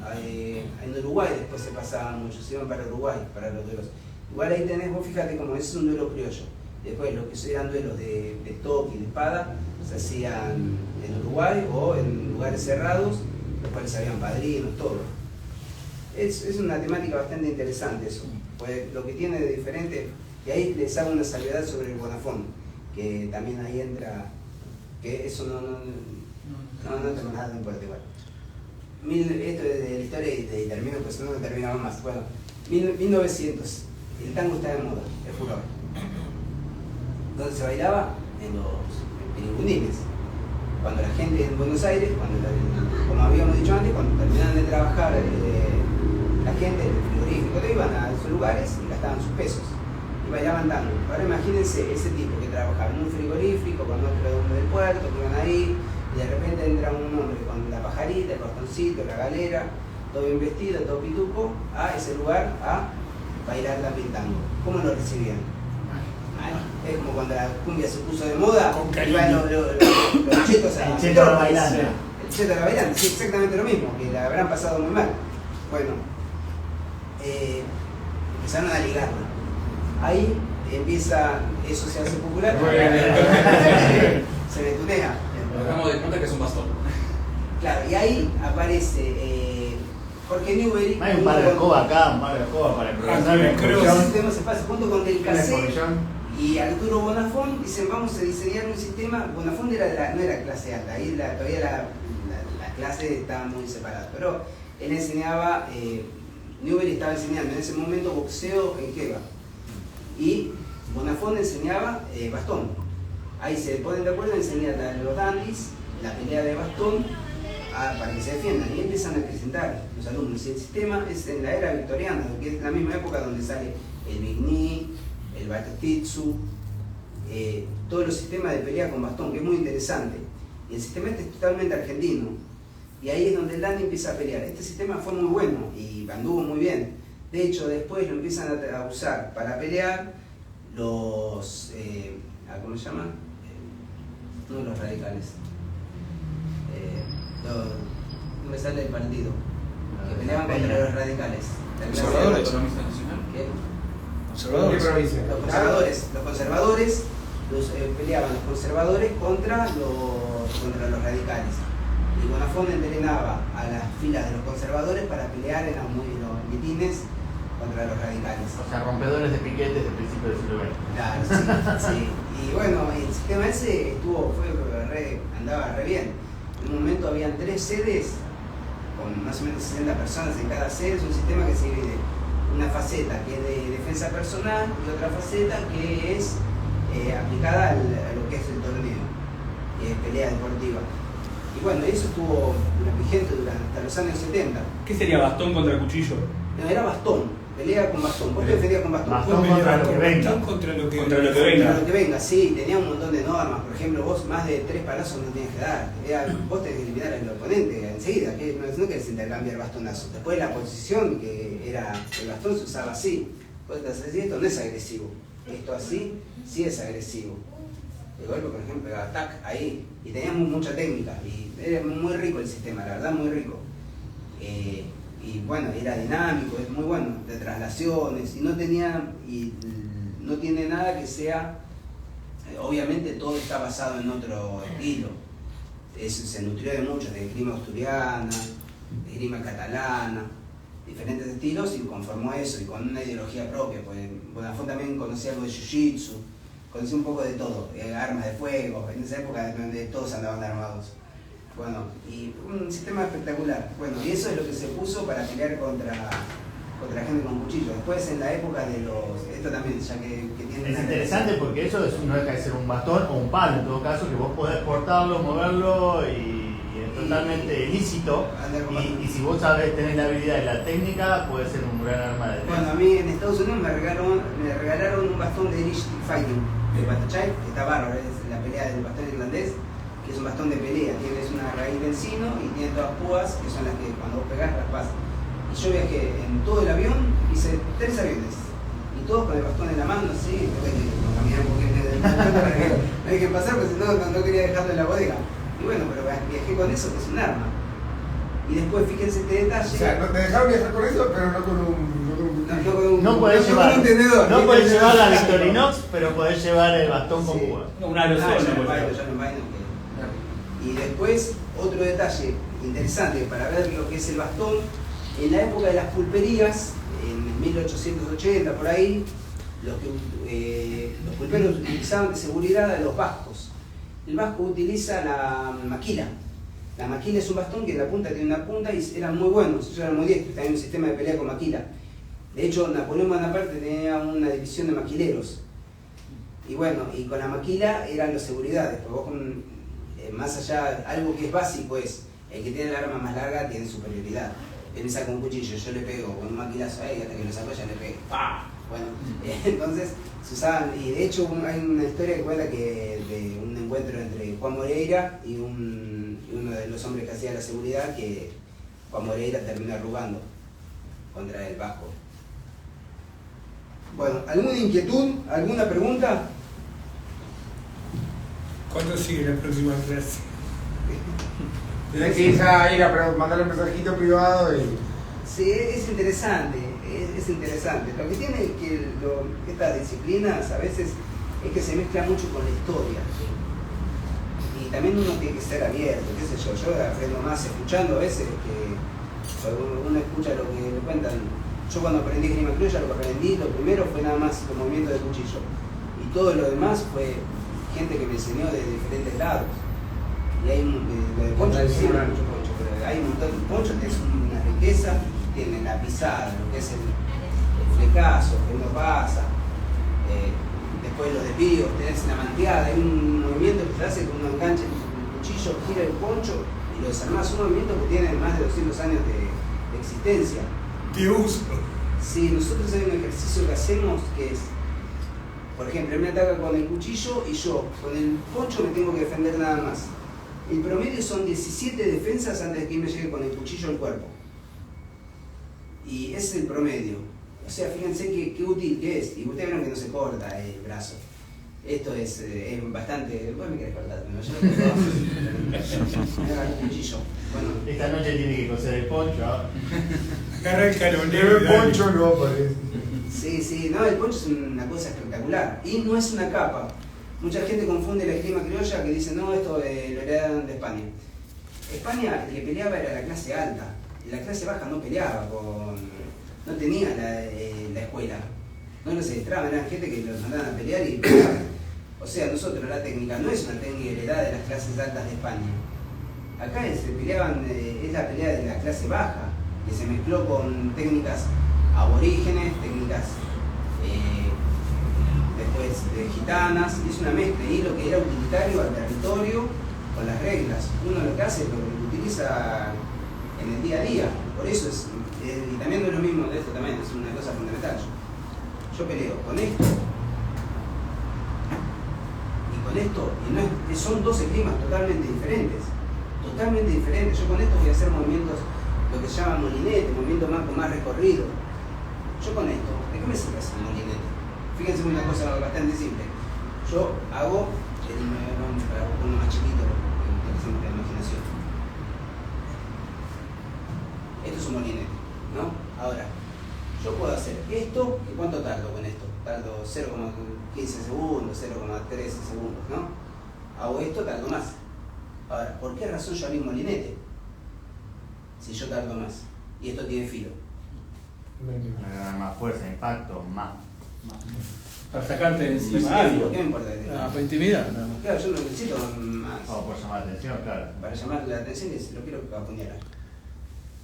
En Uruguay después se pasaban mucho, se iban para Uruguay para los duelos. Igual ahí tenés, vos fíjate como es un duelo criollo. Después los que eran duelos de toque y de espada se hacían en Uruguay o en lugares cerrados, los cuales habían padrinos, todo. Es una temática bastante interesante eso. Pues lo que tiene de diferente, y ahí les hago una salvedad sobre el Bonafón, que también ahí entra, que eso no tengo nada, no importa igual. Esto es de la historia y termino, pues no terminamos más. Bueno, 1900, el tango está de moda, el furor. ¿Dónde se bailaba? En los Piringundines. Cuando la gente en Buenos Aires, como habíamos dicho antes, cuando terminaban de trabajar la gente del frigorífico, iban a esos lugares y gastaban sus pesos y bailaban tango. Ahora imagínense ese tipo que trabajaba en un frigorífico con otro hombre del puerto, que iban ahí y de repente entra un hombre con la pajarita, el bastoncito, la galera, todo bien vestido, todo pituco, a ese lugar a bailar también tango. ¿Cómo lo recibían? Es como cuando la cumbia se puso de moda, iban los chetos a... El cheto a la bailando. El cheto a la bailando, sí, exactamente lo mismo, que la habrán pasado muy mal. Bueno, empezaron a ligarla. Ahí empieza, eso se hace popular, se vetunea. Nos damos de cuenta que es un bastón. Claro, y ahí aparece Jorge Newbery. Hay un par de escobas acá, un par de escobas para el programa. El sistema se pasa junto con Del Cassé y Arturo Bonafón. Dicen, vamos a diseñar un sistema. Bonafón no era clase alta, ahí todavía la clase estaba muy separada, pero él enseñaba, Newbery estaba enseñando en ese momento boxeo en Queba y Bonafón enseñaba bastón. Ahí se ponen de acuerdo en enseñar a los dandis la pelea de bastón para que se defiendan y empiezan a presentar los alumnos. Y el sistema es en la era victoriana, que es la misma época donde sale el Big Knee, el Batutitsu, todos los sistemas de pelea con bastón, que es muy interesante. Y el sistema este es totalmente argentino. Y ahí es donde el dandy empieza a pelear. Este sistema fue muy bueno y anduvo muy bien. De hecho, después lo empiezan a usar para pelear los... ¿cómo se llama? No los radicales. No me sale el partido. Que peleaban contra los radicales. ¿Conservadores? ¿Qué? ¿Conservadores? Los conservadores peleaban los conservadores contra los radicales. Y Bonafón entrenaba a las filas de los conservadores para pelear en los mitines contra los radicales. O sea, rompedores de piquetes del principio del siglo XX. Claro, sí. Y bueno, el sistema ese andaba re bien. En un momento habían 3 sedes con más o menos 60 personas en cada sede. Es un sistema que se divide una faceta que es de defensa personal y otra faceta que es aplicada a lo que es el torneo. pelea deportiva. Y bueno, eso estuvo vigente hasta los años 70. ¿Qué sería bastón contra cuchillo? No, era bastón, pelea con bastón. Vos te defendías con bastón. Bastón contra lo que venga. Contra lo que Contra lo que Contra venga. lo que venga, sí, tenía un montón de normas. Por ejemplo, vos más de 3 palazos no tenías que dar. Vos tenés que eliminar al oponente enseguida, que no querés intercambiar bastonazos. Después la posición, que era el bastón se usaba así. Vos te haces esto, no es agresivo. Esto así, sí es agresivo. El golpe, por ejemplo, pegaba tac ahí. Y teníamos mucha técnica. Y era muy rico el sistema, la verdad, muy rico. Y bueno, era dinámico, es muy bueno, de traslaciones. Y no tiene nada que sea. Obviamente todo está basado en otro estilo. Se nutrió de mucho, de esgrima asturiana, de esgrima catalana, diferentes estilos, y conformó eso, y con una ideología propia. Pues Bonafont también conocía algo de jiu-jitsu, conocía un poco de todo, armas de fuego, en esa época donde todos andaban armados. Bueno, y un sistema espectacular. Bueno, y eso es lo que se puso para pelear contra gente con cuchillo. Después, en la época de esto también, ya que tiene... Es interesante porque eso no deja de ser un bastón o un palo, en todo caso, que vos podés portarlo, moverlo y es totalmente lícito. Y si vos sabés tener la habilidad y la técnica, puede ser un gran arma de defensa. Bueno, a mí en Estados Unidos me regalaron un bastón de Irish Fighting, de Batachai, que está bárbaro, es la pelea del bastón irlandés, que es un bastón de pelea. Tienes una raíz de encino y tiene todas púas, que son las que cuando vos pegás raspás. Y yo viajé en todo el avión, hice 3 aviones, y todos con el bastón en la mano, así, tuve que caminar un poquito para que no hay que pasar, porque si no quería dejarlo en la bodega. Y bueno, pero viajé con eso, que es un arma. Y después, fíjense este detalle. O sea, no te dejaron viajar con eso, pero no con un... No podés llevar, con un tenedor. no podés llevar la Victorinox, pero podés llevar el bastón con Sí. púa. No, una aerosol. Ya no no puede bailo, ser. ya no bailo. Y después, otro detalle interesante para ver lo que es el bastón. En la época de las pulperías, en 1880 por ahí, los pulperos utilizaban de seguridad a los vascos. El vasco utiliza la maquila. La maquila es un bastón que en la punta tiene una punta y eran muy buenos, ellos eran muy diestros, tenían un sistema de pelea con maquila. De hecho, Napoleón Bonaparte tenía una división de maquileros. Y bueno, y con la maquila eran los seguridades, porque vos más allá, algo que es básico es, el que tiene el arma más larga tiene superioridad. Él me saca un cuchillo, yo le pego con un maquilazo ahí, hasta que lo saco ya le pego. ¡Pah! Bueno, entonces se usaban, y de hecho hay una historia que cuenta que de un encuentro entre Juan Moreira y uno de los hombres que hacía la seguridad, que Juan Moreira terminó arrugando contra el vasco. Bueno, ¿alguna inquietud? ¿Alguna pregunta? ¿Cuándo sigue la próxima clase? Tienes que ir a mandarle un mensajito privado y... Sí, es interesante, es interesante. Lo que tiene que estas disciplinas a veces es que se mezcla mucho con la historia. Y también uno tiene que ser abierto, qué sé yo. Yo aprendo más escuchando a veces que uno escucha lo que le cuentan. Yo cuando aprendí esgrima criolla, lo que aprendí, lo primero fue nada más los movimientos de cuchillo. Y todo lo demás fue gente que me enseñó de diferentes lados. Y hay lo de poncho, sí, mucho poncho, pero hay un montón de poncho que es una riqueza, tiene la pisada, lo que es el flecazo, que uno pasa, después los desvíos, tenés la manteada, hay un movimiento que se hace que uno engancha el cuchillo, gira el poncho y lo desarmás, un movimiento que tiene más de 200 años de existencia. De uso. Sí, nosotros hay un ejercicio que hacemos que es, por ejemplo, él me ataca con el cuchillo y yo con el poncho me tengo que defender nada más. El promedio son 17 defensas antes de que me llegue con el cuchillo al cuerpo. Y ese es el promedio. O sea, fíjense qué útil que es. Y ustedes ven que no se corta el brazo. Esto es bastante... Vos me querés cortar, pero yo me agarro el cuchillo. Bueno, Esta noche tiene que coser el poncho. Agarra el Pero caronero. el poncho no aparece. sí, no, el poncho es una cosa espectacular. Y no es una capa. Mucha gente confunde la esgrima criolla que dice, no, esto lo heredaron de España. España, el que peleaba era la clase alta. La clase baja no peleaba no tenía la escuela. No los adiestraban, eran gente que los mandaban a pelear y peleaban. O sea, nosotros la técnica no es una técnica heredada de las clases altas de España. Acá se peleaban, es la pelea de la clase baja, que se mezcló con técnicas aborígenes, técnicas después de gitanas, y es una mezcla, y lo que era utilitario al territorio, con las reglas. Uno lo que hace es lo que utiliza en el día a día. Por eso es, y también no es lo mismo de esto también, es una cosa fundamental. Yo peleo con esto y con esto, y no es, son dos esquemas totalmente diferentes. Totalmente diferentes. Yo con esto voy a hacer movimientos, lo que se llama molinete, movimientos más con más recorrido. Yo con esto, ¿de qué me sirve hacer molinete? Fíjense una cosa bastante simple. Yo hago uno más chiquito, utilizamos la imaginación. Esto es un molinete, ¿no? Ahora, yo puedo hacer esto, ¿y cuánto tardo con esto? Tardo 0,15 segundos, 0,13 segundos, ¿no? Hago esto, tardo más. Ahora, ¿por qué razón yo haría un molinete? Si yo tardo más. Y esto tiene filo. Más fuerza, impacto, más. Para sacarte de encima Sí, algo. ¿qué me importa? Para intimidar, nada más. Claro, yo no necesito más. O por llamar la atención, claro. Para llamar la atención y lo quiero apuñalar.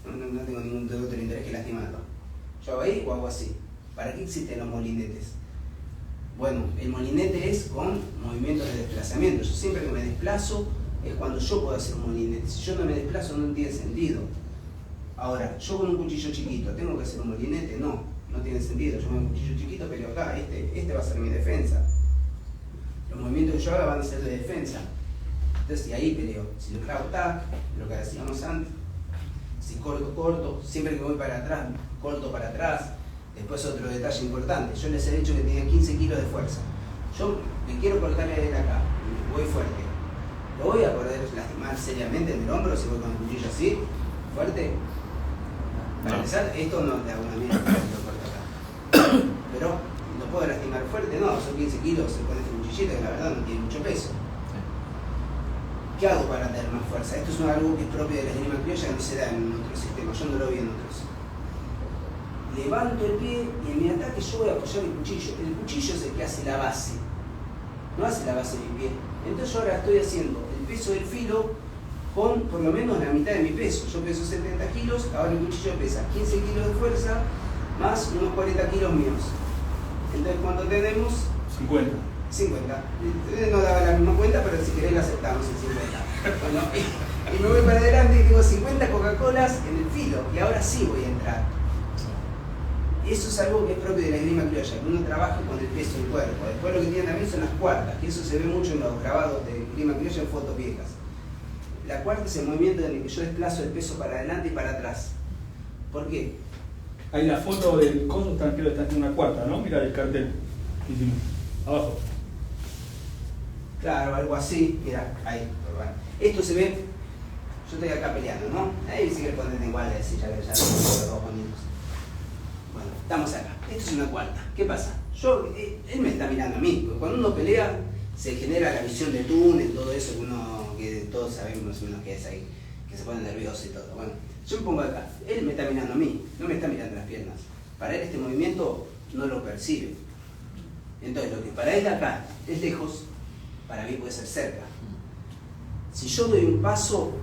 No tengo ningún otro interés que lastimarlo. Yo hago ahí o hago así. ¿Para qué existen los molinetes? Bueno, el molinete es con movimientos de desplazamiento. Yo siempre que me desplazo es cuando yo puedo hacer un molinete. Si yo no me desplazo no tiene sentido. Ahora, yo con un cuchillo chiquito, ¿tengo que hacer un molinete? No, no tiene sentido. Yo con un cuchillo chiquito peleo acá, este va a ser mi defensa. Los movimientos que yo haga van a ser de defensa. Entonces, y ahí peleo. Si lo clavo acá, lo que hacíamos antes. Si corto, siempre que voy para atrás, corto para atrás. Después otro detalle importante, yo les he dicho que tenía 15 kilos de fuerza. Yo me quiero cortar el acá, voy fuerte. ¿Lo voy a poder lastimar seriamente en el hombro si voy con el cuchillo así, fuerte? Para empezar, esto no le hago una mierda, lo corto acá. Pero, ¿lo puedo lastimar fuerte? No, son 15 kilos con este cuchillito que la verdad no tiene mucho peso. ¿Qué hago para tener más fuerza? Esto es algo que es propio de la esgrima criolla que no se da en otros sistemas, yo no lo vi en otros. Levanto el pie y en mi ataque yo voy a apoyar el cuchillo. El cuchillo es el que hace la base, no hace la base de mi pie. Entonces yo ahora estoy haciendo el peso del filo con por lo menos la mitad de mi peso. Yo peso 70 kilos, ahora el cuchillo pesa 15 kilos de fuerza más unos 40 kilos míos. Entonces ¿cuánto tenemos? 50. 50. No daba la misma cuenta, pero si querés la aceptamos en 50. Bueno, y me voy para adelante y digo 50 Coca-Colas en el filo, y ahora sí voy a entrar. Eso es algo que es propio de la esgrima criolla, que uno trabaja con el peso del cuerpo. Después lo que tiene también son las cuartas, que eso se ve mucho en los grabados de esgrima criolla en fotos viejas. La cuarta es el movimiento en el que yo desplazo el peso para adelante y para atrás. ¿Por qué? Hay una foto del coso, creo que está haciendo una cuarta, ¿no? Mira el cartel que hicimos. Abajo. Claro, algo así. Mira, ahí. Esto se ve, yo estoy acá peleando, ¿no? Ahí si quieres ponerte igual, decir ya los dos bonitos. Bueno, estamos acá. Esto es una cuarta. ¿Qué pasa? Él me está mirando a mí. Porque cuando uno pelea, se genera la visión de túnel, todo eso que todos sabemos más o menos que es ahí, que se pone nervioso y todo. Bueno, yo me pongo acá. Él me está mirando a mí, no me está mirando las piernas. Para él este movimiento no lo percibe. Entonces, lo que para él acá es lejos, para mí puede ser cerca. Si yo doy un paso,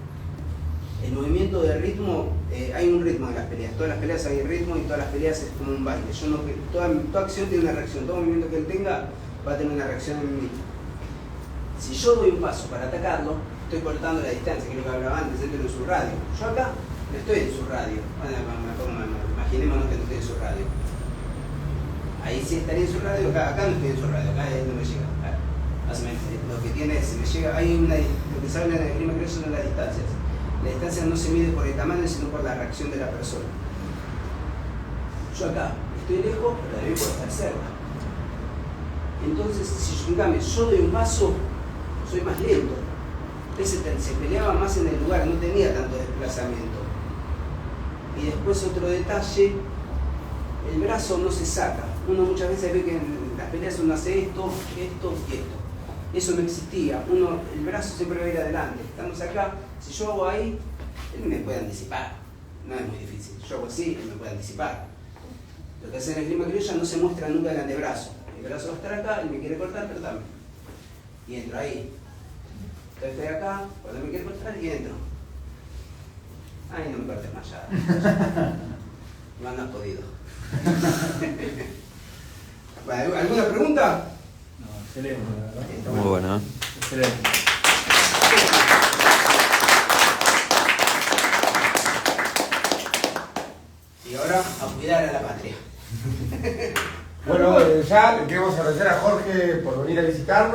el movimiento de ritmo, hay un ritmo en las peleas. Todas las peleas hay ritmo y todas las peleas es como un baile. Toda acción tiene una reacción, todo movimiento que él tenga va a tener una reacción en mí. Si yo doy un paso para atacarlo, estoy cortando la distancia, que es lo que hablaba antes, entro en su radio. Yo acá no estoy en su radio. Bueno, imaginémonos que no estoy en su radio. Ahí sí estaría en su radio, acá no estoy en su radio, acá no me llega. Más o menos, lo que tiene es, me llega, lo que se habla en el esgrima criolla son las distancias. La distancia no se mide por el tamaño, sino por la reacción de la persona. Yo acá estoy lejos, pero también puedo estar cerca. Entonces, si en cambio yo doy un paso, soy más lento. Se peleaba más en el lugar, no tenía tanto desplazamiento. Y después otro detalle, el brazo no se saca. Uno muchas veces ve que en las peleas uno hace esto y esto. Eso no existía. El brazo siempre va a ir adelante. Estamos acá, si yo hago ahí, él me puede anticipar. No es muy difícil. Yo hago así, él me puede anticipar. Lo que hace en el esgrima criolla no se muestra nunca el antebrazo. El brazo va a estar acá, él me quiere cortar, pero también. Y entro ahí. Entonces estoy acá, cuando me quiere cortar, y entro. Ay, no me cortes más ya. No has podido. Bueno, ¿alguna pregunta? No, excelente, la verdad. Muy bueno, ¿eh? Excelente. Bueno, ya le queremos agradecer a Jorge por venir a visitarnos.